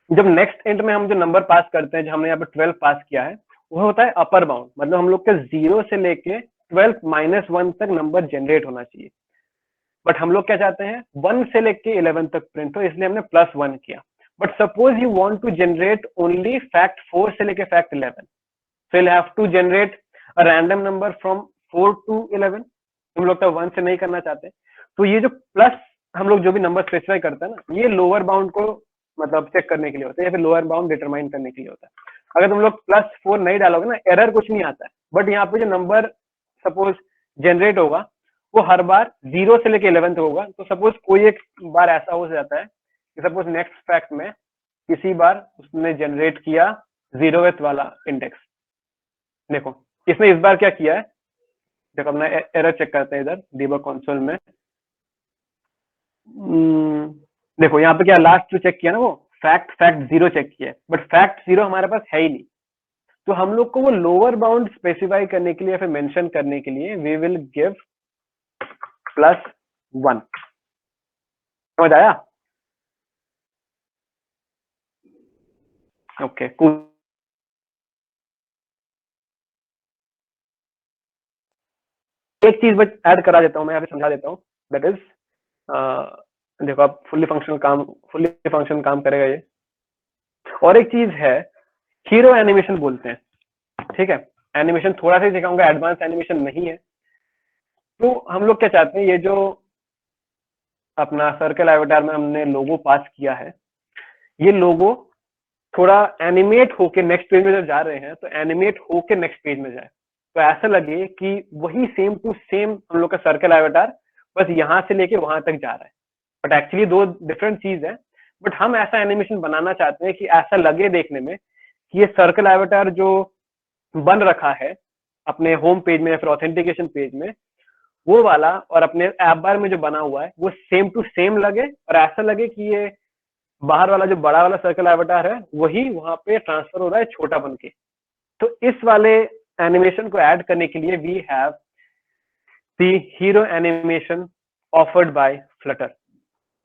जब नेक्स्ट एंड में हम जो नंबर पास करते हैं, जो हमने यहाँ पे 12 पास किया है, वो होता है अपर बाउंड। मतलब हम लोग के 0 से लेके 12 -1 तक नंबर जनरेट होना चाहिए। बट हम लोग क्या चाहते हैं, 1 से लेके 11 तक प्रिंट हो, इसलिए हमने +1 किया। But suppose you want to generate only fact 4 से लेके fact 11, so you'll have to generate a random number from 4 to 11। हम लोग तो 1 से नहीं करना चाहते, तो ये जो प्लस हम लोग जो भी नंबर स्पेसिफाई करते हैं ना, ये लोअर बाउंड को मतलब चेक करने के लिए होता है, या फिर लोअर बाउंड डिटरमाइन करने के लिए होता है। अगर तुम लोग +4 नहीं डालोगे ना, एरर कुछ नहीं आता है। बट यहाँ पे जो नंबर सपोज जनरेट होगा वो हर बार 0 से लेके 11 तक होगा। तो सपोज कोई एक बार ऐसा हो जाता है कि सपोज नेक्स्ट फैक्ट में किसी बार उसने जनरेट किया 0th वाला इंडेक्स। देखो, इसने इस बार क्या किया है, देखो अपना एरर चेक करते हैं इधर डीबग कंसोल में। देखो यहाँ पे क्या लास्ट जो चेक किया ना, वो फैक्ट 0 चेक किया है, बट फैक्ट 0 हमारे पास है ही नहीं। तो हम लोग को वो लोअर बाउंड स्पेसिफाई करने के लिए या फिर मेंशन करने के लिए वी विल गिव +1। समझ आया? Okay, cool. एक चीज बस ऐड करा देता हूँ मैं, यहाँ पे समझा देता हूँ। दैट इज, देखो आप फुल्ली फंक्शनल काम करेगा ये। और एक चीज है, हीरो एनिमेशन बोलते हैं, ठीक है? एनिमेशन थोड़ा सा ही सिखाऊंगा, एडवांस एनिमेशन नहीं है। तो हम लोग क्या चाहते हैं, ये जो अपना सर्कल एवेटार में हमने लोगो पास किया है, ये लोगो थोड़ा एनिमेट होके नेक्स्ट पेज में जब जा रहे हैं तो एनिमेट होके नेक्स्ट पेज में जाए, तो ऐसा लगे कि वही सेम टू सेम हम लोग का सर्कल एवेटार बस यहाँ से लेके वहां तक जा रहा है। बट एक्चुअली दो डिफरेंट चीज है। बट हम ऐसा एनिमेशन बनाना चाहते हैं कि ऐसा लगे देखने में कि ये सर्कल एवेटार जो बन रखा है अपने होम पेज में या फिर ऑथेंटिकेशन पेज में, वो वाला और अपने ऐप बार में जो बना हुआ है वो सेम टू सेम लगे, और ऐसा लगे कि ये बाहर वाला जो बड़ा वाला सर्कल एवेटार है वही वहां पे ट्रांसफर हो रहा है छोटा बन के। तो इस वाले एनिमेशन को ऐड करने के लिए we have the hero animation offered by Flutter.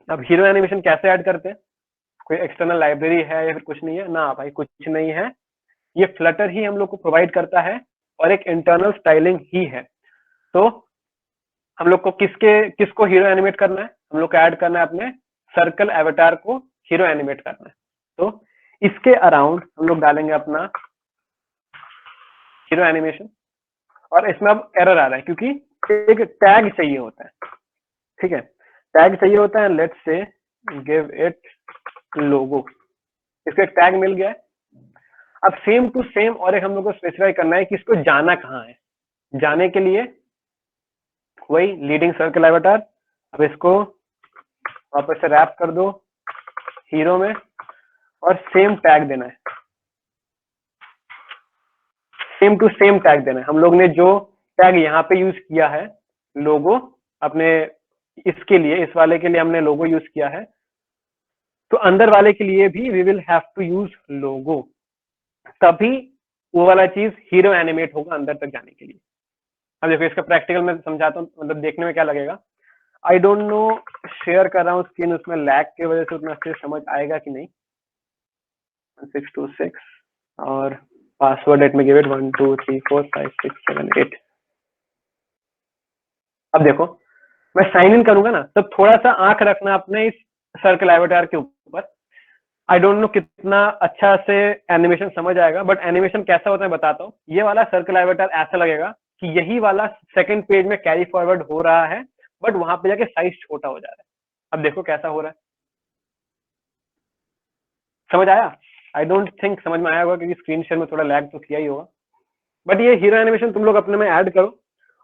अब हीरो एनिमेशन कैसे ऐड करते हैं? कोई एक्सटर्नल लाइब्रेरी है या फिर कुछ नहीं है ना भाई, कुछ नहीं है, ये फ्लटर ही हम लोग को प्रोवाइड करता है और एक इंटरनल स्टाइलिंग ही है। तो हम लोग को किसको हीरो एनिमेट करना है? हम लोग को ऐड करना है अपने सर्कल एवेटार को हीरो एनिमेट करना है। तो इसके अराउंड हम लोग डालेंगे अपना हीरो एनिमेशन, और इसमें अब एरर आ रहा है क्योंकि एक टैग चाहिए होता है, ठीक है? टैग चाहिए होता है, लेट्स से गिव इट लोगो। इसका एक टैग मिल गया है। अब सेम टू सेम और एक हम लोग को स्पेसिफाई करना है कि इसको जाना कहाँ है। जाने के लिए वही लीडिंग सर्कल एवेटार, अब इसको वापस से रैप कर दो हीरो में और सेम टैग देना है, सेम टू सेम टैग देना है। हम लोग ने जो टैग यहाँ पे यूज किया है लोगो अपने इसके लिए, इस वाले के लिए हमने लोगो यूज किया है, तो अंदर वाले के लिए भी we will have to use logo, तभी वो वाला चीज हीरो एनिमेट होगा अंदर तक जाने के लिए। अब देखो इसका प्रैक्टिकल में समझाता हूँ, मतलब देखने में क्या लगेगा। आई डोंट नो, शेयर कर रहा हूँ स्क्रीन, उसमें लैग की वजह से उतना अच्छे से समझ आएगा कि नहीं। 626 और password let me give it 1 2 3 4 5 6 7 8। अब देखो मैं साइन इन करूंगा ना, तब थोड़ा सा आंख रखना अपने इस सर्कल एवेटार के ऊपर। आई डोंट नो कितना अच्छा से एनिमेशन समझ आएगा, बट एनिमेशन कैसा होता है बताता हूँ। ये वाला सर्कल एवेटार ऐसा लगेगा कि यही वाला सेकंड पेज में कैरी फॉरवर्ड हो रहा है, बट वहां पे जाके साइज छोटा हो जा रहा है। अब देखो कैसा हो रहा है, समझ आया? आई डोंट थिंक समझ में आया होगा, क्योंकि स्क्रीन शेयर में थोड़ा लैग तो किया ही होगा। बट ये हीरो एनिमेशन तुम लोग अपने में ऐड करो,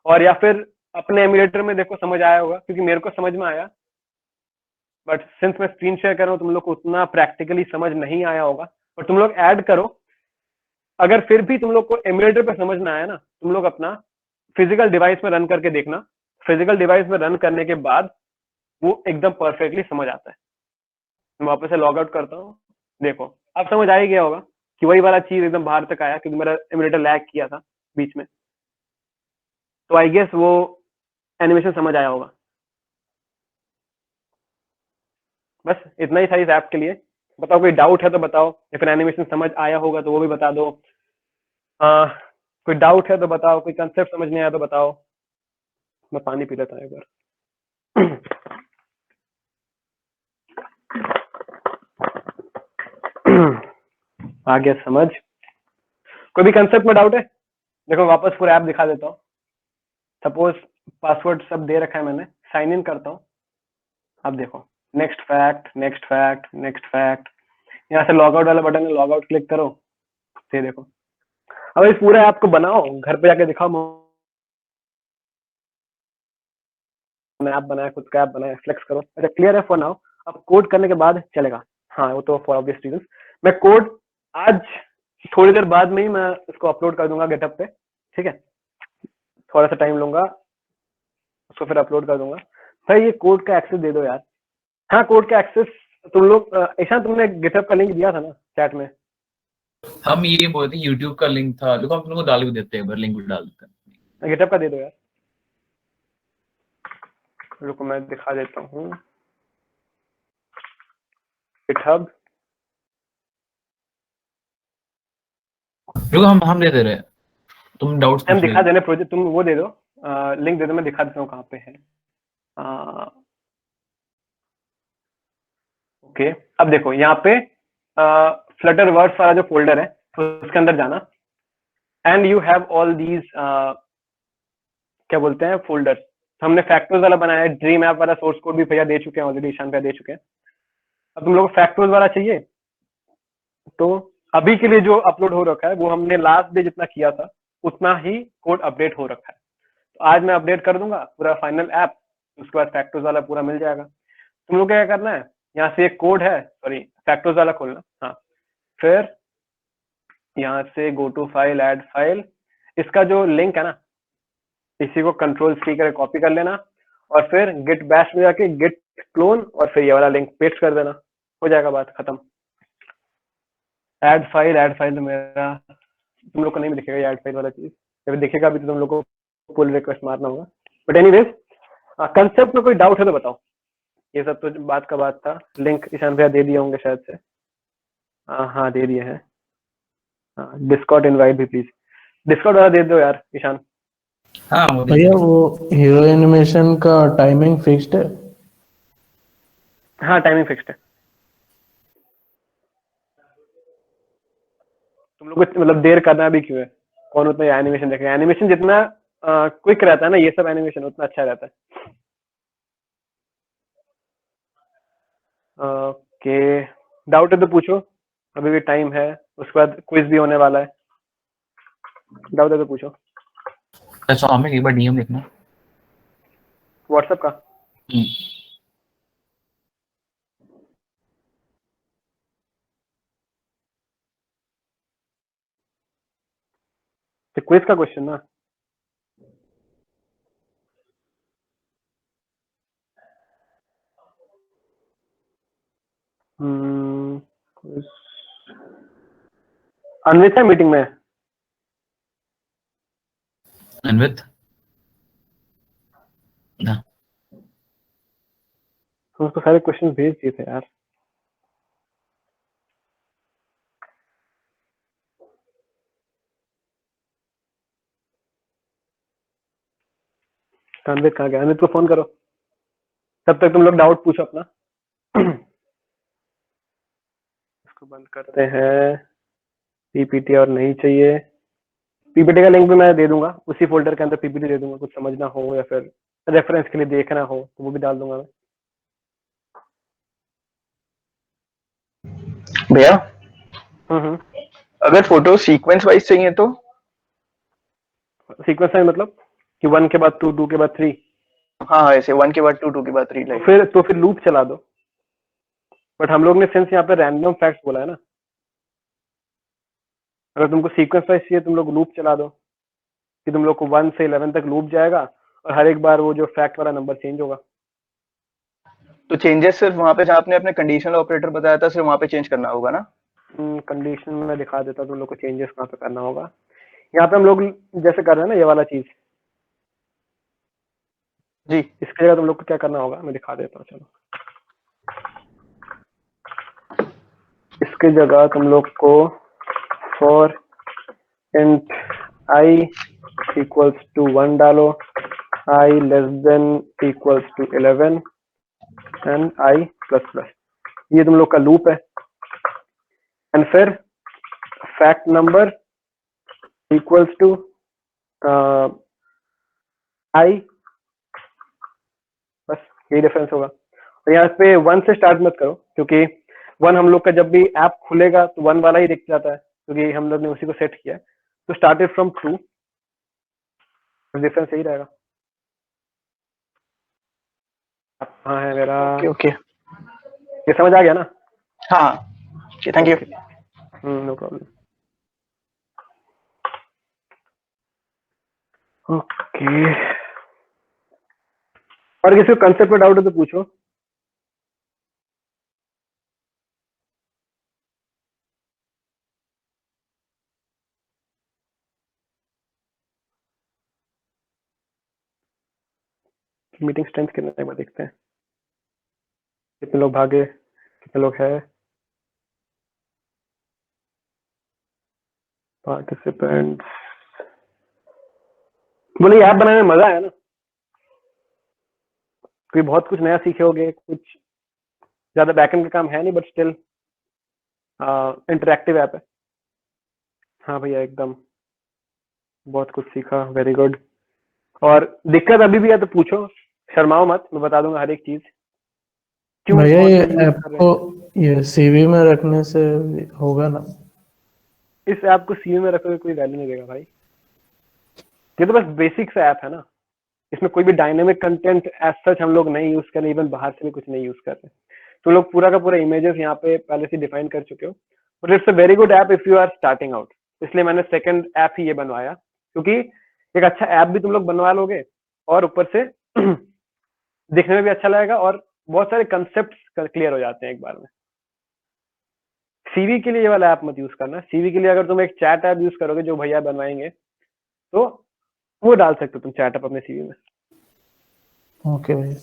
और या फिर अपने एमुलेटर में देखो, समझ आया होगा, क्योंकि मेरे को समझ में आया। बट सिंस मैं स्क्रीन शेयर कर रहा हूँ, तुम लोग को उतना प्रैक्टिकली समझ नहीं आया होगा, और तुम लोग ऐड करो। अगर फिर भी तुम लोग को एमुलेटर पे समझ में आया ना, तुम लोग अपना फिजिकल डिवाइस में रन करके देखना। फिजिकल डिवाइस में रन करने के बाद वो एकदम परफेक्टली समझ आता है। मैं वापस से लॉग आउट करता हूँ, देखो अब समझ आ ही गया होगा कि वही वाला चीज एकदम बाहर तक आया, क्योंकि मेरा एमुलेटर लैग किया था बीच में। तो आई गेस वो एनिमेशन समझ आया होगा। बस इतना ही था इस ऐप के लिए। बताओ कोई डाउट है तो बताओ, या फिर एनिमेशन समझ आया होगा तो वो भी बता दो। कोई डाउट है तो बताओ, कोई कंसेप्ट समझ नहीं आया तो बताओ। मैं पानी पी लेता हूँ एक बार। आ गया समझ? कोई भी कंसेप्ट में डाउट है? देखो वापस पूरा ऐप दिखा देता हूँ। सपोज पासवर्ड सब दे रखा है मैंने, साइन इन करता हूँ। अब देखो next fact, next fact, next fact, यहाँ से लॉग आउट वाला बटन है, लॉग आउट क्लिक करो। ये देखो, अब इस पूरे ऐप को बनाओ, घर पे जाके दिखाओ मैंने ऐप बनाया, खुद का ऐप बनाया, फ्लेक्स करो। अच्छा क्लियर है फॉर नाउ? अब कोड करने के बाद चलेगा। हाँ वो तो फॉर ऑब्वियस रीजन। मैं कोड आज थोड़ी देर बाद में ही मैं इसको अपलोड कर दूंगा गेटअप पे, ठीक है? थोड़ा सा टाइम लूंगा, उसको फिर अपलोड कर दूंगा। भाई ये कोड का एक्सेस दे दो यार। हाँ कोड का एक्सेस तुम लोग, ईशान तुमने गिटहब का लिंक दिया था ना चैट में? हम ये बोलते हैं यूट्यूब का लिंक था, देखो हम तुमको डाल भी देते हैं, एक बार लिंक भी डाल देते हैं। गिटहब का दे दो यार, रुको मैं दिखा देता हूँ। गिटहब, देखो हम दे दे रहे हैं, तुम डाउट्स हम पूछ दिखा रहे देने प्रोजेक्ट, तुम वो दे दो, लिंक दे दो, मैं दिखा देता हूँ कहाँ पे है। ओके अब देखो यहाँ पे फ्लटर वर्ड्स वाला जो फोल्डर है उसके अंदर जाना, and you have all these क्या बोलते हैं फोल्डर। हमने फैक्टर्स वाला बनाया है, ड्रीम ऐप वाला सोर्स कोड भी भैया दे चुके हैं ऑलरेडी, ईशान भैया दे चुके हैं। अब तुम लोग को फैक्टर्स वाला चाहिए, तो अभी के लिए जो अपलोड हो रखा है वो हमने लास्ट डे जितना किया था उतना ही कोड अपडेट हो रखा है। तो आज मैं अपडेट कर दूंगा पूरा फाइनल ऐप, उसके बाद फैक्टर्स वाला पूरा मिल जाएगा। तुम लोग क्या करना है, यहाँ से एक कोड है, सॉरी फैक्टर्स वाला खोलना, हाँ फिर यहाँ से go to file, add file, इसका जो लिंक है ना इसी को कंट्रोल सी करके कॉपी कर लेना, और फिर गिट बैश में जाके गिट क्लोन, और फिर ये वाला लिंक पेस्ट कर देना, हो जाएगा बात खत्म। ऐड फाइल तो मेरा तुम लोग को नहीं दिखेगा ये ऐड फाइल वाला चीज, जब दिखेगा भी तो तुम लोग को पुल रिक्वेस्ट मारना होगा। बट एनीवेज कंसेप्ट में कोई डाउट है तो बताओ। ये सब तो बात का बात था। लिंक ईशान भैया दे दिए होंगे शायद से, हाँ दे दिए हैं। डिस्कॉर्ड इनवाइट भी प्लीज, डिस्कॉर्ड वाला दे दो यार ईशान। हाँ वो दे भैया देंगे। वो हीरो एनिमेशन का टाइमिंग फिक्स्ड है? हाँ टाइमिंग फिक्स्ड है। तुम लोग को मतलब देर करना भी क्यों है, कौन उतना एनिमेशन देखेगा? एनिमेशन जितना क्विक रहता है ना ये सब एनिमेशन उतना अच्छा रहता है। ओके डाउट है तो पूछो, अभी भी टाइम है, उसके बाद क्विज भी होने वाला है। डाउट है तो पूछो। अच्छा हमें एक बार डीएम लिखना। व्हाट्सएप का हम्म। क्विज का क्वेश्चन ना, अन्वित है मीटिंग में? अनवित ना तो उसको सारे क्वेश्चन भेज दिए थे यार। तो अन्वित कहाँ गया? अन्वित को फोन करो, तब तक तुम लोग डाउट पूछो अपना। इसको बंद करते हैं। पीपीटी और नहीं चाहिए। पीपीटी का लिंक भी मैं दे दूंगा, उसी फोल्डर के अंदर पीपीटी दे दूंगा, कुछ समझना हो या फिर रेफरेंस के लिए देखना हो तो वो भी डाल दूंगा मैं। भैया हम्म। अगर फोटो सीक्वेंस वाइज चाहिए तो? सीक्वेंस में मतलब कि 1 के बाद 2, 2 के बाद 3? हाँ ऐसे 1 के बाद 2, 2 के बाद 3 लाइक। तो फिर लूप चला दो। बट हम लोग ने सिंस यहाँ पे रैंडम फैक्ट्स बोला है ना, अगर तुमको सीक्वेंस वाइज चाहिए तुम लोग लूप चला दो कि तुम लोग को 1 से 11 तक लूप जाएगा और हर एक बार वो जो फैक्ट वाला नंबर चेंज होगा। तो चेंजेस सिर्फ वहां पे जहाँ आपने अपने कंडीशनल ऑपरेटर बताया था सिर्फ वहां पे चेंज करना होगा ना? कंडीशन में मैं दिखा देता हूँ तुम लोग को चेंजेस कहाँ पे करना होगा। यहाँ पे हम लोग जैसे कर रहे हैं ना ये वाला चीज, जी इसकी जगह तुम लोग को क्या करना होगा मैं दिखा देता हूँ। चलो इसकी जगह तुम लोग को for int i equals to 1 डालो, i less than equals to 11 and i plus plus, ये तुम लोग का लूप है। एंड फिर fact number equals to i, बस यही डिफरेंस होगा। और यहाँ पे 1 से स्टार्ट मत करो क्योंकि 1 हम लोग का जब भी ऐप खुलेगा तो 1 वाला ही दिख जाता है क्योंकि हम लोग ने उसी को सेट किया है। तो स्टार्टेड फ्रॉम 2, डिफरेंस यही रहेगा। हाँ है मेरा, ओके ओके ये समझ आ गया ना? हाँ thank you. No problem. Okay, और किसी को कंसेप्ट में डाउट हो तो पूछो। मीटिंग स्ट्रेंथ कितने टाइम में देखते हैं, कितने लोग भागे, कितने लोग हैं पार्टिसिपेंट। बोले ऐप बनाने में मजा आया ना, क्योंकि बहुत कुछ नया सीखे होगे, कुछ ज्यादा बैकएंड का काम है नहीं बट स्टिल इंटरेक्टिव ऐप है। हाँ भैया एकदम बहुत कुछ सीखा, वेरी गुड। और दिक्कत अभी भी है तो पूछो, शर्माओ मत, मैं बता दूंगा हर एक चीज क्यों भैया कौन ये सा यूज ऐप कर रहे को हैं। ये सीवी में रखने से होगा ना? इस ऐप को सीवी में रखोगे कोई वैल्यू नहीं देगा भाई, ये तो बस बेसिक सा ऐप है ना, इसमें कोई भी डायनेमिक कंटेंट एज सच हम लोग नहीं यूज कर रहे, इवन बाहर से भी कुछ नहीं यूज कर रहे। तो लोग पूरा का पूरा इमेजेस यहाँ पे पहले से डिफाइन कर चुके हो, but it's a very good app if you are starting out. इसलिए मैंने सेकंड ऐप ही ये बनवाया क्योंकि एक अच्छा ऐप भी तुम लोग बनवा लोगे और ऊपर से दिखने में भी अच्छा लगेगा और बहुत सारे कंसेप्ट क्लियर हो जाते हैं एक बार में। सीवी के लिए ये वाला ऐप मत यूज करना। सीवी के लिए अगर तुम एक चैट ऐप यूज करोगे जो भैया बनवाएंगे तो वो डाल सकते हो तुम चैट ऐप अपने सीवी में। ओके भैया।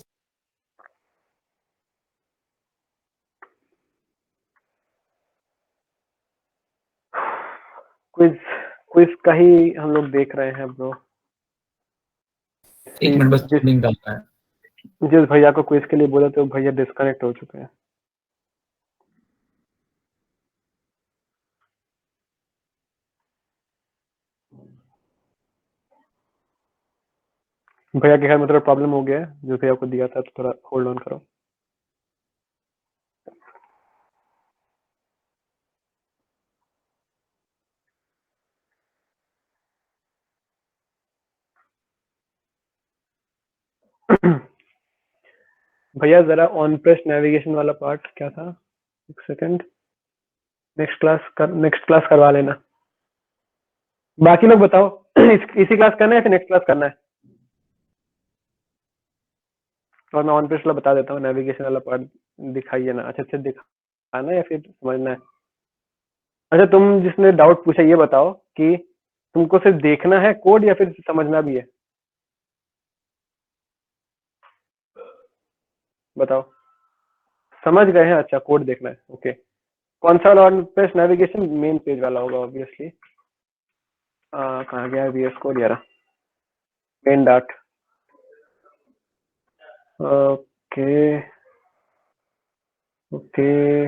क्विज क्विज का ही हम लोग देख रहे हैं ब्रो। एक मिनट बस लिंक डालना है। जिस भैया को क्विज के लिए बोला तो भैया डिस्कनेक्ट हो चुके हैं। भैया के घर में थोड़ा प्रॉब्लम हो गया है, जो भैया को दिया था तो थोड़ा होल्ड ऑन करो। भैया जरा ऑन प्रेस नेविगेशन वाला पार्ट क्या था, एक सेकंड, नेक्स्ट क्लास करवा लेना। बाकी लोग बताओ इसी क्लास करना है फिर नेक्स्ट क्लास करना है? और मैं ऑन प्रेस वाला बता देता हूँ, नेविगेशन वाला पार्ट दिखाइए ना, अच्छे से दिखा आना है या फिर समझना है? अच्छा, तुम जिसने डाउट पूछा ये बताओ कि तुमको सिर्फ देखना है कोड या फिर समझना भी है? बताओ। समझ गए हैं? अच्छा, कोड देखना है, ओके। कौन सा वाला पेज? नेविगेशन मेन पेज वाला होगा ऑब्वियसली। कहाँ गया VS कोड यार? Main dot, okay okay.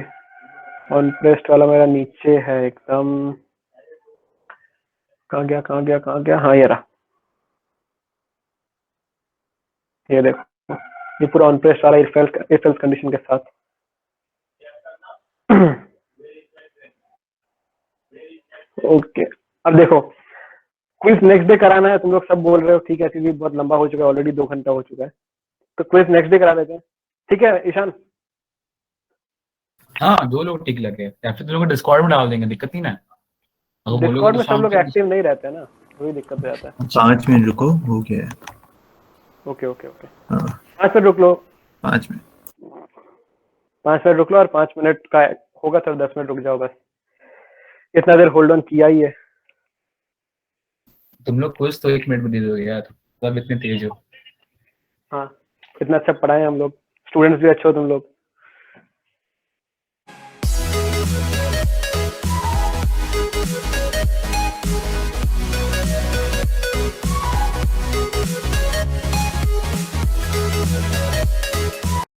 On pressed वाला मेरा नीचे है एकदम। कहाँ गया कहाँ गया कहाँ गया? हाँ ये रहा, ये देखो, ये पूरा ऑन प्रेस्ट वाला इफ एल्स कंडीशन के साथ। ओके, अब देखो, क्विज नेक्स्ट डे कराना है। तुम लोग सब बोल रहे हो ठीक है, क्योंकि बहुत लंबा हो चुका है, ऑलरेडी 2 घंटा हो चुका है, तो क्विज नेक्स्ट डे करा देते हैं। ठीक है ईशान? हाँ 2 लोग टिक लगे या फिर 2 लोग डिस्कॉर्ड में डाल देंगे, दिक्कत नहीं ना है। अगर बोलोगे डिस्कॉर्ड तो में सब शाम लोग को एक्टिव नहीं रहते हैं ना, वही दिक्कत हो जाता है। 5 मिनट रुको, हो गया है। ओके ओके ओके, हाँ 5 मिनट रुक लो। 5 मिनट। 5 मिनट रुक लो, और 5 मिनट का होगा तो 10 मिनट रुक जाओ बस। इतना देर होल्ड ऑन किया ही है। तुम लोग क्विज तो 1 मिनट में दे दोगे यार, सब इतने तेज हो। हाँ, इतना अच्छा पढ़ाए हम लोग, स्टूडेंट्स भी अच्छे हो तुम लोग।